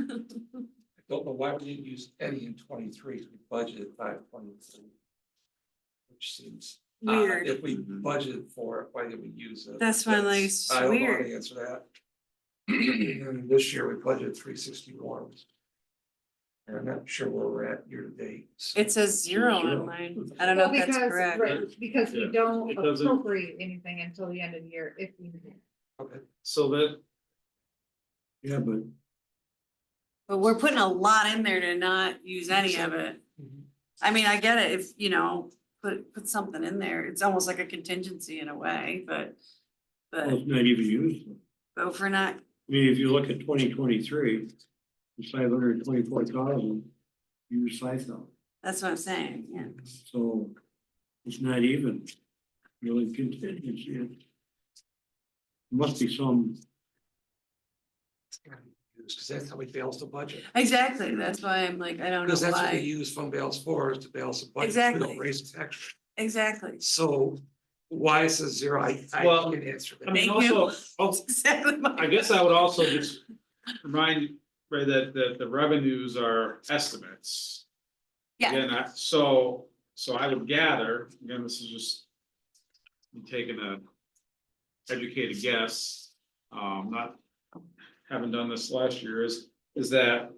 don't know why we didn't use any in 23, 'cause we budgeted 523. Which seems odd. Weird. If we budgeted for it, why did we use it? That's why, like, it's I don't know weird. the answer to that. And this year we budgeted 361. And I'm not sure where we're at year to date. so- It says 0 on mine. I don't know Well, if that's because, correct. right, because we Yeah, don't it doesn't- appropriate anything until the end of the year if we. Okay. So that, Yeah, but But we're putting a lot in there to not use any of it. Mhm. I mean, I get it if, you know, put something in there. It's almost like a contingency in a way, but. well, it's not even used. But if we're not, I mean, if you look at 2023, it's 524,000, use 5,000. that's what I'm saying, yeah. So it's not even really contingency. It must be some, Because that's how we balance the budget. Exactly, that's why I'm like, I don't know Because that's what we why. use fund balance for, is to balance the budget. We Exactly. don't raise the tax rate. Exactly. So why is it 0? I Well, can't answer I that. mean, Thank you. also, Exactly. my- I guess I would also just remind, Ray, that the revenues are estimates. Yeah, Again, so I would gather, again, this is just me taking a educated guess, not having done this last year, is that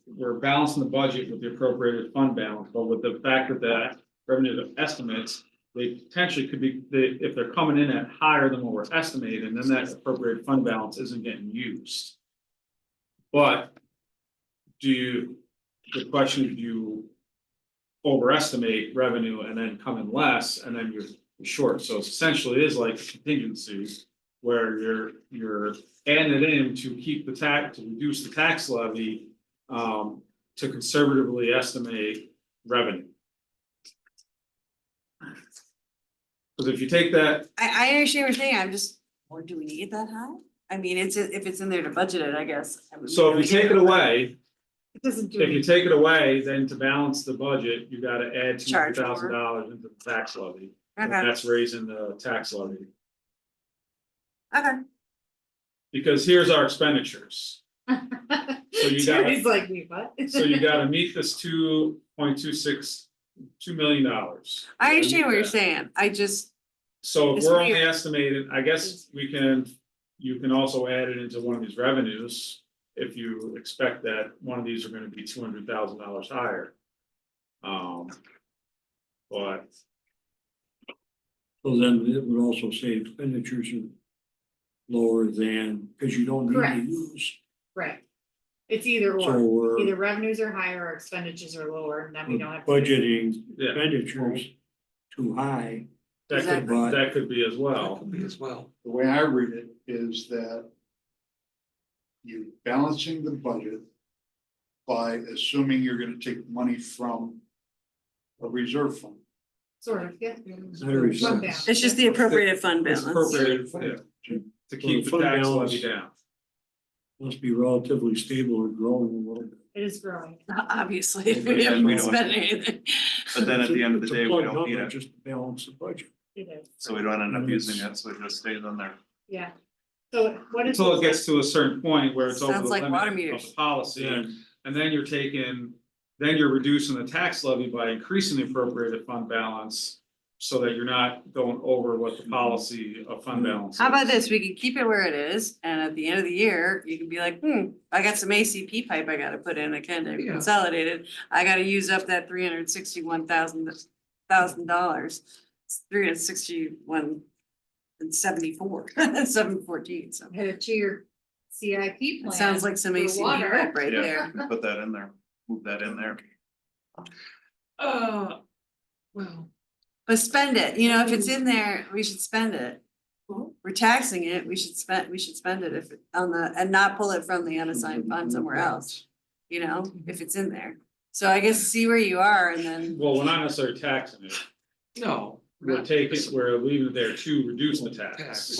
we're balancing the budget with the appropriated fund balance, but with the fact that the revenue estimates, they potentially could be, if they're coming in at higher than what we're estimating, then that appropriated fund balance isn't getting used. But the question, do you overestimate revenue and then come in less, and then you're short? So it's essentially is like a contingency where you're adding it in to keep the tax, to reduce the tax levy, to conservatively estimate revenue. Because if you take that, I understand what you're saying, I'm just, or do we need that high? I mean, if it's in there to budget it, I guess. I would so if you maybe take it away, It doesn't do if you anything. take it away, then to balance the budget, you gotta add Charge $200,000 into the tax levy. And Okay, that's raising the tax levy. okay. Because here's our expenditures. So you got- He's like me, what? So you gotta meet this $2.26, $2 million. I understand what you're saying, I just, So if It's we're only weird. estimating, I guess you can also add it into one of these revenues. If you expect that one of these are gonna be $200,000 higher. But so then it would also say expenditures are lower than, because you don't need to Correct. use. Right. It's either So or, we're either revenues are higher or expenditures are lower, and then we don't have. to- budgeting yeah, expenditures too high. that could be as That well. could be as well. The way I read it is that you're balancing the budget by assuming you're gonna take money from a reserve fund. Sort of, yeah. Not a reserve. Fund balance. it's just the appropriated fund It's balance. appropriated, yeah, to keep the fund tax balance- levy down. Must be relatively stable or growing a little bit. It is growing. Obviously, But we then haven't we been don't- spending anything. But then at the end of the It's a day, we plug don't number need it, Just to balance the budget. It is, so we don't end up using it, so it just stays on there. yeah. So what is? Until it gets to a certain point where it's over the Sounds like water limit of meters. the policy, Yeah. and then you're reducing the tax levy by increasing the appropriated fund balance. So that you're not going over what the policy of fund balance. How about is. this, we can keep it where it is, and at the end of the year, you can be like, I got some ACP pipe I gotta put in, I kind of Yeah. consolidated. I gotta use up that $361,000. It's 361 and 74, 714, so. Headed to your CIP It plan. sounds like some for ACP water. pipe right Yeah, there. we can put that in there, move that in there. Well. But spend it, you know, if it's in there, we should spend it. We're taxing it, we should spend it if, and not pull it from the unassigned fund somewhere else. You know, if it's in there. So I guess see where you are and then, Well, we're not necessarily taxing it, No. we're leaving it there to reduce the Tax. tax.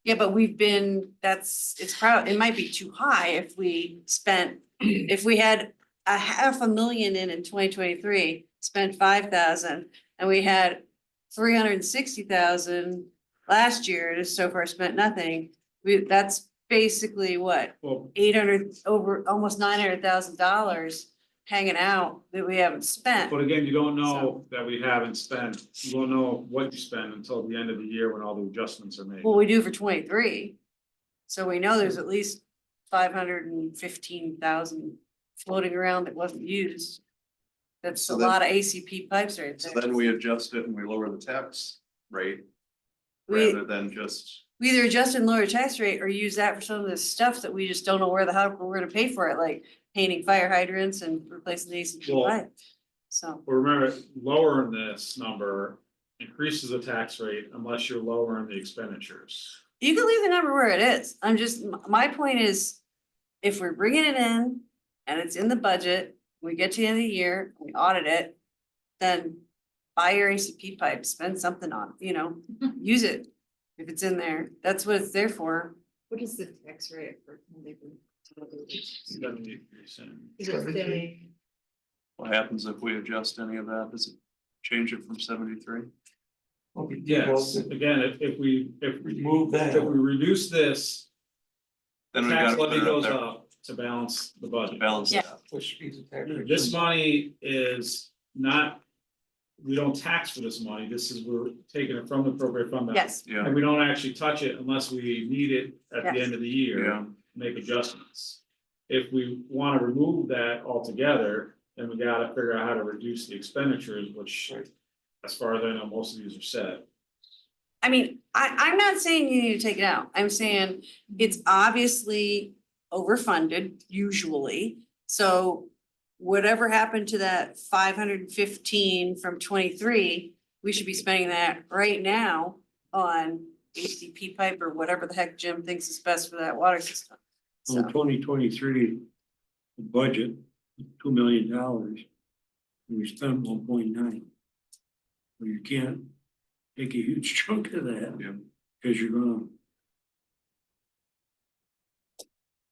yeah, but it might be too high if we spent, if we had a $500,000 in 2023, spent 5,000, and we had 360,000 last year, it has so far spent nothing. That's basically what, Well, 800, over almost $900,000 hanging out that we haven't spent. but again, you don't know that we haven't spent, you won't know what you spend until the end of the year when all the adjustments are made. Well, we do for 23. So we know there's at least 515,000 floating around that wasn't used. That's a So then- lot of ACP pipes right So there. then we adjust it and we lower the tax rate We, rather than just, we either adjust and lower tax rate or use that for some of this stuff that we just don't know where the hell we're gonna pay for it, like painting fire hydrants and replacing the ACP Well- pipe. So, But remember, lowering this number increases the tax rate unless you're lowering the expenditures. you can leave the number where it is. I'm just, my point is, if we're bringing it in and it's in the budget, we get to the end of the year, we audit it, then buy your ACP pipe, spend something on, it, use it. If it's in there, that's what it's there for. What is the tax rate for? Is 73%. it stay? what happens if we adjust any of that? Does it change it from 73? Yes, again, if we Remove that. reduce this, Then we tax gotta put levy it up goes there up to balance the to budget. balance Yeah. it out. Which means the tax rate. This money is not, we don't tax for this money, this is, we're taking it from the appropriate fund balance. Yes, Yeah, And we don't actually touch it unless we need it at the Yes. end of the year, yeah. make adjustments. If we wanna remove that altogether, then we gotta figure out how to reduce the expenditures, which, as far as I know, most of these are set. I mean, I'm not saying you need to take it out. I'm saying it's obviously overfunded usually. So whatever happened to that 515 from 23, we should be spending that right now on ACP pipe or whatever the heck Jim thinks is best for that water system. In So, 2023, the budget, $2 million. And we spent 1.9. Well, you can't take a huge chunk of that. Yeah. Cause you're gonna,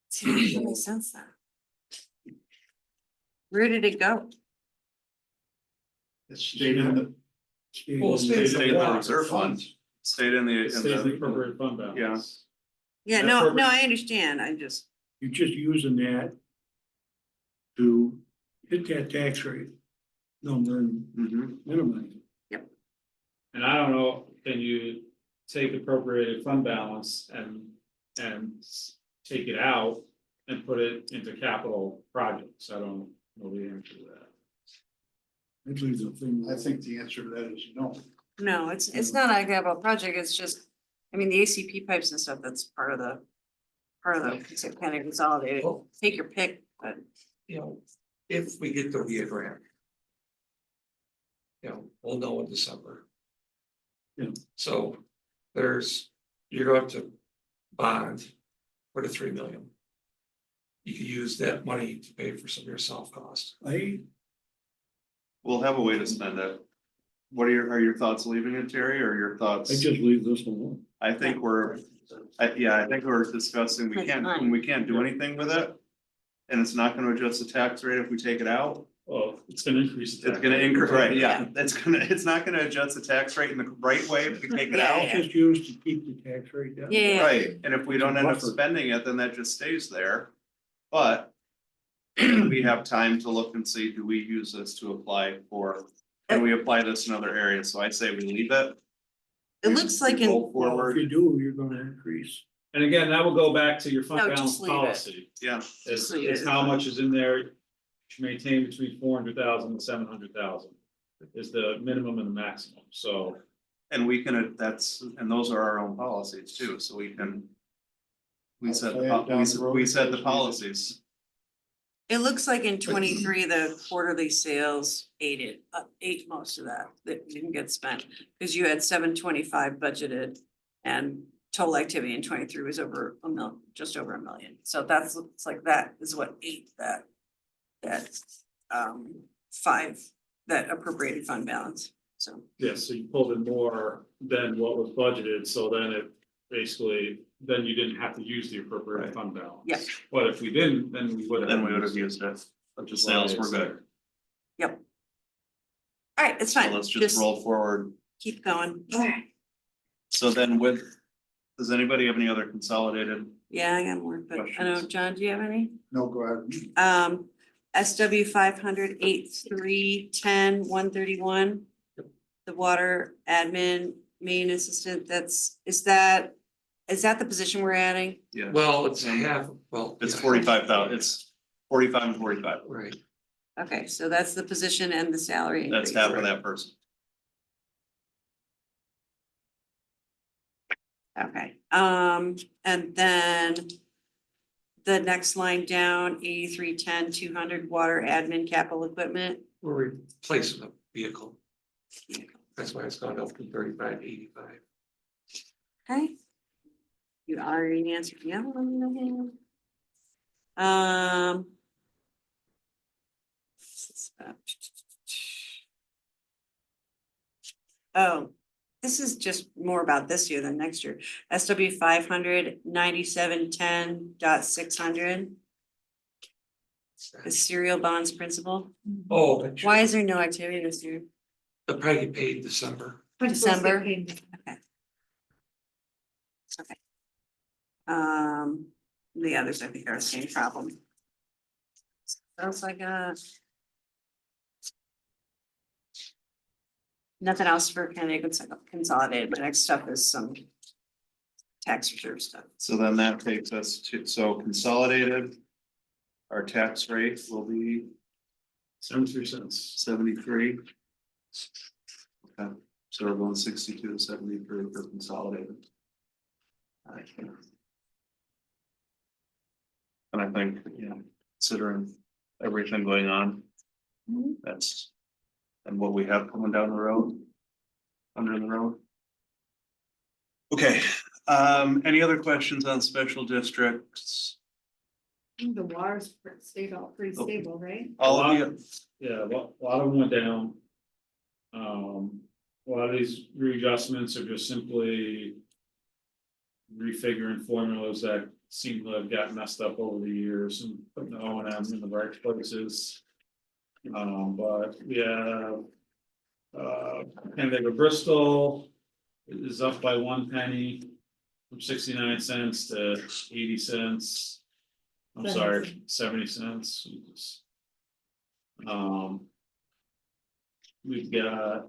see, that doesn't make sense then. Where did it go? It's stayed in the. Well, Stayed Stayed in the in reserve fund, stayed in the, It stays in the appropriate fund balance. Yeah, That's no, where we- I understand. I just, you're just using that to hit that tax rate number and Mhm. minimize it. And I don't know, can you take appropriated fund balance and take it out and put it into capital projects? I don't know the answer to that. I'd leave the thing. I think the answer to that is no. no, it's not a capital project. It's just, I mean, the ACP pipes and stuff, that's part of the kind of consolidated. Well, Take your pick, but you know, if we get the RIA grant. We'll know in December. Yeah. So you're going to bond for the 3 million. You could use that money to pay for some of your soft costs. We'll have a way to spend it. What are your thoughts leaving it, Terry, or your thoughts? I just leave this alone. I think we're discussing, we can't do anything with it. And it's not gonna adjust the tax rate if we take it out. Well, it's gonna increase. the It's tax gonna rate. increase, right, yeah, it's not gonna adjust the tax rate in the right way if we take it Yeah, out. It's just used to keep the tax rate down. yeah, Right, and if we don't end up Buffer. spending it, then that just stays there. But we have time to look and see, do we use this to apply for, can we apply this in other areas? So I say we leave it. it looks like in, Go Well, if forward, you do, you're gonna increase. And again, that will go back to your No, fund balance just leave it. policy. yeah, Is leave is it. how much is in there, to maintain between 400,000 and 700,000 is the minimum and the maximum, so. and we can, and those are our own policies too, so we can. We set we set the policies. it looks like in 23, the quarterly sales ate most of that didn't get spent. Because you had 725 budgeted and total activity in 23 was over a million, just over $1 million. So that's, looks like that is what ate that that appropriated fund balance, so. Yes, so you pulled in more than what was budgeted, so then it basically, then you didn't have to use the appropriate Right. fund balance. Yeah. But if we didn't, then we would have. Then we would have used it, but the sales were good, All right, it's so fine, let's just roll forward. keep going. So then does anybody have any other consolidated? Yeah, I got more, but I know, Questions? John, do you have any? No, go ahead. SW 500 8310 131. The water admin main assistant, is that the position we're adding? Yeah, Well, it's half, well. it's yeah. 45,000, it's 45 and 45. Right, Okay, so that's the position and the salary That's increase. half of that person. Okay, and then the next line down, 8310 200 water admin capital equipment. we're replacing the vehicle. That's why it's gone up from 35 to 85. Okay. You already answered the other one. Oh, this is just more about this year than next year. SW 500 9710.600. The serial bonds principal. Oh, that's Why is there no activity this year? they'll probably get paid in December. December? Okay. Okay. The others, I think are the same problem. Sounds like nothing else for Canada Consolidated. My next stuff is some tax reserve stuff. So then that takes us to, so consolidated. Our tax rate will be 73 cents. 73. Okay, so we're going 62 to 73 for consolidated. And I think, yeah, considering everything going on, that's, and what we have coming down the road, under the road. Okay, any other questions on special districts? The water's pretty Okay. stable, right? All of you, Yeah, a lot of them went down. A lot of these readjustments are just simply refiguring formulas that seem to have got messed up over the years and putting the O and M in the right places. But yeah, Canada Bristol is up by 1 penny from 69 cents to 80 cents. I'm sorry, 70 cents. We've got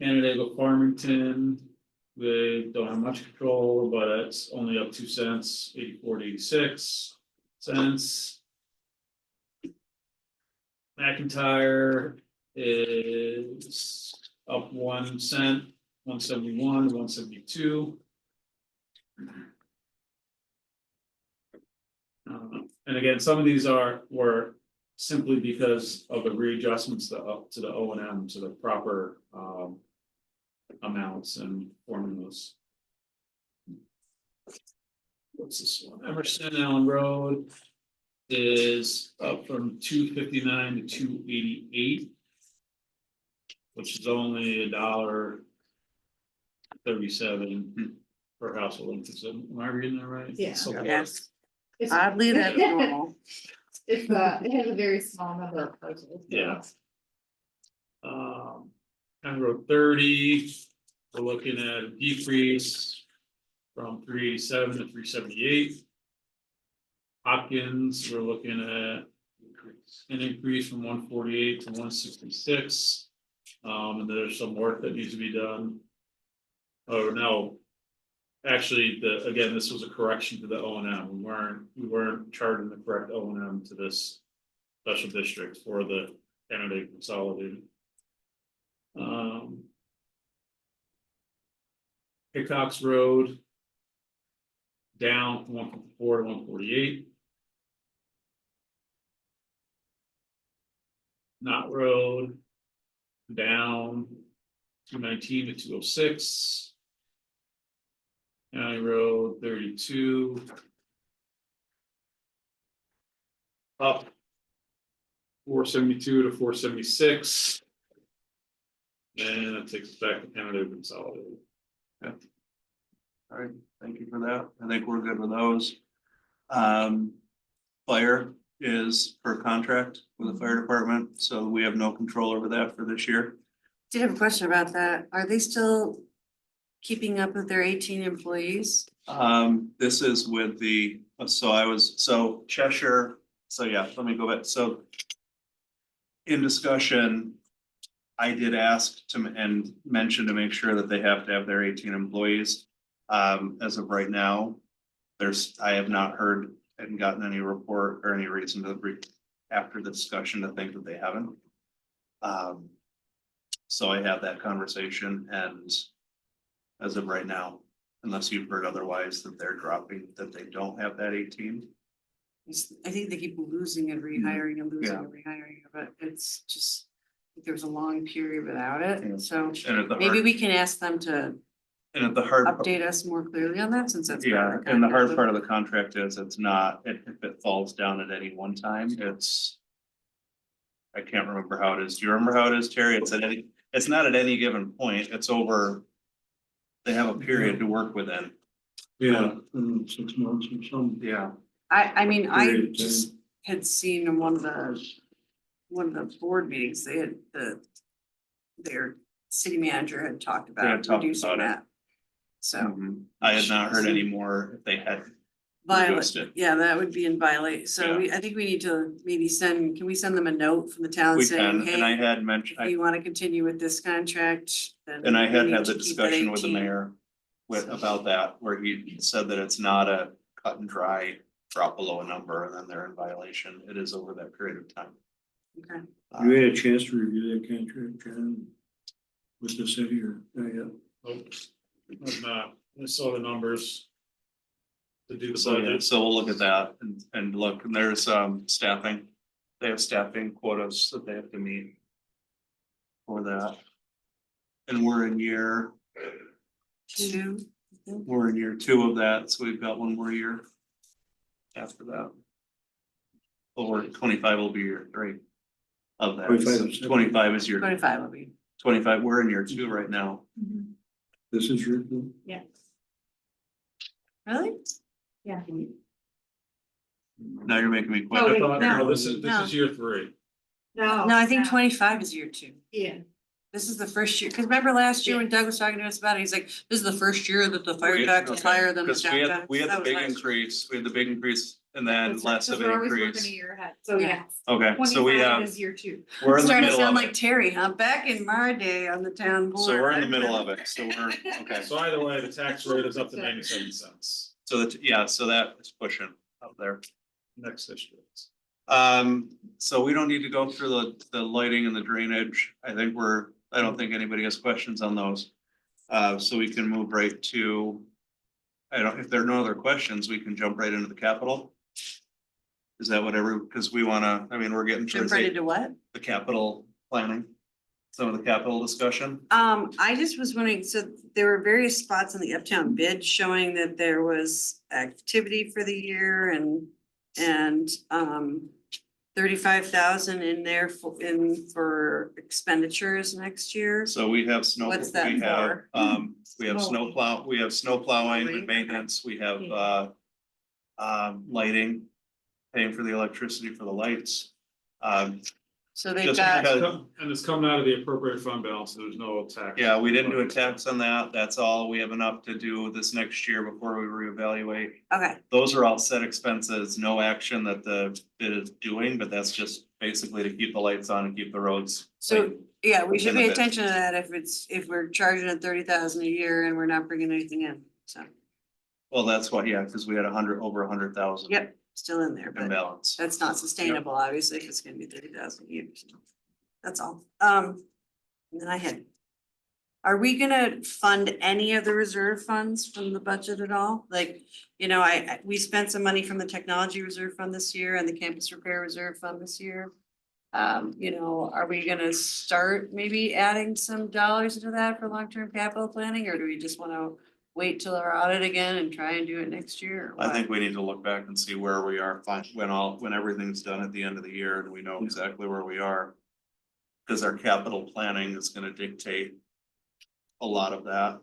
Canandaigua Farmington. We don't have much control, but it's only up 2 cents, 84 to 86 cents. McIntyre is up 1 cent, 171, 172. And again, some of these were simply because of the readjustments up to the O and M to the proper amounts and formulas. What's this one? Emerson Allen Road is up from 259 to 288, which is only $1.37 per household. Am I reading that right? Yeah. So- Yes, It's- oddly that's normal. It has a very small number of parcels. Yeah. County Road 30, we're looking at a decrease from 387 to 378. Hopkins, we're looking at an increase from 148 to 166. And there's some work that needs to be done. Oh, no. Actually, again, this was a correction to the O and M. We weren't charging the correct O and M to this special district for the Canada Consolidated. Hickox Road down from 154 to 148. Knott Road down 219 to 206. County Road 32. Up 472 to 476. And that takes us back to Canada Consolidated. all right, thank you for that. I think we're good with those. Fire is per contract with the fire department, so we have no control over that for this year. Did have a question about that. Are they still keeping up with their 18 employees? This is with the, so Cheshire, so yeah, let me go back, so. In discussion, I did ask to, and mention to make sure that they have to have their 18 employees. As of right now, I have not heard and gotten any report or any reason after the discussion to think that they haven't. So I had that conversation, and as of right now, unless you've heard otherwise, that they're dropping, that they don't have that 18. I think they keep losing and rehiring and losing Yeah. and rehiring, but it's just, there was a long period without Yeah. it, so And at the maybe hard, we can ask them to and at the hard. update us more clearly on that, since that's. part Yeah, of the and the hard contract. part of the contract is it's not, if it falls down at any one time, it's. I can't remember how it is. Do you remember how it is, Terry? It's not at any given point, it's over. They have a period to work within. Yeah, 6 months or something. Yeah. I mean, Period I of time. just had seen in one of the board meetings, they had their city manager had talked They had about talked reducing about it. that. So. Mhm. I had not heard any more if they had. Violet, reduced it. yeah, that would be in violate, so Yeah. I think we need to maybe can we send them a note from the town We saying, can, and I hey, had mentioned, if you wanna continue with this contract, then. and I we had need had to the keep that discussion with the 18. mayor. About that, where he said that it's not a cut and dry, drop below a number and then they're in violation. It is over that period of time. Okay, You had a chance to review that contract, John? With the city or, yeah, Nope, I'm not, I saw the numbers. To do the So, yeah, budget. so we'll look at that and look, and there's staffing. They have staffing quotas that they have to meet. For that. And we're in year 2. We're in year 2 of that, so we've got one more year. After that. Or 25 will be year 3. Of that, 25 is- 25 is year 25 will be. 25, we're in year 2 right now. this is your. Yeah, Really? yeah. Now you're making me Oh, question. wait, No, no. this is year 3. No. No, I think 25 is year 2. Yeah. This is the first year, cause remember last year when Doug was talking to us about it, he's like, this is the first year that the fire tax is higher than the Because town tax. we had That the was big last year. increase, we had the big increase and then That's less of because an we're always working a increase. year ahead, so Yeah. yes. Okay, so we 25 have, is year 2. we're in the Starting to middle sound of like it. Terry, huh? Back in my day on the town board. So we're in the I middle remember. of it, so we're, okay. So either way, the tax rate is up to 97 cents So that, yeah, so that is pushing up there. next issue. So we don't need to go through the lighting and the drainage. I don't think anybody has questions on those. So we can move right to. If there are no other questions, we can jump right into the capital. Is that whatever, because we're getting Jump towards right the into what? capital planning. Some of the capital discussion. I just was wondering, so there were various spots in the Uptown bid showing that there was activity for the year and 35,000 in there for expenditures next year. So we have snow. What's that we have, for? We have snow plow, we have snow plowing and maintenance, we have lighting. Paying for the electricity for the lights. So they've Just got, because- And it's coming out of the appropriate fund balance, so there's no tax. Yeah, we didn't do a tax on that. That's all. We have enough to do this next year before we reevaluate. okay, Those are all set expenses, no action that the bid is doing, but that's just basically to keep the lights on and keep the roads. so, clean. yeah, we should Within the pay bid. attention to that if we're charging at 30,000 a year and we're not bringing anything in, so, Well, that's why, yeah, because we had over 100,000. yep, still in there, In but balance. that's not sustainable, obviously, if it's gonna be 30,000 a year. So that's all. And then are we gonna fund any of the reserve funds from the budget at all? Like, we spent some money from the technology reserve fund this year and the campus repair reserve fund this year. Are we gonna start maybe adding some dollars into that for long-term capital planning, or do we just wanna wait till our audit again and try and do it next year? or I what? think we need to look back and see where we are, when everything's done at the end of the year and we know exactly where we are. Because our capital planning is gonna dictate a lot of that,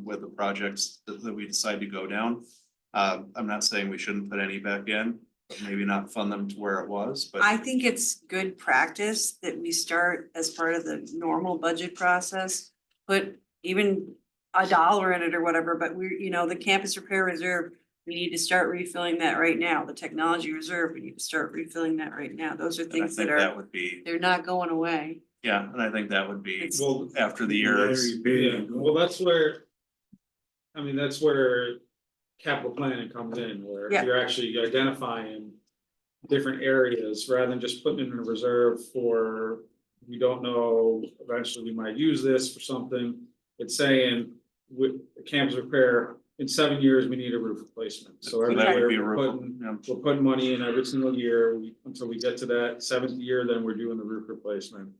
with the projects that we decide to go down. I'm not saying we shouldn't put any back in, but maybe not fund them to where it was, but. I think it's good practice that we start as part of the normal budget process, put even a dollar in it or whatever, but the campus repair reserve, we need to start refilling that right now. The technology reserve, we need to start refilling that right now. Those are And I things think that that are, would be, they're not going away. yeah, and I think that would be It's- Well, after the years. yeah, well, that's where. I mean, that's where capital planning comes in, where Yeah. you're actually identifying. Different areas rather than just putting it in a reserve for, we don't know, eventually we might use this for something. It's saying with campus repair, in 7 years, we need a roof replacement. So So every that would year be a we're roof, putting, yeah. we're putting money in every single year until we get to that 7th year, then we're doing the roof replacement.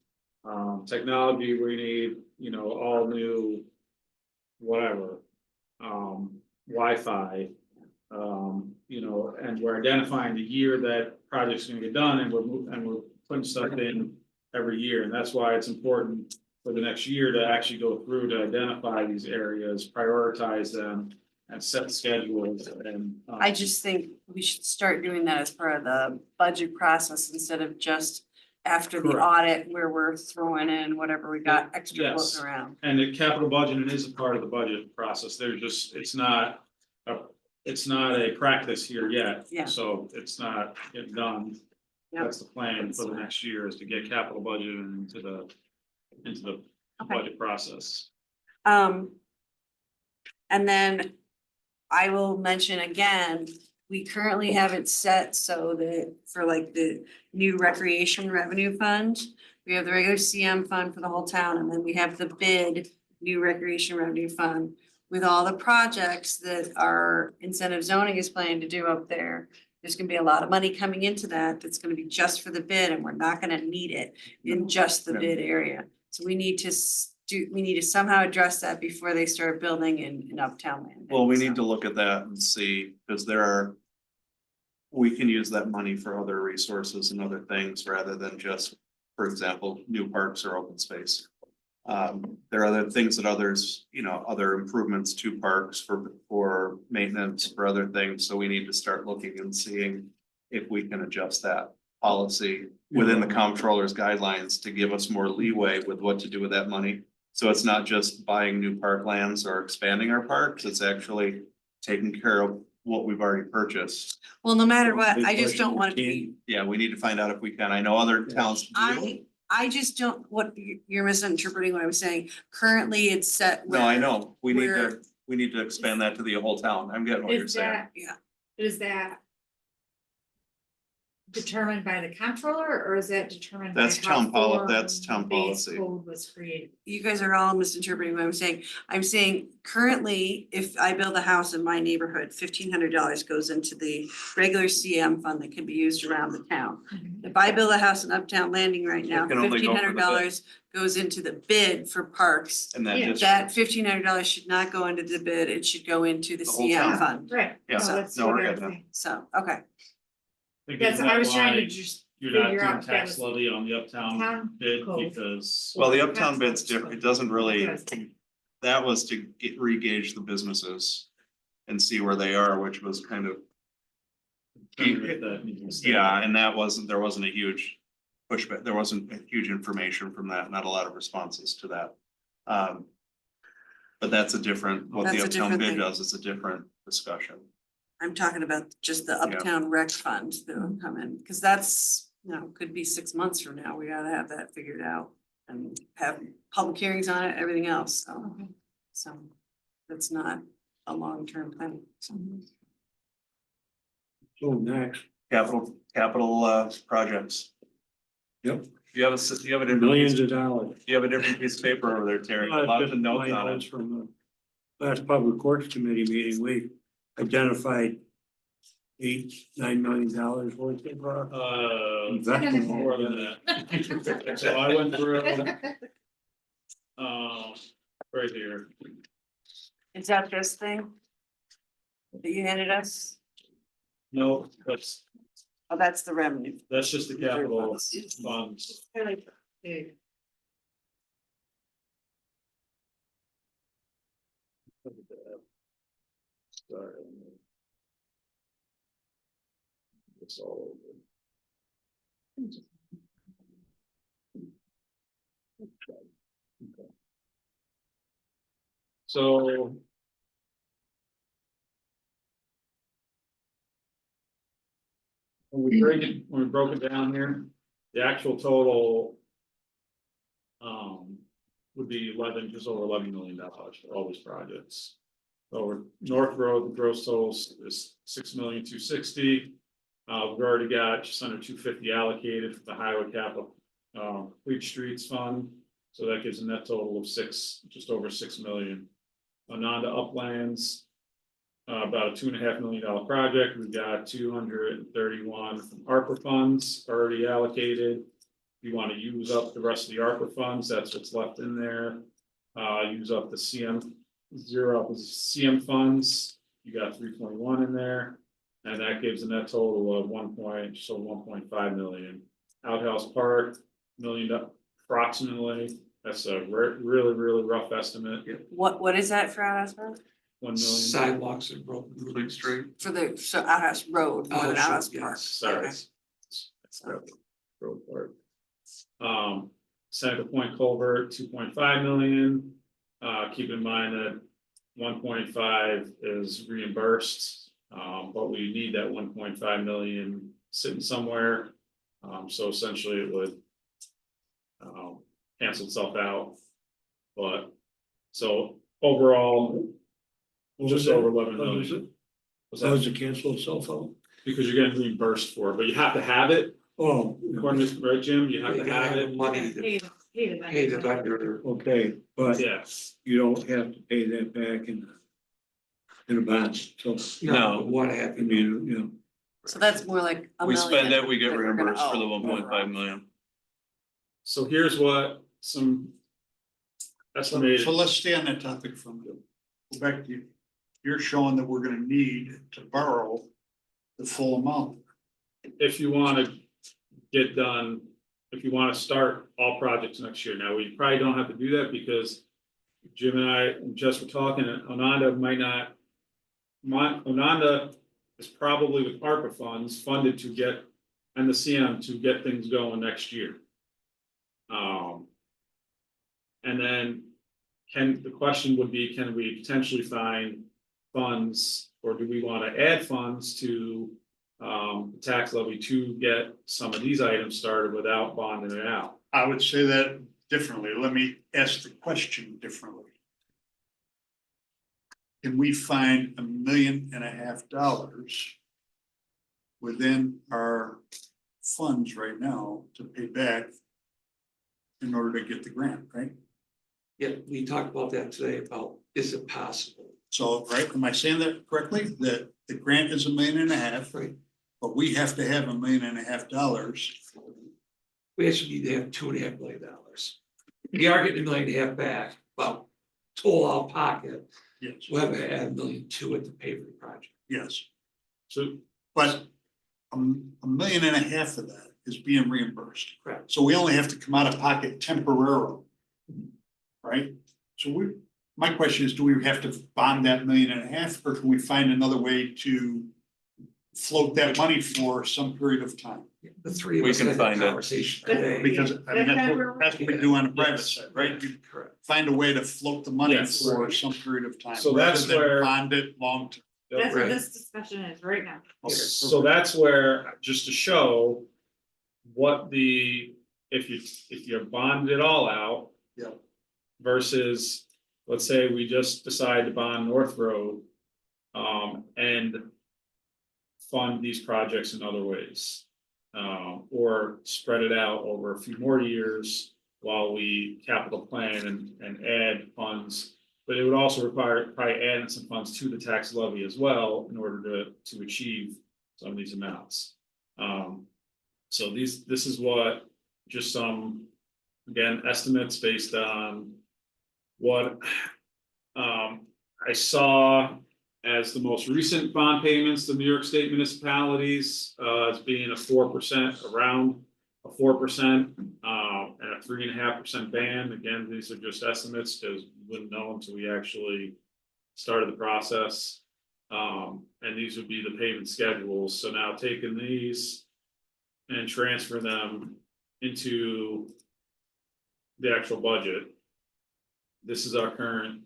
Technology, we need, all new, whatever, Wi-Fi. And we're identifying the year that project's gonna get done and we're putting stuff in every year. And that's why it's important for the next year to actually go through to identify these areas, prioritize them and set schedules and. I just think we should start doing that as part of the budget process instead of just after the Correct. audit where we're throwing in whatever we got extra Yes. floating around. And the capital budgeting is a part of the budget process. It's not a practice here yet. Yeah. So it's not getting done. Yep. That's the plan for the next year is to get capital budgeted into the Okay. budget process. And then I will mention again, we currently have it set so that for like the new recreation revenue fund, we have the regular CM fund for the whole town, and then we have the bid new recreation revenue fund with all the projects that our incentive zoning is planning to do up there. There's gonna be a lot of money coming into that. That's gonna be just for the bid, and we're not gonna need it in just the Yeah. bid area. So we need to we need to somehow address that before they start building in Uptown Landing. Well, we need to So- look at that and see, because we can use that money for other resources and other things rather than just, for example, new parks or open space. There are other things that others, other improvements to parks for maintenance, for other things, so we need to start looking and seeing if we can adjust that policy within the comptroller's guidelines to give us more leeway with what to do with that money. So it's not just buying new parklands or expanding our parks, it's actually taking care of what we've already purchased. Well, no matter what, Big I just question, don't want it to Ken. be, Yeah, we need to find out if we can. I know other towns do. I just don't, you're misinterpreting what I was saying. Currently, it's set. No, I know. We need Where- to expand that to the whole town. I'm getting what you're Is saying. that, Yeah, is that determined by the comptroller or is that determined? by That's how that's town form base policy. Code was created. you guys are all misinterpreting what I'm saying. I'm saying currently, if I build a house in my neighborhood, $1,500 goes into the regular CM fund that can be used around the town. If I build a house in Uptown Landing right now, It can only go for the bid. $1,500 goes into the bid for parks. And that Yeah. just, That $1,500 should not go into the bid, it should go into the The whole CM town. fund. Right. Yeah. No, that's No, what we're I was getting saying. So, okay, That's, I was trying to Why just You're not figure doing out if that tax was levy on the uptown town bid code. because. well, the uptown bid's different. It doesn't really, Yes. that was to re-gauge the businesses and see where they are, which was kind of, yeah, and there wasn't a huge pushback. There wasn't a huge information from that, not a lot of responses to that. But that's a different, what the That's a uptown different bid thing. does, it's a different discussion. I'm talking about just the Uptown Rec Fund that will come in, because that's, could be 6 months from now, we gotta have that figured out. And have public hearings on it, everything else, so that's not a long-term plan, so. So next, Capital projects. Yep. You have a different, millions of dollars. you have a different piece of paper over there, Terry, lots of notes on it. From the last Public Works Committee meeting, we identified $8-9 million worth of investment. More than that. So I went through, right here. Is that this thing? That you handed us? No, Oh, that's the revenue. that's just the capital funds. They're like big. Sorry. It's all over. So. When we broke it down here, the actual total. Would be just over $11 million for all these projects. So North Road, the gross total is $6,260,000. We've already got just under $250 allocated for the highway capital, Fleet Streets Fund. So that gives a net total of just over $6 million. Ananda Uplands, about a $2.5 million project. We've got 231 from ARPA funds already allocated. If you want to use up the rest of the ARPA funds, that's what's left in there. Use up the CM funds. You got 321 in there, and that gives a net total of 1.5 million. Outhouse Park, million approximately. That's a really rough estimate. What is that for Outhouse Road? 1 million. Sidewalks and broken. Fleet Street. For so Outhouse Road, more Oh, than sure, Outhouse yes. Park. Sorry. Okay. It's road part. Seneca Point Culvert, 2.5 million. Keep in mind that 1.5 is reimbursed, but we need that 1.5 million sitting somewhere. So essentially it would cancel itself out. But so overall, just over 11 million. Was How does that it cancel itself out? because you're getting reimbursed for it, but you have to have it. Oh, According to, right, Jim, you have You to gotta have have it. money to Pay the pay the vendor. vendor. okay, but Yes. you don't have to pay that back in a bond, so, No, what I happened? mean, you know. So that's more like a We million. spend it, we get that we're gonna reimbursed for the owe. 1.5 million. So here's what some estimated. So let's stay on that topic from the, go back to you. You're showing that we're gonna need to borrow the full amount. If you want to get done, if you want to start all projects next year. Now, we probably don't have to do that because Jim and I just were talking, and Ononda might not. Ononda is probably with ARPA funds funded to get, and the CM to get things going next year. And then the question would be, can we potentially find funds, or do we want to add funds to the tax levy to get some of these items started without bonding it out? I would say that differently. Let me ask the question differently. Can we find $1.5 million within our funds right now to pay back in order to get the grant, right? Yeah, we talked about that today about, is it possible? So, right, am I saying that correctly? That the grant is $1.5 million, Right, but we have to have $1.5 million. we actually need to have $2.5 million. We are getting $1.5 million back, well, total out of pocket, Yes, we'll have to add $1.2 million to it to pay for the project. yes, So but $1.5 million of that is being reimbursed. Correct. So we only have to come out of pocket temporarily. Right? So my question is, do we have to bond that $1.5 million, or can we find another way to float that money for some period of time? The three of We us can had that find it. conversation That's- today. Because I mean, that's what we do on the private Yes. side, right? We Correct. find a way to float the money Yes. for some period of time. So that's rather than where- Bond it long term. That's what Right. this discussion is right now. Okay, So that's where, just to show what if you bond it all out. Yeah. Versus, let's say we just decide to bond North Road. And fund these projects in other ways. Or spread it out over a few more years while we capital plan and add funds. But it would also require probably adding some funds to the tax levy as well in order to achieve some of these amounts. So this is what, just some, again, estimates based on what I saw as the most recent bond payments to New York State municipalities, as being 4%, around a 4%, and a 3.5% band. Again, these are just estimates because we wouldn't know until we actually started the process. And these would be the payment schedules. So now taking these and transfer them into the actual budget. This is our current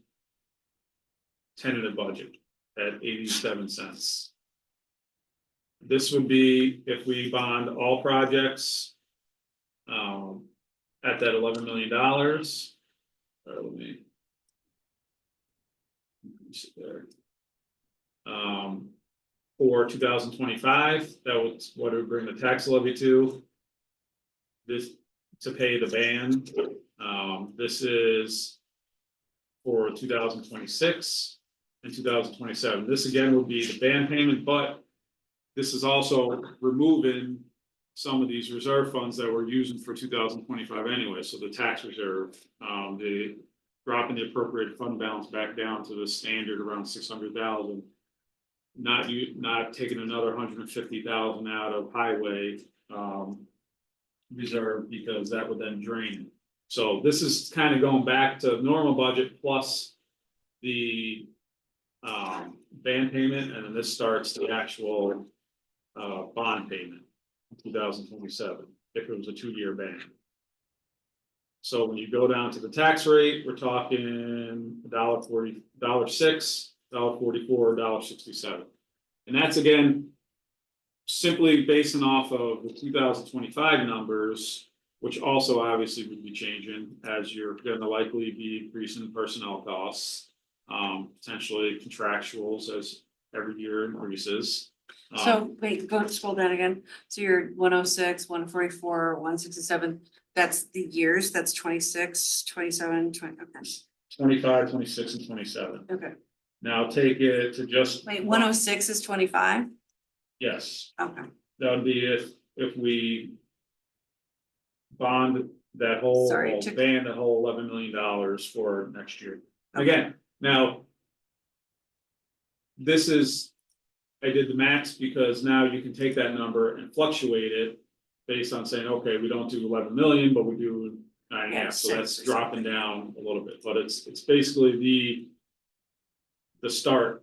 tentative budget at 87 cents. This would be if we bond all projects. At that $11 million. Let me. Increase it there. For 2025, that was what it would bring the tax levy to. This to pay the band. This is for 2026 and 2027. This again would be the band payment, but this is also removing some of these reserve funds that we're using for 2025 anyway. So the tax reserve, the dropping the appropriate fund balance back down to the standard around 600,000. Not taking another 150,000 out of highway reserve, because that would then drain. So this is kind of going back to normal budget plus the band payment, and then this starts the actual bond payment in 2027 if it was a 2-year ban. So when you go down to the tax rate, we're talking $1.40, $1.06, $1.44, $1.67. And that's again, simply basing off of the 2025 numbers, which also obviously would be changing as you're gonna likely be increasing personnel costs, potentially contractuals as every year increases. So wait, go scroll down again. So you're 106, 144, 167. That's the years. That's 26, 27, 20. Okay. 25, 26, and 27. Okay. Now take it to just. Wait, 106 is 25? Yes, Okay. that would be if we bond that whole, Sorry, it took- ban the whole $11 million for next year. Again, now. This is, I did the max because now you can take that number and fluctuate it based on saying, okay, we don't do 11 million, but we do 9.5, Yeah, so that's 6%. dropping down a little bit, but it's basically the start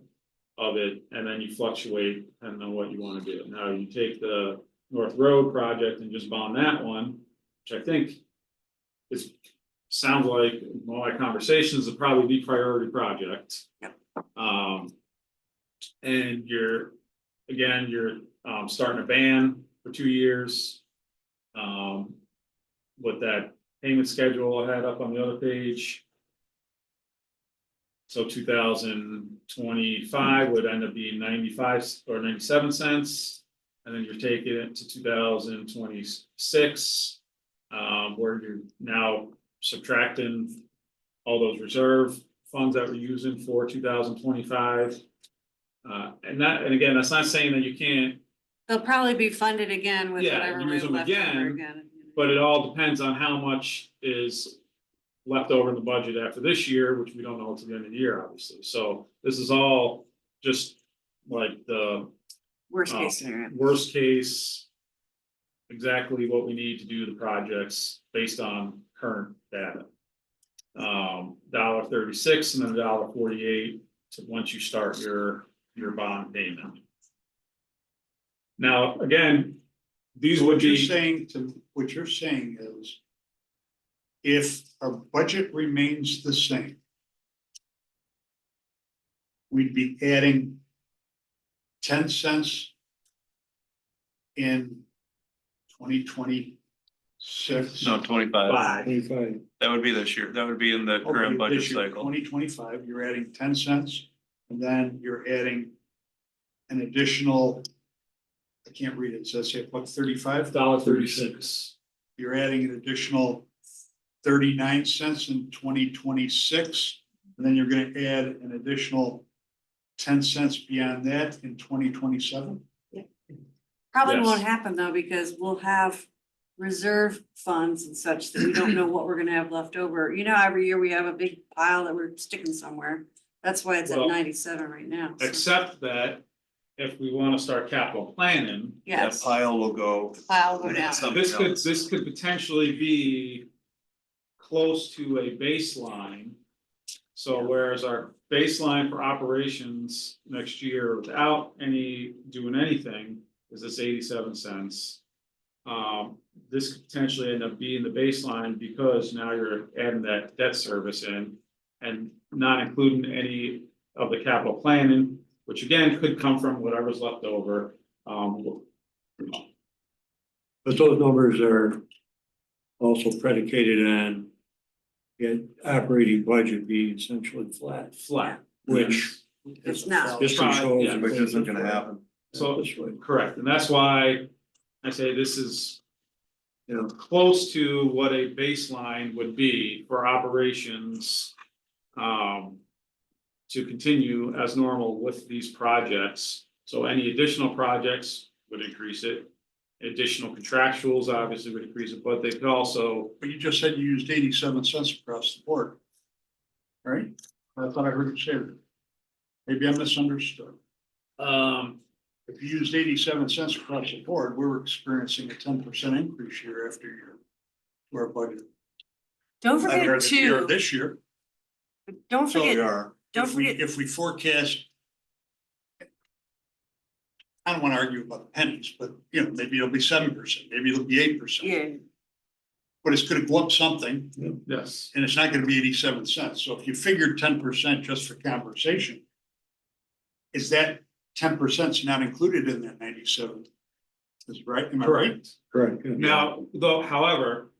of it, and then you fluctuate depending on what you want to do. Now you take the North Road project and just bond that one, which I think is, sounds like in all my conversations is probably the priority project. Yep. And you're starting a ban for 2 years. With that payment schedule I had up on the other page. So 2025 would end up being 95 or 97 cents. And then you're taking it to 2026, where you're now subtracting all those reserve funds that we're using for 2025. And again, that's not saying that you can't, They'll probably be funded again with Yeah, whatever use we them left over again, again. but it all depends on how much is left over in the budget after this year, which we don't know until the end of the year, obviously. So this is all just like the Worst case scenario. worst case, exactly what we need to do the projects based on current data. $1.36 and then $1.48 to once you start your bond payment. Now, again, these would What you're be, saying is, if our budget remains the same, we'd be adding 10 cents in 2026. No, 25. five. 25. That would be this year. That would be in the current budget cycle. 2025, you're adding 10 cents, and then you're adding an additional, I can't read it, says here, what, 35? $1.36. You're adding an additional 39 cents in 2026, and then you're gonna add an additional 10 cents beyond that in 2027. Probably Yes. won't happen though, because we'll have reserve funds and such that we don't know what we're gonna have left over. You know, every year we have a big pile that we're sticking somewhere. That's why it's at Well, 97 right now. so- Except that if we want to start capital planning, That Yes, pile will go. pile will go down. Something this could, else. this could potentially be close to a baseline. So whereas our baseline for operations next year without doing anything is this 87 cents. This could potentially end up being the baseline because now you're adding that debt service in and not including any of the capital planning, which again could come from whatever's left over. But those numbers are also predicated on the operating budget being essentially flat, Flat, which It's not. history shows. Yeah, Which isn't gonna happen. So- This way, correct, and that's why I say this is you know, close to what a baseline would be for operations. To continue as normal with these projects, so any additional projects would increase it. Additional contractuals obviously would increase it, but they could also, But you just said you used 87 cents across the board. Right? I thought I heard you say that. Maybe I misunderstood. If you used 87 cents across the board, we're experiencing a 10% increase year after year to our budget. Don't I heard forget it here too, this year. don't So We forget, are. don't If we, forget, if we forecast. I don't want to argue about pennies, but you know, maybe it'll be 7%, maybe it'll be 8%. yeah, But it's gonna go up something yes, and it's not gonna be 87 cents. So if you figured 10% just for conversation. Is that 10% not included in that 97? Is right, am I right? correct. correct. yeah. Now, though, however,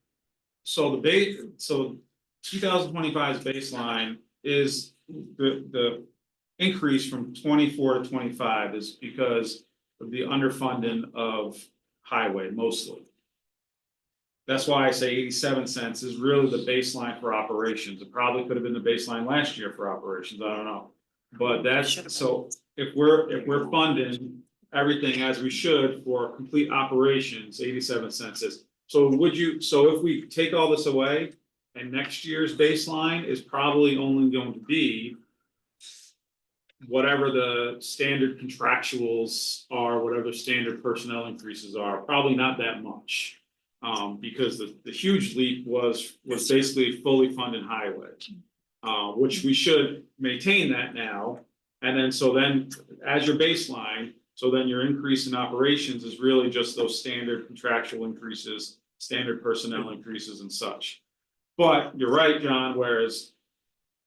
so the base, so 2025's baseline is the increase from 24 to 25 is because of the underfunding of highway mostly. That's why I say 87 cents is really the baseline for operations. It probably could have been the baseline last year for operations, I don't know. But that's, so if we're funding everything as we should for complete operations, 87 cents is. So would you, so if we take all this away and next year's baseline is probably only going to be whatever the standard contractuals are, whatever standard personnel increases are, probably not that much. Because the huge leap was basically fully funded highway. Which we should maintain that now, and then, so then, as your baseline, so then your increase in operations is really just those standard contractual increases, standard personnel increases and such. But you're right, John, whereas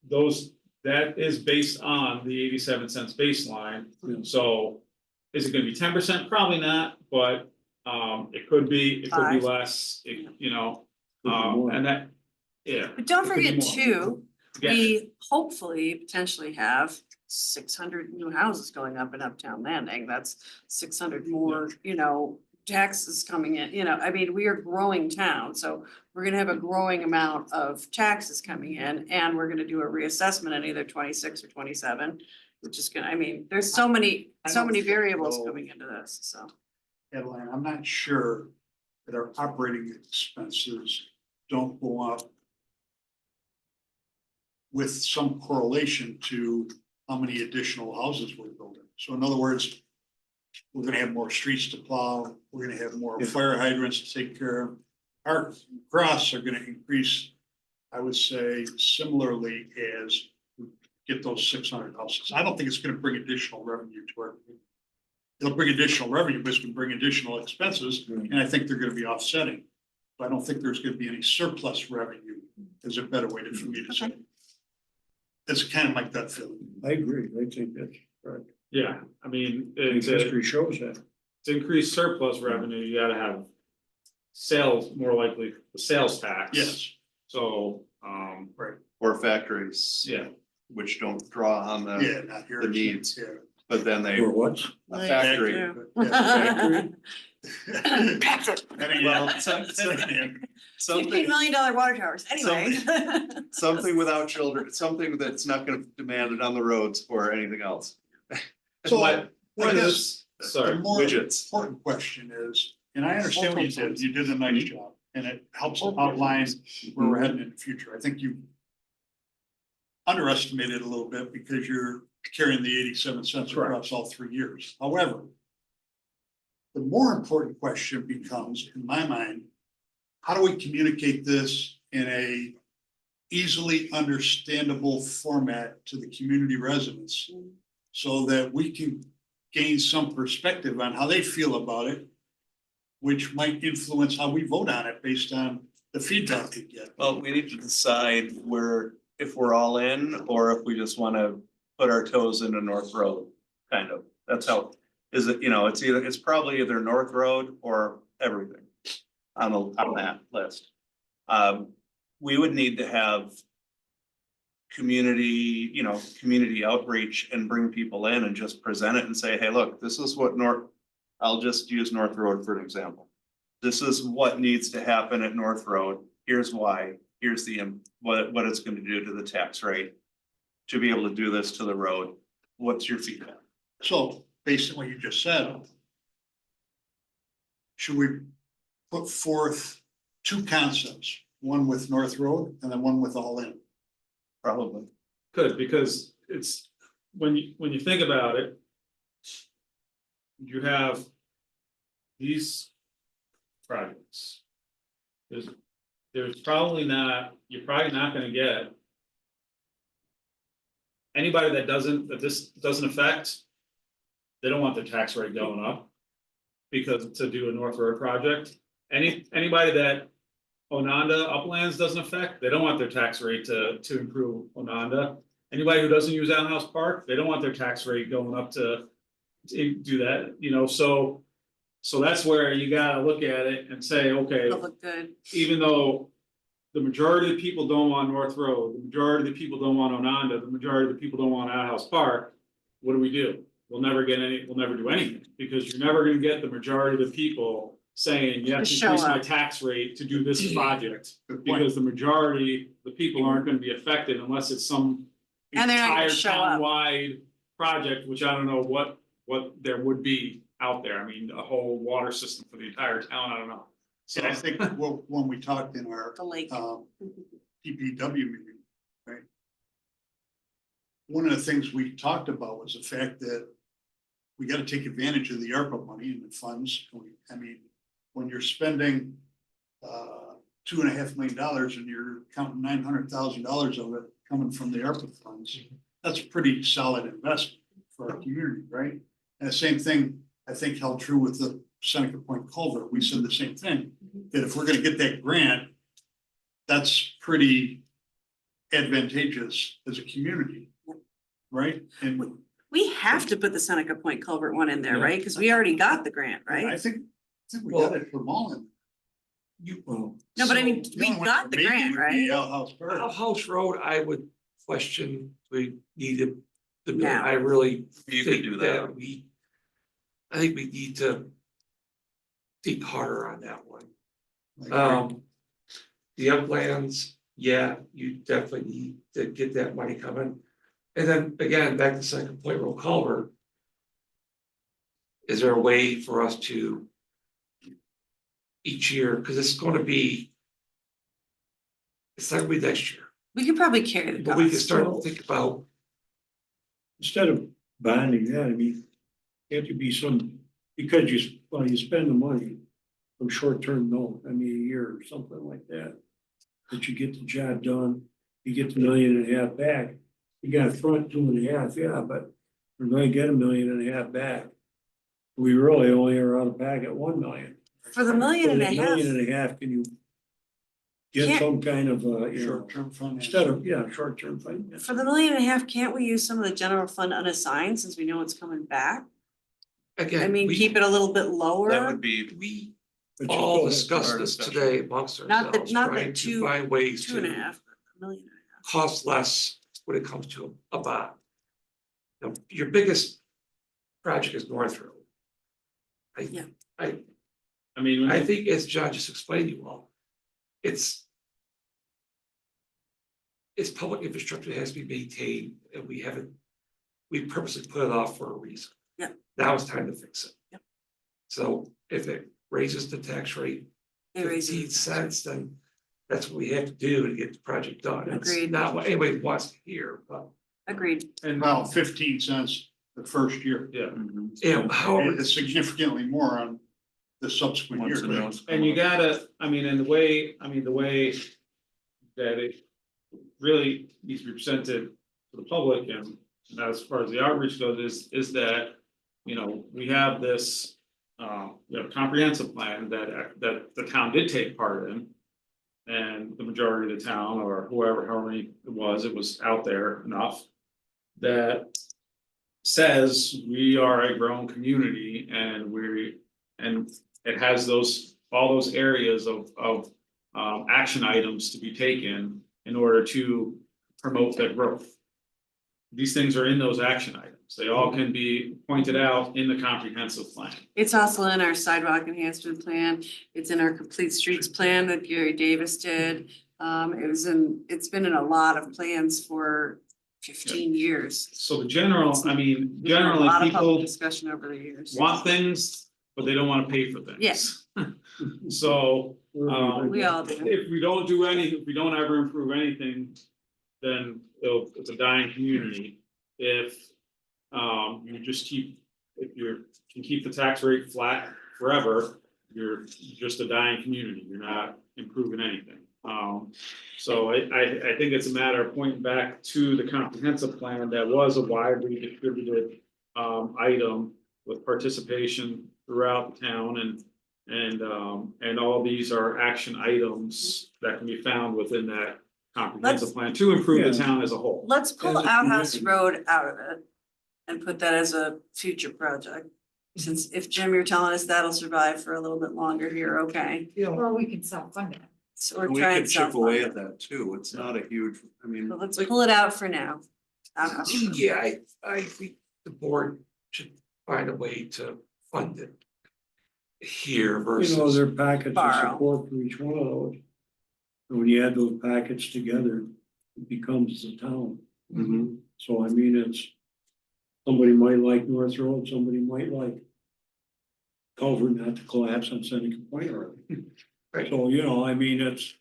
that is based on the 87 cents baseline, so is it gonna be 10%? Probably not, but it could be Five. less, you know, Could be more. and that, yeah. but don't it could be forget more. too, Again, we hopefully potentially have 600 new houses going up in Uptown Landing, that's 600 more, you know, taxes coming in, you know, I mean, we are a growing town, so we're gonna have a growing amount of taxes coming in, and we're gonna do a reassessment in either 26 or 27, which is gonna, I mean, there's so many variables coming into this, so. Adeline, I'm not sure that our operating expenses don't go up with some correlation to how many additional houses we're building. So in other words, we're gonna have more streets to plow, we're gonna have more fire hydrants to take care of. Our costs are gonna increase, I would say, similarly as we get those 600 houses. I don't think it's gonna bring additional revenue to our. It'll bring additional revenue, but it's gonna bring additional expenses, and I think they're gonna be offsetting. But I don't think there's gonna be any surplus revenue, is a better way for me to say it. That's kind of my gut feeling. I agree, I think that's correct. yeah, I mean, I think it's history shows that. to increase surplus revenue, you gotta have sales, more likely the sales tax. Yes, So, Or factories. yeah, Which don't draw on yeah, the, not here. the needs. Yeah. but then they, Or what? a factory. Yeah. Well, Anyhow. $15 something, million water towers, anyway. something without children, something that's not gonna demand it on the roads or anything else. So What I guess is, sorry, the more widgets. important question is, and I understand what you did a nice job, and it helps outline where we're heading in the future. I think you underestimated a little bit because you're carrying the 87 cents across all 3 years. However, the more important question becomes, in my mind, how do we communicate this in a easily understandable format to the community residents so that we can gain some perspective on how they feel about it, which might influence how we vote on it based on the feedback we get. Well, we need to decide if we're all in, or if we just wanna put our toes into North Road, kind of. That's how, is it, it's probably either North Road or everything on that list. We would need to have community outreach and bring people in and just present it and say, hey, look, this is what I'll just use North Road for an example. This is what needs to happen at North Road. Here's why, here's what it's gonna do to the tax rate. To be able to do this to the road. What's your feedback? So based on what you just said, should we put forth two concepts, one with North Road and then one with all in? Probably. Could, because it's, when you think about it. You have. These. Projects. There's probably not, you're probably not gonna get. Anybody that this doesn't affect. They don't want their tax rate going up. Because to do a North Road project, anybody that. Ononda Uplands doesn't affect, they don't want their tax rate to improve Ononda. Anybody who doesn't use Allen House Park, they don't want their tax rate going up to do that, so that's where you gotta look at it and say, okay, Public good. even though. The majority of the people don't want North Road, the majority of the people don't want Ononda, the majority of the people don't want Allen House Park. What do? We'll never do anything, because you're never gonna get the majority of the people saying, you have To to show increase my up. tax rate to do this project. Good point. Because the majority, the people aren't gonna be affected unless it's some And they're not gonna entire show up. town-wide project, which I don't know what there would be out there. I mean, a whole water system for the entire town, I don't know. So And I think, well, when we talked in our The lake. PPW meeting, right? One of the things we talked about was the fact that we gotta take advantage of the ARPA money and the funds. I mean, when you're spending $2.5 million and you're counting $900,000 of it coming from the ARPA funds, that's a pretty solid investment for our community, right? And the same thing, I think, held true with the Seneca Point culvert. We said the same thing, that if we're gonna get that grant, that's pretty advantageous as a community, right? And We have to put the Seneca Point culvert one in there, Yeah. right? Cause we already got the grant, I right? think we got it from all in. No, but I mean, The we only one got the maybe grant, would be right? Al House Park. Allen House Road, I would question, we needed the, Now. I really You could do think that. that I think we need to think harder on that one. The uplands, yeah, you definitely need to get that money coming. And then again, back to Second Point Road Culvert. Is there a way for us to each year, because it's gonna be. It's not gonna be next year, We could probably carry the but we can cost. start to think about, Instead of bonding that, I mean, have to be some, because you spend the money. Some short-term note, I mean, a year or something like that. That you get the job done, you get the $1.5 million back. You got front 2.5, yeah, but we're gonna get $1.5 million back. We really only are out of back at 1 million. For the $1.5 million, $1.5 million, can you? Get Can't- some kind of, Short-term finance. instead of, short-term finance. for the $1.5 million, can't we use some of the general fund unassigned since we know it's coming back? again. I mean, keep it a little bit That lower. would be, We But you all still have to- discussed this today amongst Not the- ourselves, not the trying two- to find ways 2.5, to $1.5 million. cost less when it comes to a bond. Now, your biggest project is North Road. Yeah. I mean, I think as John just explained to you all, it's public infrastructure that has to be maintained, and we purposely put it off for a reason. Yeah. Now it's time to fix it. Yeah. So if it raises the tax rate They raise 15 it. cents, then that's what we have to do to get the project done. It's Agreed. not what anybody wants to hear, but Agreed. and Well, 15 cents the first year. yeah, however, It's significantly more on the subsequent once the years. notes. and you gotta, and the way that it really needs to be presented to the public and as far as the outreach goes is that, we have this, we have a comprehensive plan that the town did take part in. And the majority of the town or however many it was out there enough. that says we are a growing community and it has all those areas of action items to be taken in order to promote that growth. These things are in those action items. They all can be pointed out in the comprehensive plan. It's also in our sidewalk enhancement plan. It's in our complete streets plan that Gary Davis did. It's been in a lot of plans for 15 years. So the general, I mean, There's been a generally lot of public people discussion over the years. want things, but they don't wanna pay for things. Yes. So, We all do. if we don't do if we don't ever improve anything, then it's a dying community. If you just if can keep the tax rate flat forever, you're just a dying community, you're not improving anything. So I think it's a matter of pointing back to the comprehensive plan that was a widely distributed item with participation throughout the town and all these are action items that can be found within that comprehensive plan to improve the town as a whole. Let's pull As a Outhouse community. Road out of it and put that as a future project. Since if Jim, you're telling us that'll survive for a little bit longer here, okay, Or we can self-fund it. so we're We trying could to chip away self-fund at it. that too. It's not a huge, I mean, But let's pull it out for now. Outhouse Road. Yeah, I think the board should find a way to fund it. Here You know, versus, there are packets of Borrow. support for each one of those. And when you add those packets together, it becomes the town. mhm. So I mean, somebody might like North Road, somebody might like culvert not to collapse on Seneca Point Road. Right. So, you know, I mean, it's,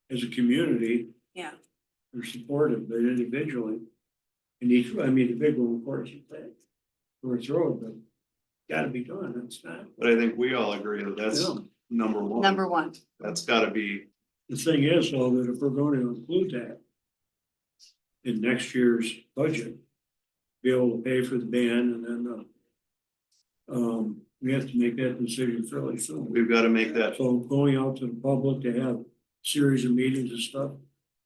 as a community, Yeah, they're supportive, but individually. And each, I mean, the big one, of course, you think, North Road, but gotta be done, it's not. But I think we all agree that that's Yeah. number one. number one. That's gotta be, The thing is, though, that if we're going to include that in next year's budget, be able to pay for the band and then, we have to make that decision fairly soon. we've gotta make that, So going out to the public to have a series of meetings and stuff,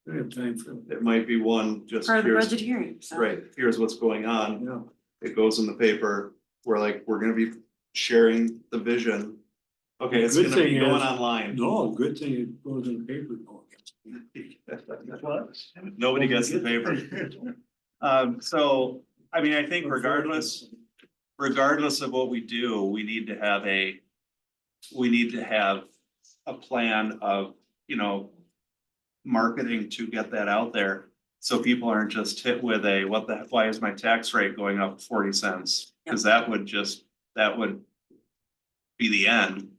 we don't have time for it. it might be one, just Part of the here's, budget hearing, so. right, here's what's going on. Yeah. It goes in the paper. We're gonna be sharing the vision. Okay, it's Good gonna be thing going is- online. No, good thing it goes in the paper. Nobody gets the paper. So, I mean, I think regardless of what we do, we need to have a plan of, marketing to get that out there. So people aren't just hit with why is my tax rate going up 40 cents? Cause that would be the end.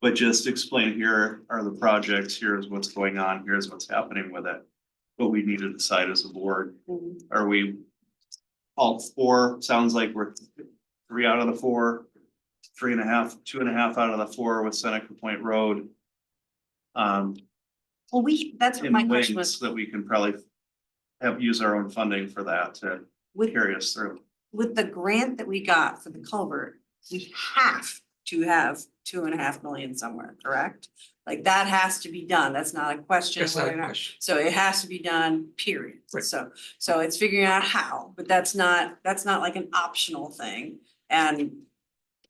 But just explain, here are the projects, here's what's going on, here's what's happening with it. But we need to decide as a board, Mhm. are we all four? Sounds like we're 3 out of the 4, 3.5, 2.5 out of the 4 with Seneca Point Road. Well, that's what In my question wings was, that we can probably use our own funding for that to with, carry us through. with the grant that we got for the culvert, we have to have 2.5 million somewhere, correct? Like that has to be done. That's not a question. that's not whether a or not- question. So it has to be done, period. Right. So it's figuring out how, but that's not like an optional thing. And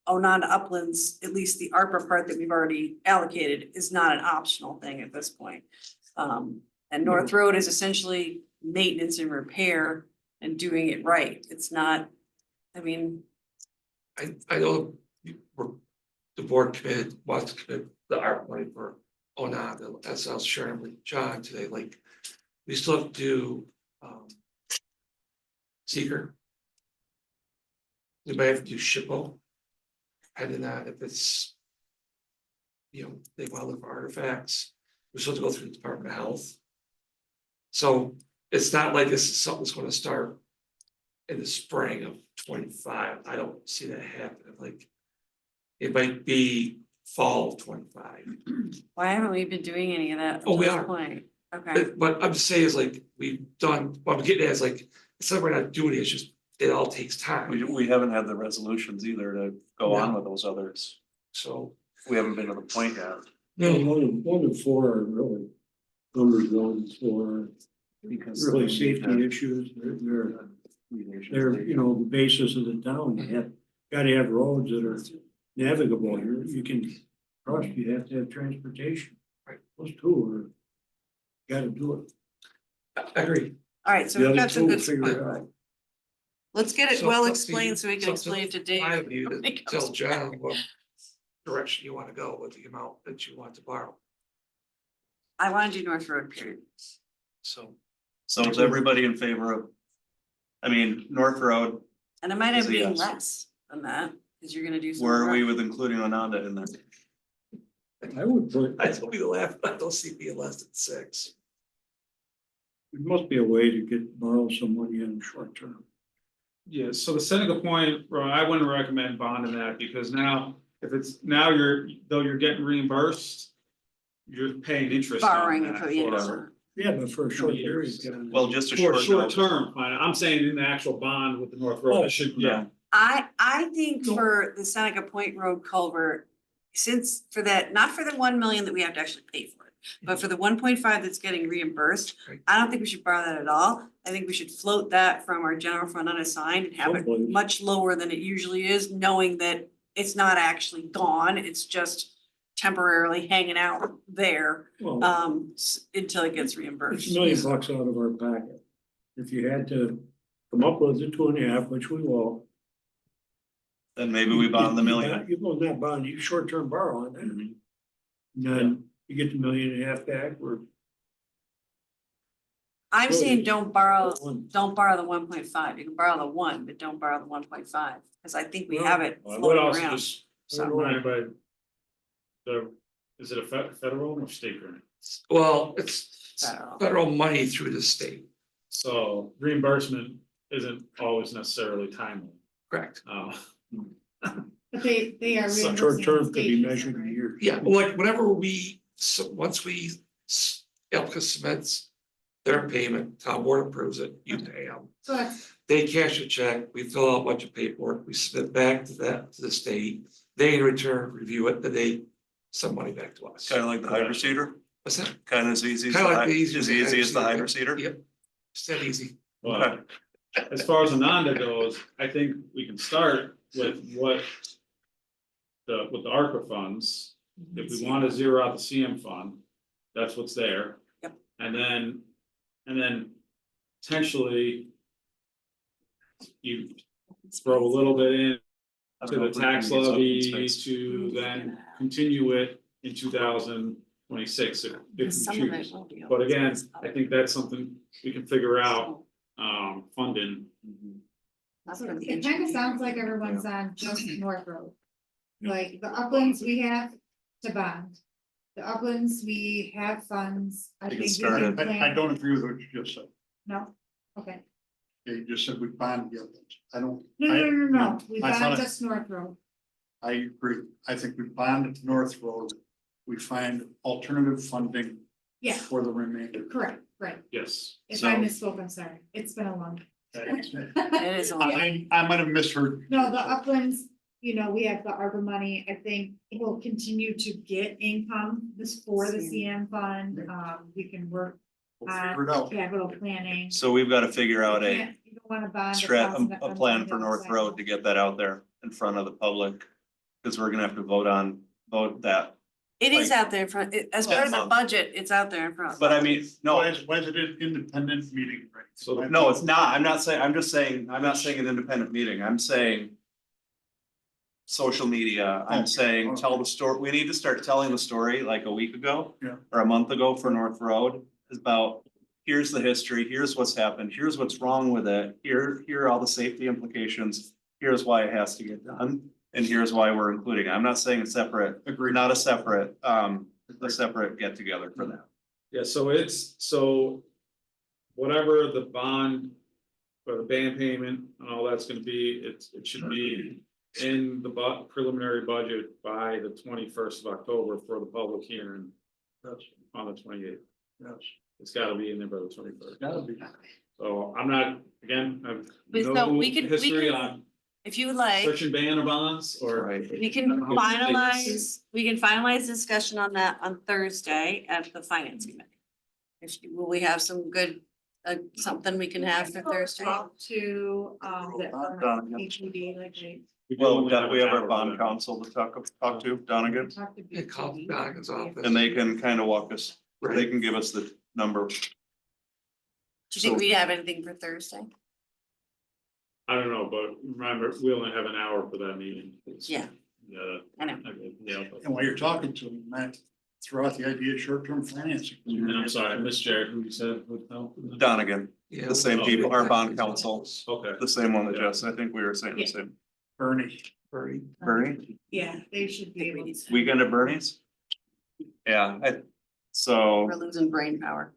Onondaga Uplands, at least the ARPA part that we've already allocated, is not an optional thing at this point. And North Road is essentially maintenance and repair and doing it right. It's not, I mean, I know the board committed, wants to commit the art money for Onondaga, as I was sharing with John today, like, we still have to do, seeker. We might have to do SHPO. Depending on if it's, they want to look for artifacts, we're supposed to go through the Department of Health. So it's not like this is something that's gonna start in the spring of 25. I don't see that happening, like. It might be fall of 25. why haven't we been doing any of that? Oh, we at this are. point? Okay, But I'm just saying is like, we've done, what I'm getting at is like, it's not we're not doing it, it's just, it all takes time, We haven't had the resolutions either to go on with those others. so. We haven't been to the point yet. No, one and 4 are really, numbers 1 and 4, Because really they need safety to- issues, they're they're, you know, the basis of the town, you have, gotta have roads that are navigable, you can cross, you have to have transportation. Right. Those two are, gotta do it. I agree. All right, so The we've other got some two good, will figure it out. let's get it So well it's up to you. explained so we can It's up explain it to Dave. I have you when to he comes tell John back. what direction you wanna go with the amount that you want to borrow, I wanna do North Road period. so. So is everybody in favor of? I mean, North Road, And it might Is end a up being yes. less than that, because you're gonna do some. where are we work. with including Ananda in there? I would put, I told you to laugh, but I don't see it being less than 6. there must be a way to borrow some money in the short term. Yeah, so the Seneca Point, Ron, I wouldn't recommend bonding that because now, if it's, now though you're getting reimbursed. You're paying interest on Borrowing that for the interest. for Yeah, but for a short years. period. Well, just a for a short. short term, I'm saying in the actual bond with the North Road, Oh, it should, yeah. I think for the Seneca Point Road culvert, since for that, not for the 1 million that we have to actually pay for it, but for the 1.5 that's getting reimbursed, Right. I don't think we should borrow that at all. I think we should float that from our general fund unassigned and have it Hopefully. much lower than it usually is, knowing that it's not actually gone, it's just temporarily hanging out there, Well, until it gets it's reimbursed. $1 million out of our pocket. If you had to come up with the 2.5, which we will. Then maybe we bond the million. You will not bond, you short-term borrow on that. And then you get the 1.5 million back, or I'm Well, saying you- don't borrow One. the 1.5, you can borrow the 1, but don't borrow the 1.5, because I think we have it I would floating also around. just So, remind everybody. Is it a federal or state grant? Well, it's Federal. federal money through the state, So reimbursement isn't always necessarily timely. correct? But they are. So reimbursing short term could be stages, measured in right? years. Yeah, like whenever once Elka submits their payment, town board approves it, you pay them. So that's, They cash a check, we fill out a bunch of paperwork, we submit back to the state. They in return review it, then they send money back to us. Kind of like the hydro seeder, What's that? kind of as easy as Kinda like the, the easy as as the easy as the hydro hydro seeder. seeder. Yep, it's that easy. Well, as far as Ananda goes, I think we can start with with the ARPA funds. If we want to zero out the CM fund, that's what's there. Yep. And then potentially you throw a little bit in I don't to know the if we can tax use open levy space. to then continue it in 2026 if we Some of it choose. will be But open again, space. I think that's something we can figure out, funding. That's what the it kind of sounds like everyone's on just North Road. Yeah. Like the uplands we have to bond. The uplands, we have funds. I We can think we start can it. plan. I don't agree with what you just said. No, okay. You just said we bond the others. I don't. No, we I thought bond it- just North Road. I agree. I think we bond at North Road. We find alternative funding Yeah, for the remainder. correct, right. Yes. If I So- misspoke, I'm sorry. It's been a long. It is a lot. I might have misheard. No, the uplands, you know, we have the ARPA money. I think we'll continue to get income this for the CM fund. We can work We'll figure it out. capital planning. So we've got to figure out You a can't- you don't wanna bond a plan for North Road to get that out there in front of the public. Cause we're gonna have to vote that. It is Like- out there in front, as part of the budget, it's out there in front. But I mean, no, Why is it an independent meeting, right? So- no, it's not. I'm not saying, I'm just saying, I'm not saying an independent meeting. I'm saying social media. I'm Okay. saying tell the story. We need to start telling the story like a week ago. Yeah. Or a month ago for North Road about, here's the history, here's what's happened, here's what's wrong with it, here are all the safety implications. Here's why it has to get done, and here's why we're including it. I'm not saying a separate, Agreed. not a separate get together for that. Yeah, so whatever the bond or the band payment and all that's gonna be, it should be in the preliminary budget by the 21st of October for the public hearing on the 28th. Yes, It's gotta be in there by the 21st. gotta be. So I'm not, again, I've But so no we can- history on If you would like, search and ban of bonds or. Right. we can finalize discussion on that on Thursday at the finance committee. Will we have some good something we can have for Thursday? Talk to, the Done. HED, like they. Well, only we have an our hour bond for that. council to talk to, Donegan, talk to They call BHED. Donegan's office. and they can kind of walk us, they Right. can give us the number. Do you think we have anything for Thursday? I don't know, but remember, we only have an hour for that meeting. Yeah. Yeah. I know. Yeah. And while you're talking to them, Matt, throw out the idea of short-term financing. And I'm sorry, I missed Jared, who you said would help? Donegan, Yeah. the same people, our bond council, Okay. the same one that Jess, I think we were saying the Yeah. same. Bernie. Bernie. Bernie, Yeah, they should be able to. weekend at Bernie's? Yeah, so. We're losing brain power.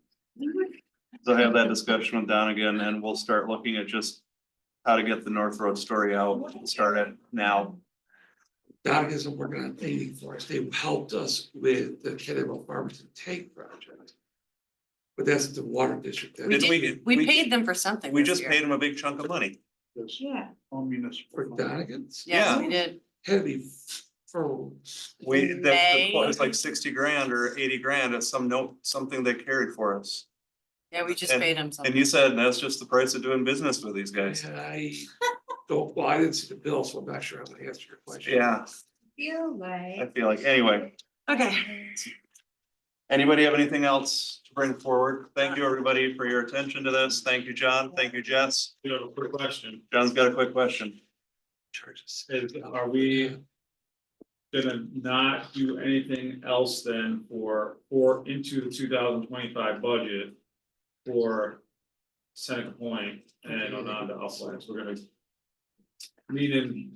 So have that discussion with Donegan and we'll start looking at just how to get the North Road story out, start it now. Donegan's been working on paving for us. They helped us with the Kennebunk Farmington Tank project. But that's the water district. We Did did, we paid them for something We this just year. paid him a big chunk of money. Yeah. All municipal. For Donegan's. Yes, Yeah. we did. Heavy for. May. It's like 60 grand or 80 grand, it's something they carried for us. Yeah, we just And- paid them And something. you said that's just the price of doing business with these guys. And I don't, well, I didn't see the bill, so I'm not sure how to answer your question. Yeah, Feel I like. feel like, anyway, Okay. anybody have anything else to bring forward? Thank you, everybody, for your attention to this. Thank you, John. Thank you, Jess. We have a quick question. John's got a quick question. Charges. Are we gonna not do anything else then for into the 2025 budget for Seneca Point and Ononda Uplands? We're gonna need in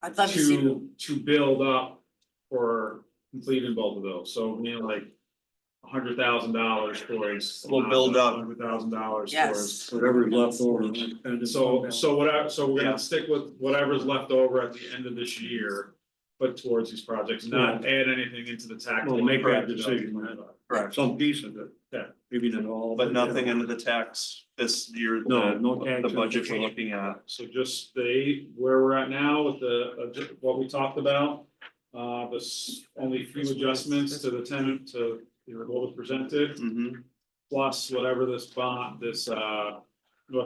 I'd love to see, to build up for completing both of those. So we need like $100,000 towards. We'll build up. $100,000 Yes. towards. Whatever's left over. So whatever, so we're Yeah. gonna stick with whatever's left over at the end of this year, put towards these projects, not add anything into the tax. We'll make that decision, Correct. Some piece of it. Yeah. Maybe not all. But nothing into the tax this year. No, the- no tax The budget we're implication. looking at. So just stay where we're at now with what we talked about. This only few adjustments to the tenant, to what was presented, Mhm. plus whatever this bond, North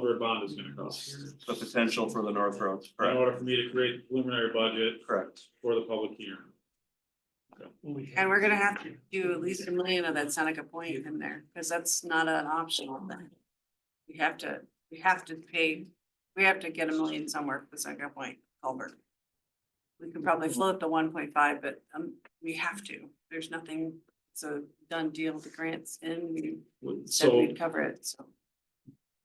Road bond is gonna cost. The potential for the North Road, In correct, order for me to create a preliminary budget correct. for the public hearing. and we're gonna have to do at least $1 million of that Seneca Point in there, because that's not an optional thing. We have to pay, we have to get $1 million somewhere for the Seneca Point culvert. We could probably float the 1.5, but we have to. There's nothing, it's a done deal. The grants in, we said So, we'd cover it, so.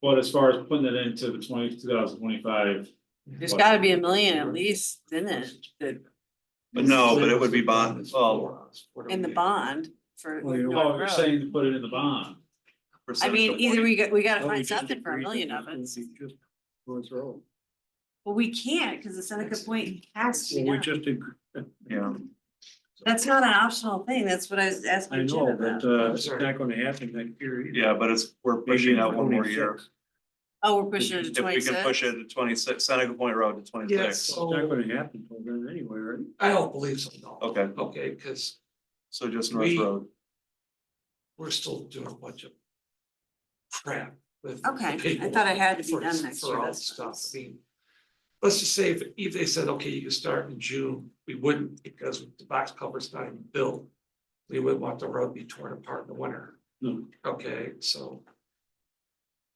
but as far as putting it into the 2025. There's gotta be $1 million at least in it, that, But no, but it would be bond, well, in the bond for Well, you know, North Oh, you're Road. saying to put it in the bond. for I mean, Seneca either Point. we gotta Well, we find just something for $1 agreed million that of it. it's gonna be just North Road. Well, we can't, because the Seneca Point has to Well, be we done. just, Yeah, That's not an optional thing. That's what I was I asking Jim know, about. but it's not gonna happen next year. either. yeah, but we're Maybe pushing in out one more 26. year. Oh, we're pushing it to If we can push 26? it to 26, Seneca Point Road to Yes. 26. It's not gonna happen till then anyway, right? I don't believe so, no. Okay, Okay, because so just North We- Road. we're still doing a bunch of crap with. the Okay, I paperwork thought it had to be for- done next for year, all the that's stuff. nice. I mean, let's just say if they said, okay, you can start in June, we wouldn't because the box culvert's not even built. We wouldn't want the road be torn apart in the winter. No. Okay, so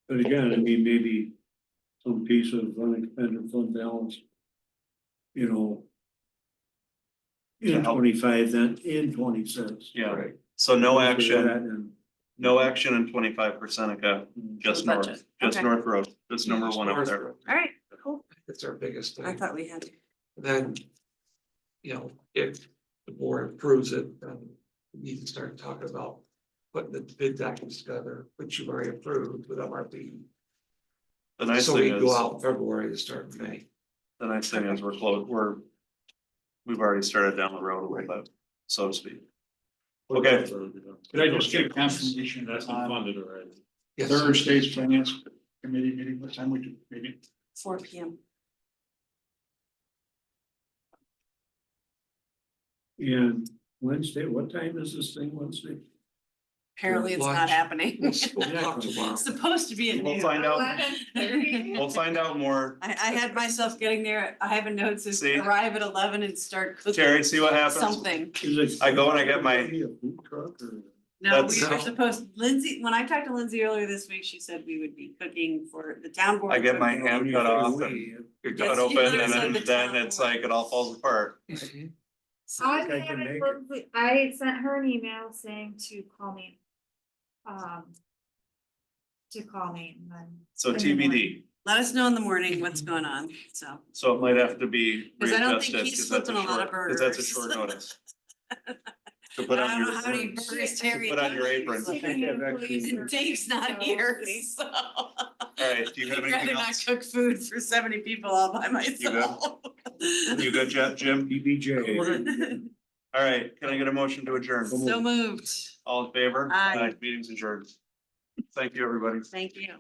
But again, I mean, maybe some piece of unexpended fund balance. You know. To In help. 25, then in 26. Yeah, right. so no That action, and- no action in 25 for Seneca, just north, budget. just Okay. North Road, that's number one up there. All right, cool. It's our biggest I thing. thought we had to. Then, you know, if the board approves it, then we need to start talking about putting the bid documents together, which you've already approved with MRP. The nice So we thing go is, out in February to start in May. the nice thing is we're close, we've already started down the road a little bit, so to speak. Okay. Could I just get confirmation That's been on funded already. Yes. Thursday's finance committee meeting, what time we do, maybe? 4 PM. And Wednesday, what time is this thing Wednesday? Apparently it's not Lunch. happening. We'll talk tomorrow. It's supposed to be at We'll noon. find out, 11:30. we'll find out more. I had myself getting there, I have a note says See? arrive at 11 and start cooking Terry, see what happens? something. I go and I get my- A food truck or? No, we That's- were supposed, Lindsay, when I talked to Lindsay earlier this week, she said we would be cooking for the town board. I get my cooking. hand cut off and it cut Yes, open you and literally then, said the then town it's board. like it all falls apart. Mhm. I I can make it. haven't, I sent her an email saying to call me. To call me and then. So in the TBD, morning. Let us know in the morning what's going on, so. so it might have to be 'Cause I don't think readjusted, he's cause that's a flipping a lot of short, cause that's a burgers. short notice. To put I on don't your, know how many burgers Terry. put on your apron. Taking employees or- Dave's not here, so. Alright, do you have I'd anything rather not else? cook food for 70 people all by myself. You good, Jim? BBJ. Alright, can I get a motion to adjourn? So moved. All in favor? Aye. Meeting's adjourned. Thank you, everybody. Thank you.